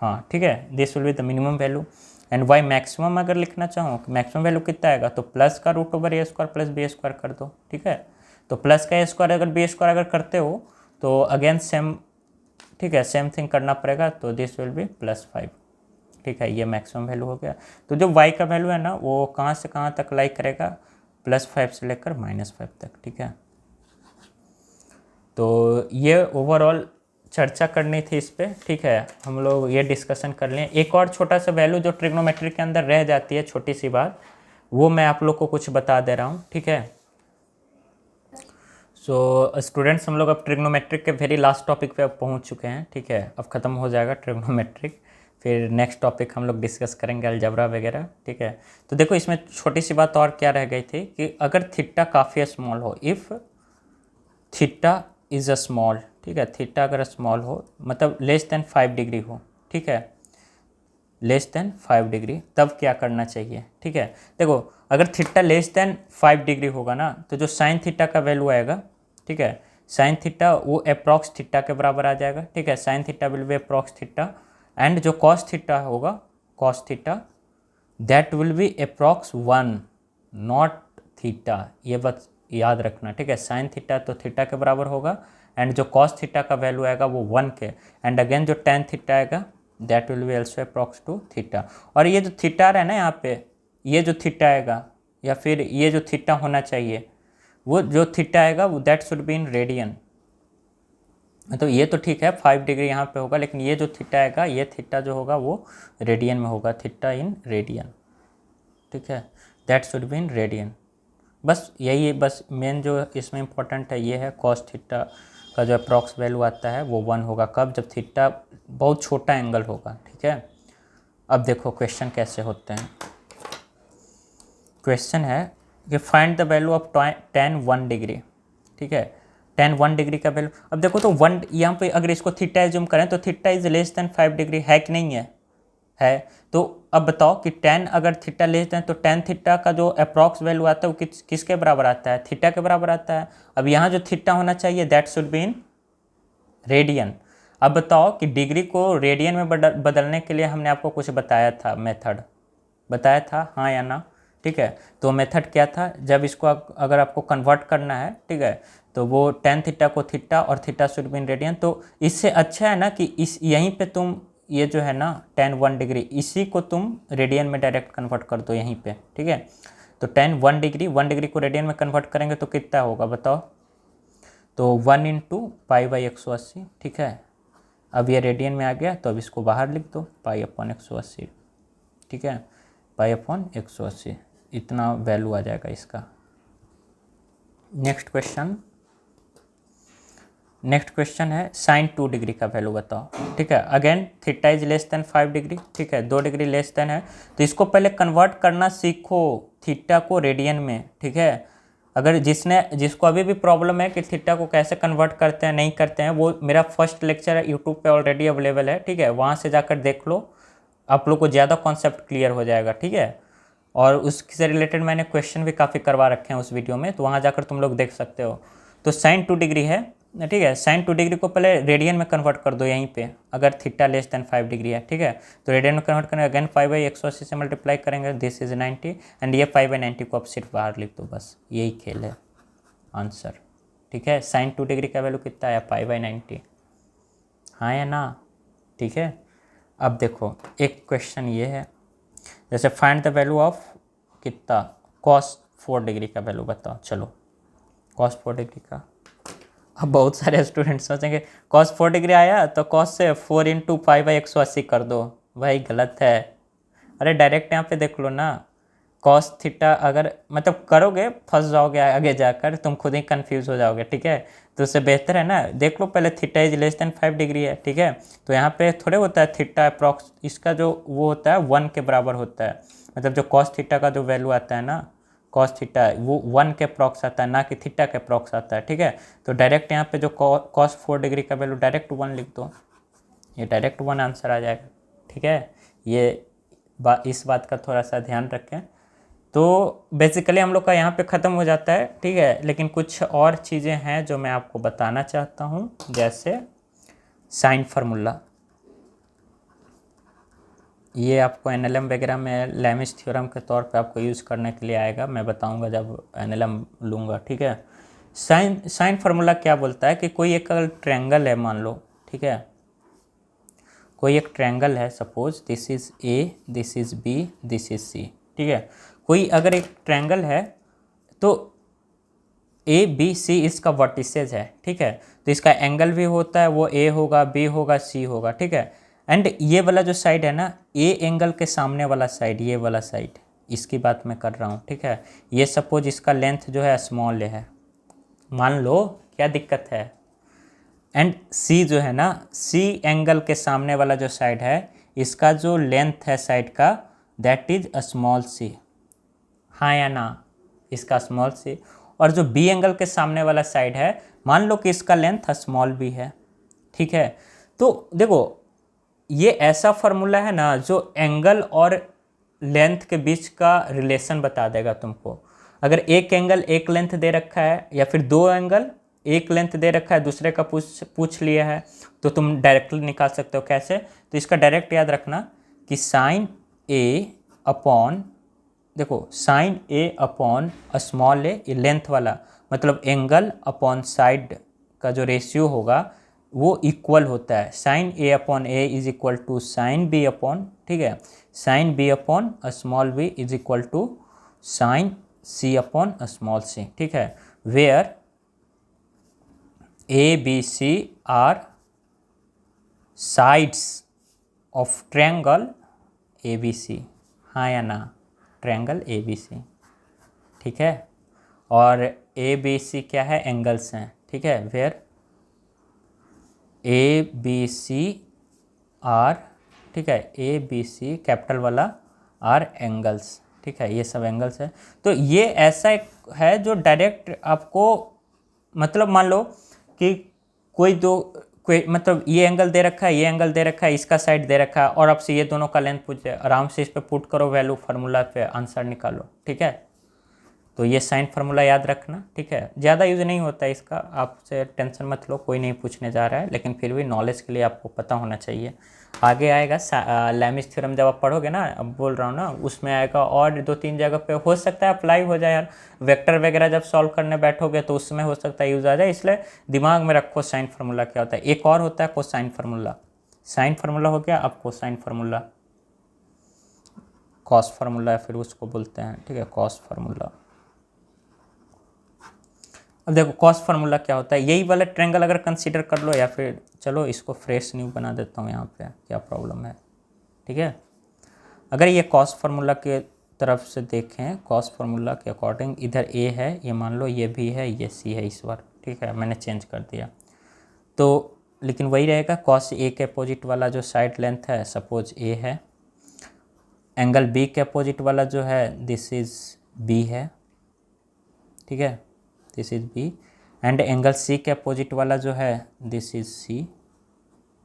हाँ, ठीक है, this will be the minimum value. And y maximum अगर लिखना चाहूँ, मैक्सिमम वैल्यू कितना आएगा, तो प्लस का √a² प्लस b² कर दो, ठीक है। तो प्लस का a² अगर b² अगर करते हो तो अगेन सेम ठीक है, सेम थिंग करना पड़ेगा, तो दिस विल बी +5। ठीक है, ये मैक्सिमम वैल्यू हो गया। तो जो y का वैल्यू है ना वो कहाँ से कहाँ तक लाई करेगा, +5 से लेकर -5 तक। ठीक है, तो ये ओवरऑल चर्चा करनी थी इस पर। ठीक है, हम लोग ये डिस्कशन कर लें। एक और छोटा सा वैल्यू जो ट्रिग्नोमेट्री के अंदर रह जाती है, छोटी सी बात, वो मैं आप लोग को कुछ बता दे रहा हूँ। ठीक है, सो स्टूडेंट्स, हम लोग अब ट्रिग्नोमेट्रिक के वेरी लास्ट टॉपिक पे अब पहुँच चुके हैं। ठीक है, अब ख़त्म हो जाएगा ट्रिग्नोमेट्रिक, फिर नेक्स्ट टॉपिक हम लोग डिस्कस करेंगे अलजबरा वगैरह। ठीक है, तो देखो इसमें छोटी सी बात और क्या रह गई थी कि अगर थीटा काफ़ी स्मॉल हो, if theta is a small, ठीक है, थीटा अगर स्मॉल हो मतलब लेस देन 5 डिग्री हो, ठीक है, लेस देन 5 डिग्री, तब क्या करना चाहिए। ठीक है, देखो अगर थीटा लेस देन 5 डिग्री होगा ना, तो जो साइन थीटा का वैल्यू आएगा, ठीक है, साइन थीटा वो अप्रॉक्स थीटा के बराबर आ जाएगा। ठीक है, sine theta will B approx theta, and जो कॉस थीटा होगा, cos theta that will B approx 1 not theta, ये बस याद रखना। ठीक है, साइन थीटा तो थीटा के बराबर होगा, एंड जो कॉस थीटा का वैल्यू आएगा वो 1 के, एंड अगेन जो टेन थीटा आएगा that will B also approx to theta. और ये जो थीटा है ना यहाँ पे, ये जो थीटा आएगा या फिर ये जो थीटा होना चाहिए, वो जो थीटा आएगा वो that should be in radian. तो ये तो ठीक है 5 डिग्री यहाँ पे होगा, लेकिन ये जो थीटा आएगा, ये थीटा जो होगा वो रेडियन में होगा, थीटा इन रेडियन। ठीक है, that should be in radian. बस यही है, बस मेन जो इसमें इम्पोर्टेंट है ये है कॉस थीटा का जो अप्रॉक्स वैल्यू आता है वो 1 होगा। कब? जब थीटा बहुत छोटा एंगल होगा। ठीक है, अब देखो क्वेश्चन कैसे होते हैं। क्वेश्चन है कि find the value of tan 1 degree. ठीक है, tan 1 डिग्री का वैल्यू, अब देखो तो 1 यहाँ पे अगर इसको थीटा एज्यूम करें तो theta is less than 5 degree है कि नहीं है। तो अब बताओ कि tan अगर थीटा लेस देन, तो tan थीटा का जो अप्रॉक्स वैल्यू आता है वो किसके बराबर आता है, थीटा के बराबर आता है। अब यहाँ जो थीटा होना चाहिए that should be in radian. अब बताओ कि डिग्री को रेडियन में बदलने के लिए हमने आपको कुछ बताया था, मेथड बताया था, हाँ या ना। ठीक है, तो मेथड क्या था, जब इसको अगर आपको कन्वर्ट करना है, ठीक है, तो वो tan थीटा को थीटा और theta should be in radian. तो इससे अच्छा है ना कि इस यहीं पे तुम ये जो है ना tan 1 डिग्री, इसी को तुम रेडियन में डायरेक्ट कन्वर्ट कर दो यहीं पे। ठीक है, तो tan 1 डिग्री, 1 डिग्री को रेडियन में कन्वर्ट करेंगे तो कितना होगा बताओ, तो 1 इंटू π/180। ठीक है, अब ये रेडियन में आ गया, तो अब इसको बाहर लिख दो π/180। ठीक है, π/180, इतना वैल्यू आ जाएगा इसका। नेक्स्ट क्वेश्चन है साइन 2 डिग्री का वैल्यू बताओ। ठीक है, again theta is less than 5 degree. ठीक है, 2 डिग्री लेस देन है, तो इसको पहले कन्वर्ट करना सीखो थीटा को रेडियन में। ठीक है, अगर जिसको अभी भी प्रॉब्लम है कि थीटा को कैसे कन्वर्ट करते हैं नहीं करते हैं, वो मेरा फर्स्ट लेक्चर है यूट्यूब पे ऑलरेडी अवेलेबल है। ठीक है, वहाँ से जाकर देख लो, आप लोग को ज़्यादा कॉन्सेप्ट क्लियर हो जाएगा। ठीक है, और उससे रिलेटेड मैंने क्वेश्चन भी काफ़ी करवा रखे हैं उस वीडियो में, तो वहाँ जाकर तुम लोग देख सकते हो। तो साइन 2 डिग्री है, ठीक है, साइन 2 डिग्री को पहले रेडियन में कन्वर्ट कर दो यहीं पे, अगर थीटा लेस देन 5 डिग्री है। ठीक है, तो रेडियन में कन्वर्ट करेंगे, अगेन 5/180 से मल्टीप्लाई करेंगे, दिस इज 90, एंड ये 5/90 को आप सिर्फ बाहर लिख दो, बस यही खेल है आंसर। ठीक है, साइन 2 डिग्री का वैल्यू कितना आया, π/90, हाँ या ना। ठीक है, अब देखो एक क्वेश्चन ये है, जैसे फाइंड द वैल्यू ऑफ कितना कॉस 4 डिग्री का वैल्यू बताओ। चलो कॉस 4 डिग्री का, अब बहुत सारे स्टूडेंट सोचेंगे कॉस 4 डिग्री आया तो कॉस से 4 इंटू π/180 कर दो, भाई गलत है। अरे डायरेक्ट यहाँ पे देख लो ना, कॉस थीटा अगर मतलब करोगे फंस जाओगे, आगे जाकर तुम खुद ही कंफ्यूज हो जाओगे। ठीक है, तो उससे बेहतर है ना, देख लो पहले theta is less than 5 degree है। ठीक है, तो यहाँ पे थोड़े होता है थीटा अप्रॉक्स, इसका जो वो होता है 1 के बराबर होता है, मतलब जो कॉस थीटा का जो वैल्यू आता है ना, कॉस थीटा वो 1 के अप्रॉक्स आता है, ना कि थीटा के अप्रॉक्स आता है। ठीक है, तो डायरेक्ट यहाँ पे जो कॉस 4 डिग्री का वैल्यू डायरेक्ट 1 लिख दो, ये डायरेक्ट 1 आंसर आ जाएगा। ठीक है, ये इस बात का थोड़ा सा ध्यान रखें। तो बेसिकली हम लोग का यहाँ पे ख़त्म हो जाता है। ठीक है, लेकिन कुछ और चीज़ें हैं जो मैं आपको बताना चाहता हूँ, जैसे साइन फार्मूला, ये आपको एनएलएम वगैरह में लैमिस थ्योरम के तौर पे आपको यूज़ करने के लिए आएगा, मैं बताऊंगा जब एनएलएम लूँगा। ठीक है, साइन फार्मूला क्या बोलता है कि कोई एक अगर ट्रायंगल है मान लो, ठीक है। कोई एक ट्रायंगल है, suppose this is A, this is B, this is C, ठीक है। कोई अगर एक ट्रायंगल है तो ए बी सी इसका वर्टिसेज है, ठीक है। तो इसका एंगल भी होता है, वो ए होगा, बी होगा, सी होगा, ठीक है। एंड ये वाला जो साइड है ना, ए एंगल के सामने वाला साइड, ये वाला साइड, इसकी बात मैं कर रहा हूँ, ठीक है। ये सपोज इसका लेंथ जो है स्मॉल है, मान लो, क्या दिक्कत है। एंड सी जो है ना, सी एंगल के सामने वाला जो साइड है, इसका जो लेंथ है साइड का, that is a small C, हाँ या ना, इसका स्मॉल सी। और जो बी एंगल के सामने वाला साइड है, मान लो कि इसका लेंथ स्मॉल बी है, ठीक है। तो देखो, ये ऐसा फार्मूला है ना जो एंगल और लेंथ के बीच का रिलेशन बता देगा तुमको। अगर एक एंगल एक लेंथ दे रखा है, या फिर दो एंगल एक लेंथ दे रखा है, दूसरे का पूछ लिया है, तो तुम डायरेक्टली निकाल सकते हो। कैसे? तो इसका डायरेक्ट याद रखना कि साइन ए अपॉन, देखो sign A upon small A, length वाला मतलब एंगल अपॉन साइड का जो रेशियो होगा वो इक्वल होता है। Sine A upon A is equal to sine B upon, ठीक है, sine B upon small B is equal to sine C upon small C, ठीक है। Where A B C are sides of triangle A B C, हाँ या ना, triangle A B सी, ठीक है। और ए बी सी क्या है? एंगल्स हैं, ठीक है। Where A B C are, ठीक है, ए बी सी कैपिटल वाला आर एंगल्स, ठीक है, ये सब एंगल्स है। तो ये ऐसा एक है जो डायरेक्ट आपको, मतलब मान लो कि कोई मतलब ये एंगल दे रखा है, ये एंगल दे रखा है, इसका साइड दे रखा है, और आपसे ये दोनों का लेंथ पूछे, आराम से इस पे पुट करो वैल्यू, फार्मूला पे आंसर निकालो, ठीक है। तो ये साइन फार्मूला याद रखना, ठीक है। ज़्यादा यूज़ नहीं होता है इसका, आपसे टेंशन मत लो, कोई नहीं पूछने जा रहा है, लेकिन फिर भी नॉलेज के लिए आपको पता होना चाहिए। आगे आएगा लैमिस थ्योरम, जब आप पढ़ोगे ना, अब बोल रहा हूँ ना, उसमें आएगा, और 2-3 जगह पे हो सकता है अप्लाई हो जाए यार। वेक्टर वगैरह जब सॉल्व करने बैठोगे तो उसमें हो सकता है यूज़ आ जाए, इसलिए दिमाग में रखो साइन फार्मूला क्या होता है। एक और होता है कोसाइन फार्मूला। साइन फार्मूला हो गया, अब कोसाइन फार्मूला, कॉस फार्मूला फिर उसको बोलते हैं, ठीक है, कॉस फार्मूला। अब देखो कॉस फार्मूला क्या होता है, यही वाला ट्रायंगल अगर कंसीडर कर लो, या फिर चलो इसको फ्रेश न्यू बना देता हूँ, यहाँ पे क्या प्रॉब्लम है, ठीक है। अगर ये कॉस फार्मूला के तरफ से देखें, कॉस फार्मूला के अकॉर्डिंग इधर ए है, ये मान लो ये भी है, ये सी है इस बार, ठीक है, मैंने चेंज कर दिया। तो लेकिन वही रहेगा, कॉस ए के अपोजिट वाला जो साइड लेंथ है, सपोज ए है, एंगल बी के अपोजिट वाला जो है, दिस इज बी है, ठीक है, this is B. And angle C के अपोजिट वाला जो है, दिस इज सी,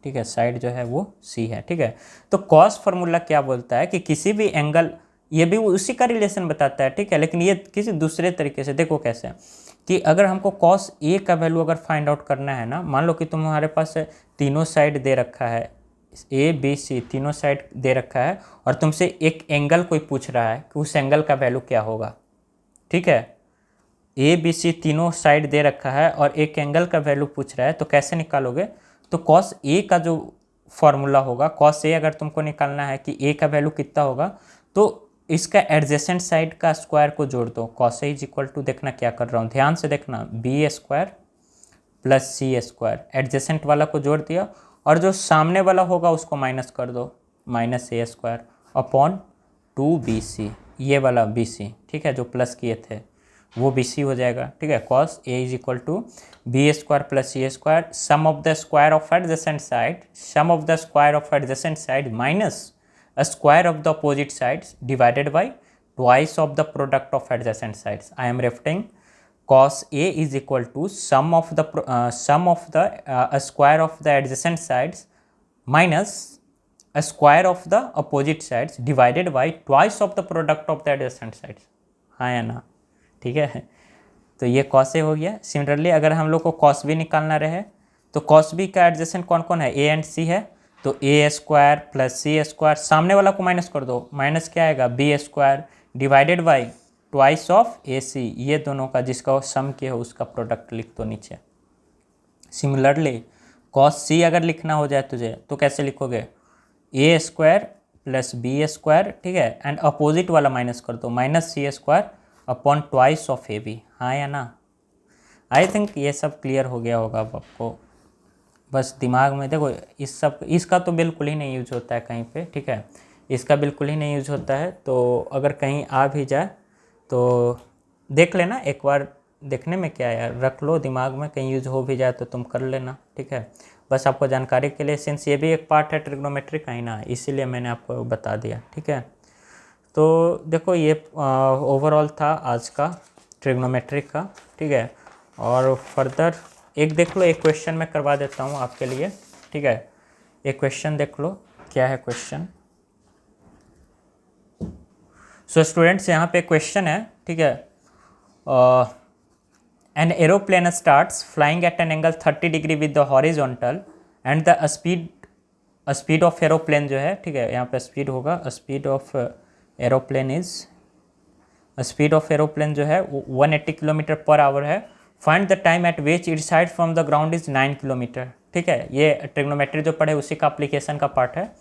ठीक है, साइड जो है वो सी है, ठीक है। तो कॉस फार्मूला क्या बोलता है कि किसी भी एंगल, ये भी उसी का रिलेशन बताता है, ठीक है, लेकिन ये किसी दूसरे तरीके से। देखो कैसे, कि अगर हमको कॉस ए का वैल्यू अगर फाइंड आउट करना है ना, मान लो कि तुम्हारे पास तीनों साइड दे रखा है, ए बी सी तीनों साइड दे रखा है, और तुमसे एक एंगल कोई पूछ रहा है कि उस एंगल का वैल्यू क्या होगा, ठीक है। ए बी सी तीनों साइड दे रखा है और एक एंगल का वैल्यू पूछ रहा है, तो कैसे निकालोगे? तो कॉस ए का जो फॉर्मूला होगा, कॉस ए अगर तुमको निकालना है कि ए का वैल्यू कितना होगा, तो इसका एडजेसेंट साइड का स्क्वायर को जोड़ दो। Cos A is equal to, देखना क्या कर रहा हूँ, ध्यान से देखना, B square plus C square, adjacent वाला को जोड़ दिया, और जो सामने वाला होगा उसको माइनस कर दो, माइनस ए स्क्वायर अपॉन 2bc, ये वाला bc, ठीक है, जो प्लस किए थे वो bc हो जाएगा, ठीक है। Cos A is equal to B square plus C square, sum of the square of adjacent side, sum of the square of adjacent side minus a square of the opposite sides divided by twice of the product of adjacent sides. I am referring cos A is equal to sum of the a square of the adjacent sides minus a square of the opposite sides divided by twice of the product of the adjacent sides. हाँ या ना, ठीक है। तो ये cos A हो गया। Similarly अगर हम लोग को cos B निकालना रहे, तो cos B का एडजेसेंट कौन कौन है? A एंड C है, तो A square plus C square, सामने वाला को माइनस कर दो, माइनस क्या आएगा? B square divided by twice of A C, ये दोनों का जिसका सम किया हो उसका प्रोडक्ट लिख दो नीचे। सिमिलरली कॉस सी अगर लिखना हो जाए तुझे तो कैसे लिखोगे, A square plus B square, ठीक है, एंड अपोजिट वाला माइनस कर दो, minus C square upon twice of A B, हाँ या ना। आई थिंक ये सब क्लियर हो गया होगा अब आपको। बस दिमाग में देखो, इसका तो बिल्कुल ही नहीं यूज होता है कहीं पे, ठीक है, इसका बिल्कुल ही नहीं यूज होता है। तो अगर कहीं आ भी जाए तो देख लेना एक बार, देखने में क्या यार, रख लो दिमाग में, कहीं यूज हो भी जाए तो तुम कर लेना, ठीक है। बस आपको जानकारी के लिए, सिंस ये भी एक पार्ट है ट्रिग्नोमेट्री का ही ना, इसीलिए मैंने आपको बता दिया, ठीक है। तो देखो ये ओवरऑल था आज का ट्रिग्नोमेट्री का, ठीक है। और फर्दर एक देख लो, एक क्वेश्चन मैं करवा देता हूँ आपके लिए, ठीक है। एक क्वेश्चन देख लो, क्या है क्वेश्चन। सो स्टूडेंट्स यहाँ पे क्वेश्चन है, ठीक है। An aeroplane starts flying eight an angle 30 degree with the horizontal and the speed of aeroplane जो है, ठीक है, यहाँ पे स्पीड होगा, speed of aeroplane is, speed of aeroplane जो है 180 किलोमीटर पर आवर है। Find the time eight which it side from the ground is 9 kilometre, ठीक है। ये ट्रिग्नोमेट्री जो पढ़े उसी का एप्लीकेशन का पार्ट है।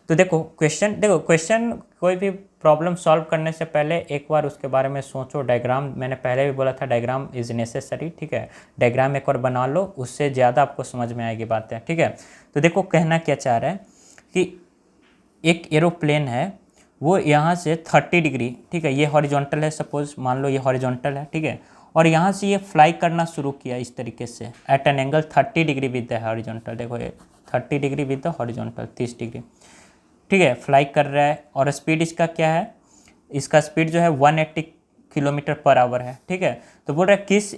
तो देखो क्वेश्चन कोई भी प्रॉब्लम सॉल्व करने से पहले एक बार उसके बारे में सोचो। डायग्राम मैंने पहले भी बोला था, डायग्राम इज़ नेसेसरी, ठीक है। डायग्राम एक बार बना लो, उससे ज़्यादा आपको समझ में आएगी बातें, ठीक है। तो देखो कहना क्या चाह रहा है कि एक एरोप्लेन है, वो यहाँ से 30 डिग्री, ठीक है, ये हॉरिजॉन्टल है, सपोज मान लो ये हॉरिजॉन्टल है, ठीक है, और यहाँ से ये फ्लाई करना शुरू किया इस तरीके से at an angle 30 degree with the horizontal. देखो ये 30 degree with the horizontal, 30 degree, ठीक है, फ्लाई कर रहा है। और स्पीड इसका क्या है, इसका स्पीड जो है 180 किलोमीटर पर आवर है, ठीक है। तो बोल रहा है किस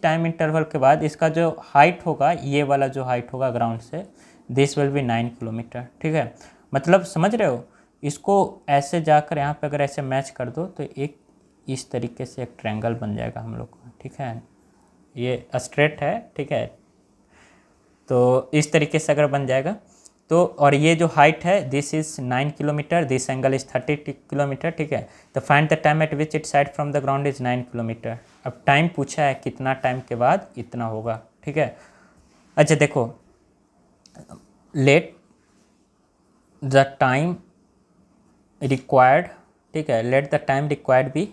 टाइम इंटरवल के बाद इसका जो हाइट होगा, ये वाला जो हाइट होगा ग्राउंड से, दिस विल बी 9 किलोमीटर, ठीक है। मतलब समझ रहे हो, इसको ऐसे जाकर यहाँ पे अगर ऐसे मैच कर दो तो एक इस तरीके से एक ट्रायंगल बन जाएगा हम लोग को, ठीक है। ये स्ट्रेट है, ठीक है, तो इस तरीके से अगर बन जाएगा तो, और ये जो हाइट है this is 9 kilometre, this angle is 30 kilometre, ठीक है। तो find the time eight which it side from the ground is 9 kilometre. अब टाइम पूछा है, कितना टाइम के बाद इतना होगा, ठीक है। अच्छा देखो, लेट द टाइम रिक्वायर्ड, ठीक है, let the time required be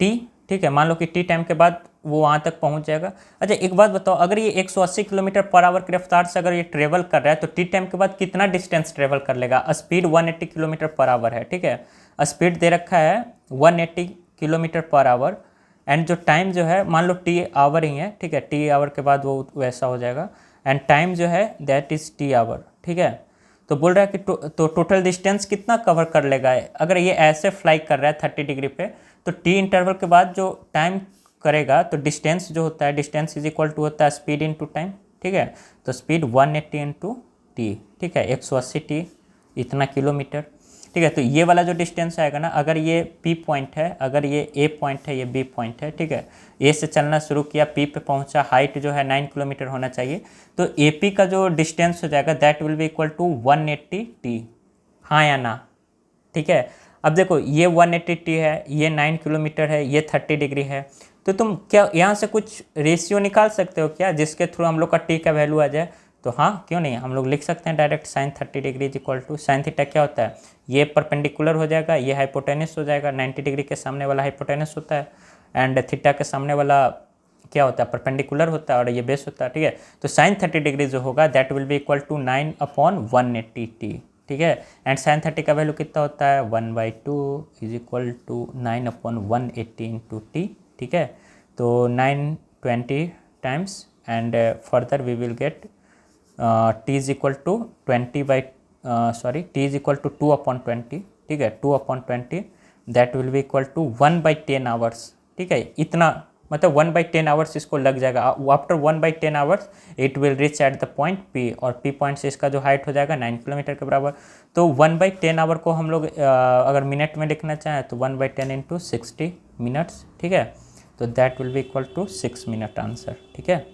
T, ठीक है। मान लो कि टी टाइम के बाद वो वहाँ तक पहुँच जाएगा। अच्छा एक बात बताओ, अगर ये 180 किलोमीटर पर आवर की रफ्तार से अगर ये ट्रेवल कर रहा है तो टी टाइम के बाद कितना डिस्टेंस ट्रेवल कर लेगा। स्पीड 180 किलोमीटर पर आवर है, ठीक है, स्पीड दे रखा है 180 किलोमीटर पर आवर, एंड जो टाइम जो है मान लो टी आवर ही है, ठीक है, टी आवर के बाद वो वैसा हो जाएगा, एंड टाइम जो है दैट इज़ टी आवर, ठीक है। तो बोल रहा है कि तो टोटल डिस्टेंस कितना कवर कर लेगा। अगर ये ऐसे फ्लाई कर रहा है 30 डिग्री पे, तो टी इंटरवल के बाद जो टाइम करेगा, तो डिस्टेंस जो होता है, डिस्टेंस इज इक्वल टू होता है स्पीड इनटू टाइम, ठीक है। तो स्पीड 180 इंटू टी, ठीक है, 180 टी, इतना किलोमीटर, ठीक है। तो ये वाला जो डिस्टेंस आएगा ना, अगर ये पी पॉइंट है, अगर ये ए पॉइंट है, ये बी पॉइंट है, ठीक है, ए से चलना शुरू किया, पी पे पहुंचा, हाइट जो है 9 किलोमीटर होना चाहिए, तो ए पी का जो डिस्टेंस हो जाएगा that will be equal to 180 T, हाँ या ना, ठीक है। अब देखो ये 180 टी है, ये 9 किलोमीटर है, ये 30 डिग्री है, तो तुम क्या यहाँ से कुछ रेशियो निकाल सकते हो क्या, जिसके थ्रू हम लोग का टी का वैल्यू आ जाए। तो हाँ क्यों नहीं, हम लोग लिख सकते हैं direct sine 30 degree is equal to, sine theta क्या होता है, ये परपेंडिकुलर हो जाएगा, ये हाइपोटेनस हो जाएगा, 90 डिग्री के सामने वाला हाइपोटेनस होता है, एंड थीटा के सामने वाला क्या होता है, परपेंडिकुलर होता है, और ये बेस होता है, ठीक है। तो साइन 30 डिग्री जो होगा that will be equal to 9/180 T, ठीक है। एंड साइन 30 का वैल्यू कितना होता है, 1/2 is equal to 9/180 into T, ठीक है। तो 920 times, and further we will get T is equal to 2/20, ठीक है, 2/20 that will be equal to 1/10 hours, ठीक है। इतना मतलब 1/10 आवर्स इसको लग जाएगा। After 1/10 hours it will reach at the point P, और पी पॉइंट से इसका जो हाइट हो जाएगा 9 किलोमीटर के बराबर। तो 1/10 आवर को हम लोग अगर मिनट में लिखना चाहें तो 1/10 इंटू 60 मिनट्स, ठीक है। तो that will be equal to 6 minute answer, ठीक है।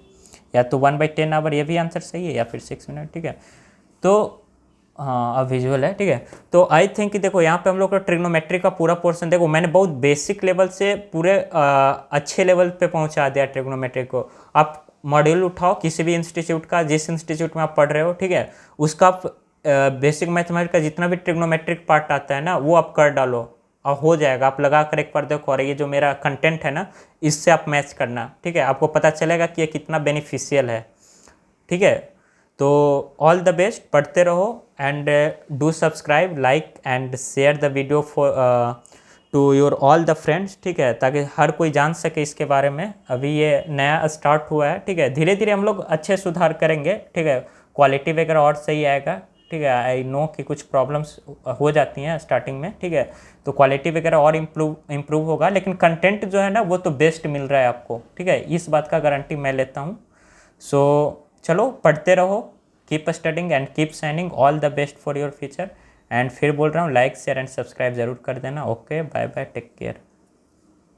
या तो 1/10 आवर ये भी आंसर सही है, या फिर 6 मिनट, ठीक है। तो हाँ अब विजुअल है, ठीक है। तो आई थिंक देखो यहाँ पे हम लोग का ट्रिग्नोमेट्री का पूरा पोर्शन, देखो मैंने बहुत बेसिक लेवल से पूरे अच्छे लेवल पे पहुँचा दिया ट्रिग्नोमेट्री को। आप मॉड्यूल उठाओ किसी भी इंस्टीट्यूट का, जिस इंस्टीट्यूट में आप पढ़ रहे हो, ठीक है, उसका बेसिक मैथमेटिक्स का जितना भी ट्रिग्नोमेट्रिक पार्ट आता है ना वो आप कर डालो और हो जाएगा। आप लगा कर एक बार देखो, और ये जो मेरा कंटेंट है ना इससे आप मैच करना, ठीक है, आपको पता चलेगा कि ये कितना बेनिफिशियल है, ठीक है। तो ऑल द बेस्ट, पढ़ते रहो and do subscribe, like and share the video for to your all the friends, ठीक है, ताकि हर कोई जान सके इसके बारे में। अभी ये नया स्टार्ट हुआ है, ठीक है, धीरे धीरे हम लोग अच्छे सुधार करेंगे, ठीक है, क्वालिटी वगैरह और सही आएगा, ठीक है। आई नो कि कुछ प्रॉब्लम्स हो जाती हैं स्टार्टिंग में, ठीक है, तो क्वालिटी वगैरह और इम्प्रूव होगा, लेकिन कंटेंट जो है ना वो तो बेस्ट मिल रहा है आपको, ठीक है, इस बात का गारंटी मैं लेता हूँ। सो चलो पढ़ते रहो, keep studying and keep signing, all the best for your future. And फिर बोल रहा हूँ लाइक शेयर एंड सब्सक्राइब ज़रूर कर देना। Okay, bye bye, take care.